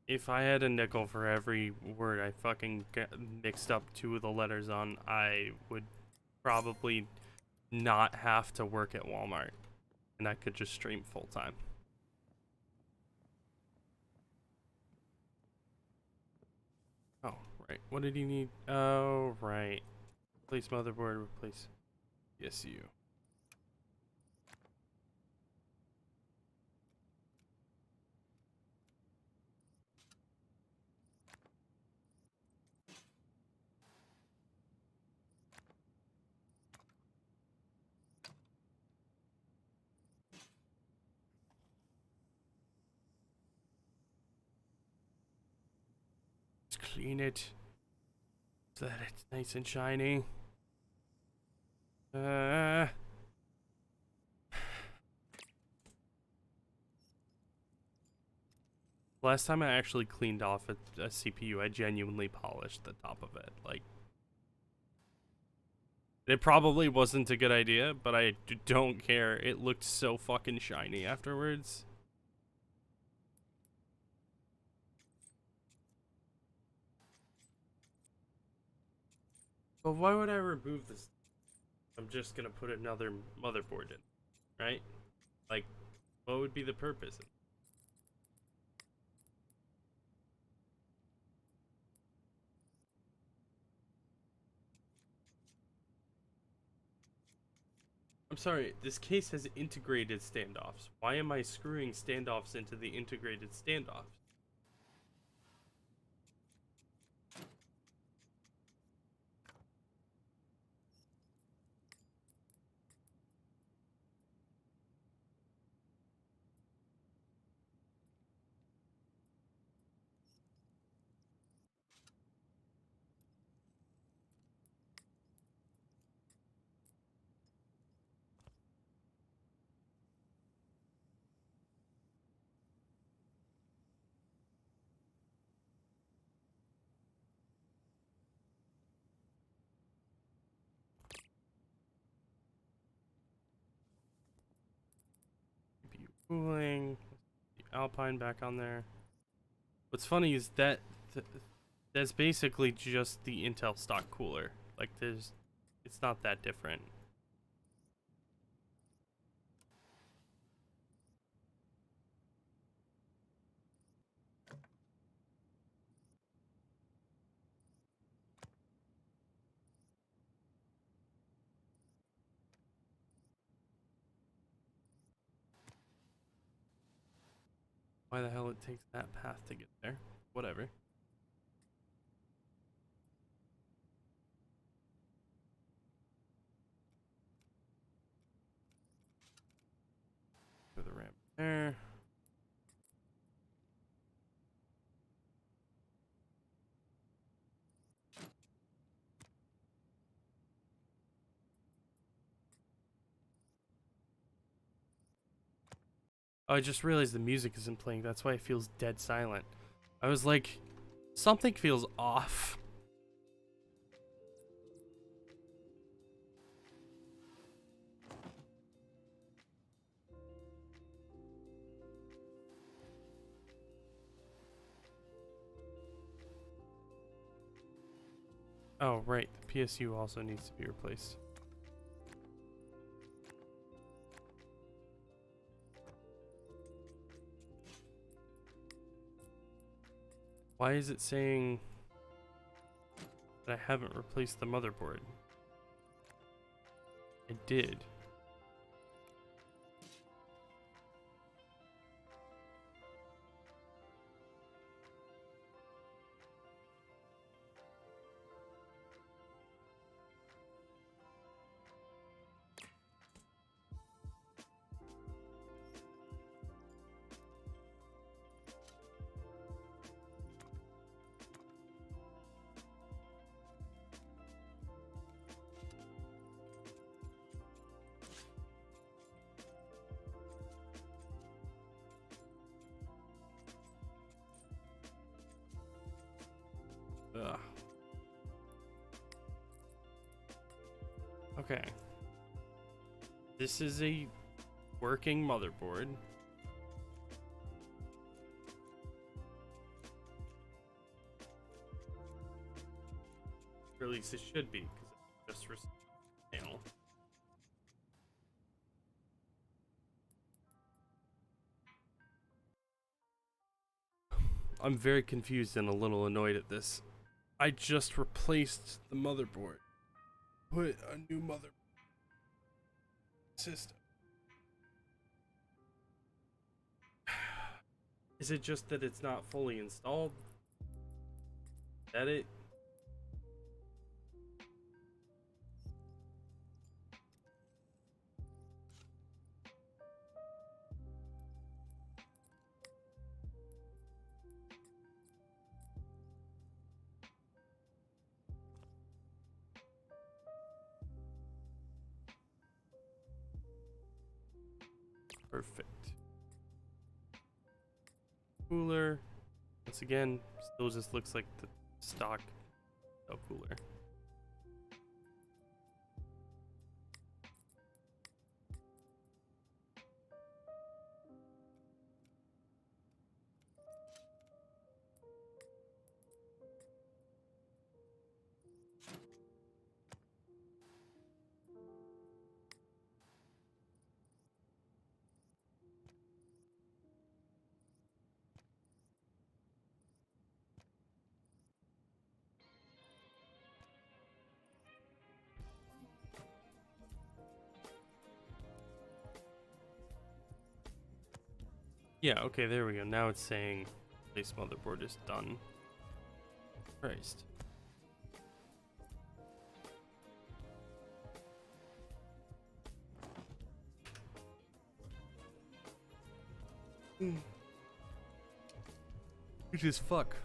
If I had a nickel for every word I fucking mixed up two of the letters on, I would probably not have to work at Walmart. And I could just stream full time. Oh, right. What did he need? Oh, right. Replace motherboard, replace ESU. Let's clean it so that it's nice and shiny. Last time I actually cleaned off a CPU, I genuinely polished the top of it. Like, it probably wasn't a good idea, but I don't care. It looked so fucking shiny afterwards. But why would I remove this? I'm just gonna put another motherboard in, right? Like, what would be the purpose? I'm sorry, this case has integrated standoffs. Why am I screwing standoffs into the integrated standoffs? CPU cooling, the Alpine back on there. What's funny is that that's basically just the Intel stock cooler. Like, it's not that different. Why the hell it takes that path to get there? Whatever. Put the ramp there. Oh, I just realized the music isn't playing. That's why it feels dead silent. I was like, something feels off. Oh, right. The PSU also needs to be replaced. Why is it saying that I haven't replaced the motherboard? I did. Ugh. Okay. This is a working motherboard. Or at least it should be, because it's just panel. I'm very confused and a little annoyed at this. I just replaced the motherboard. Put a new motherboard system. Is it just that it's not fully installed? Is that it? Perfect. Cooler. Once again, still just looks like the stock cooler. Yeah, okay, there we go. Now it's saying base motherboard is done. Christ. Which is fuck.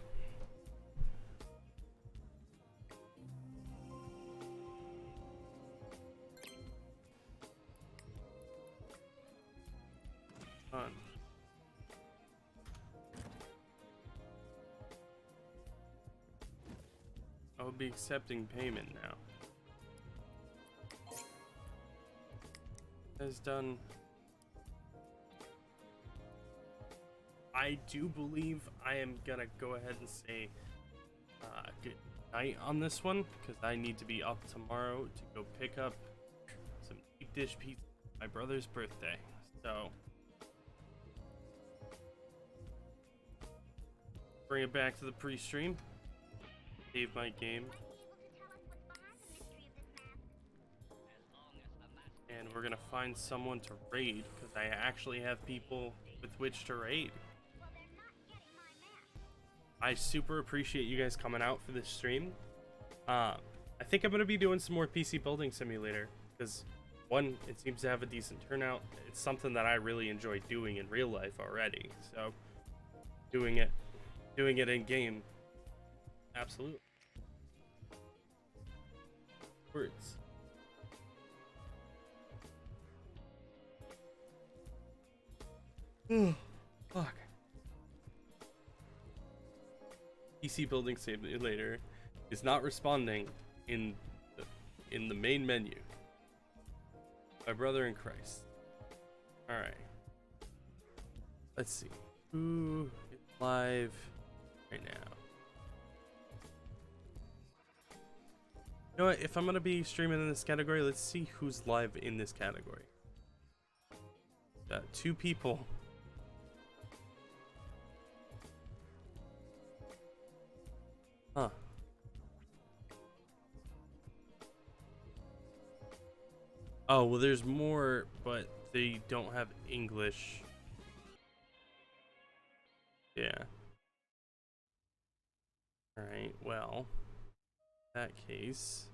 Fun. I'll be accepting payment now. Has done. I do believe I am gonna go ahead and say good night on this one because I need to be up tomorrow to go pick up some deep dish pizza for my brother's birthday. So bring it back to the pre-stream. Save my game. And we're gonna find someone to raid because I actually have people with which to raid. I super appreciate you guys coming out for this stream. I think I'm gonna be doing some more PC Building Simulator because one, it seems to have a decent turnout. It's something that I really enjoy doing in real life already. So doing it in game, absolutely. Words. Fuck. PC Building Simulator is not responding in the main menu. My brother in Christ. All right. Let's see who is live right now. You know what? If I'm gonna be streaming in this category, let's see who's live in this category. Got 2 people. Huh. Oh, well, there's more, but they don't have English. Yeah. Alright, well, in that case.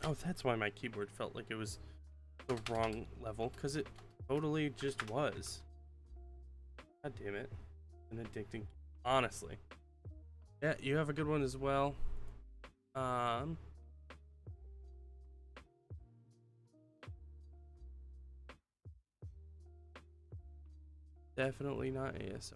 Oh, that's why my keyboard felt like it was the wrong level, because it totally just was. God damn it. An addicting. Honestly. Yeah, you have a good one as well. Definitely not ASMR.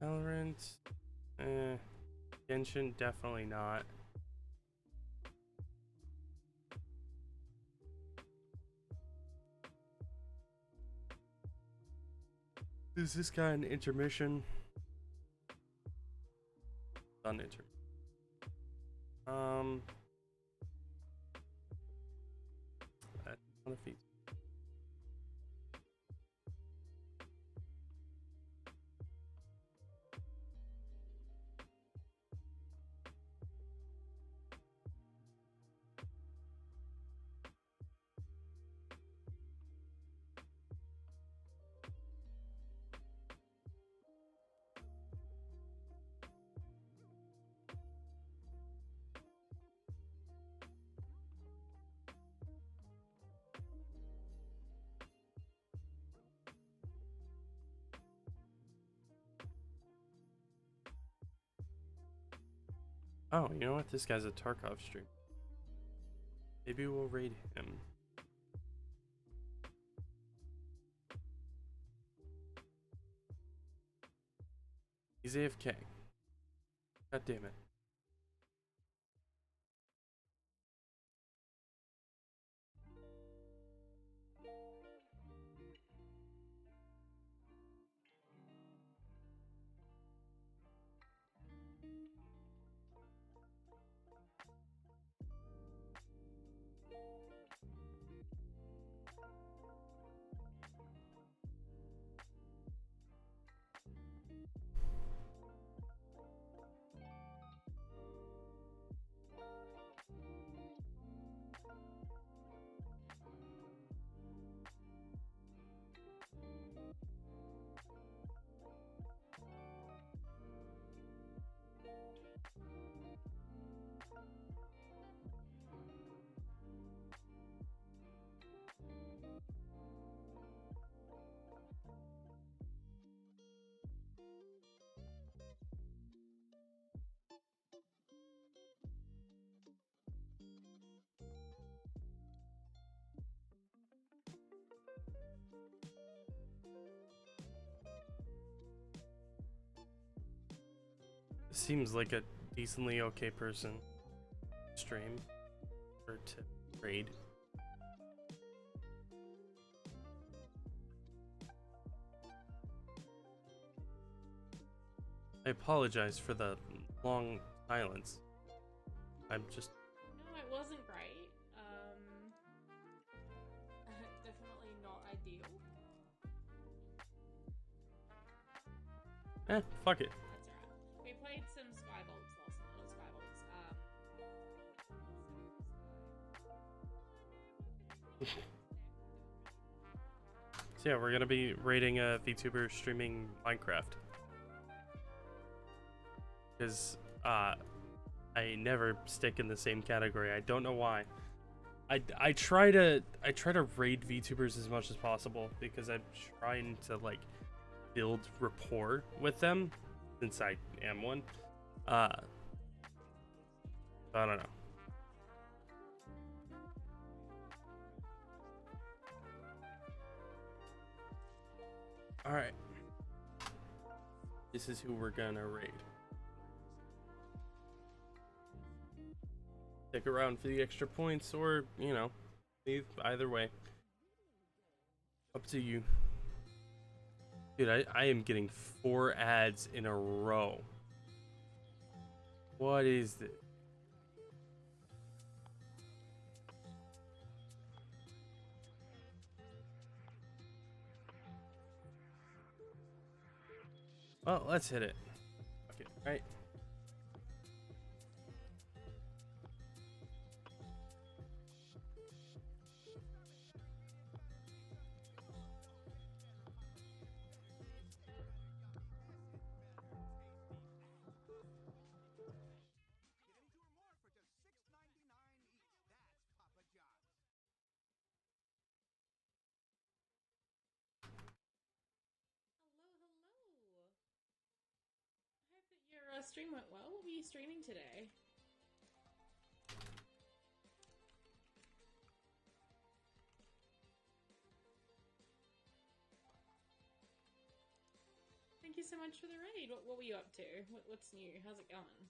Valorant. Genshin, definitely not. Is this guy an intermission? Done intermission. That's not a feat. Oh, you know what? This guy's a Tarkov stream. Maybe we'll raid him. He's AFK. God damn it. seems like a decently okay person to stream or to raid. I apologize for the long silence. I'm just No, it wasn't great. Definitely not ideal. fuck it. That's alright. We played some Skybolts last night. Not Skybolts. So yeah, we're gonna be rating a VTuber streaming Minecraft. Because I never stick in the same category. I don't know why. I try to raid VTubers as much as possible because I'm trying to like build rapport with them since I am one. I don't know. All right. This is who we're gonna raid. Stick around for the extra points, or you know, leave either way. Up to you. Dude, I am getting 4 ads in a row. What is this? Well, let's hit it. Okay, right. Hello. I hope that your stream went well. What were you streaming today? Thank you so much for the raid. What were you up to? What's new? How's it going?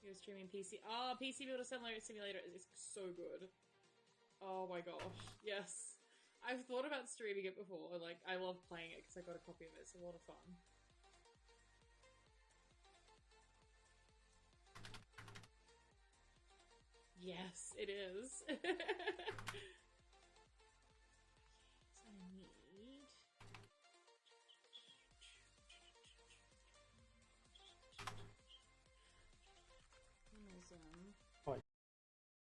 You're streaming PC. Oh, PC Builder Simulator is so good. Oh my gosh. Yes. I've thought about streaming it before. Like, I love playing it because I got a copy of it. It's a lot of fun. Yes, it is. Yes, I need... Amazon.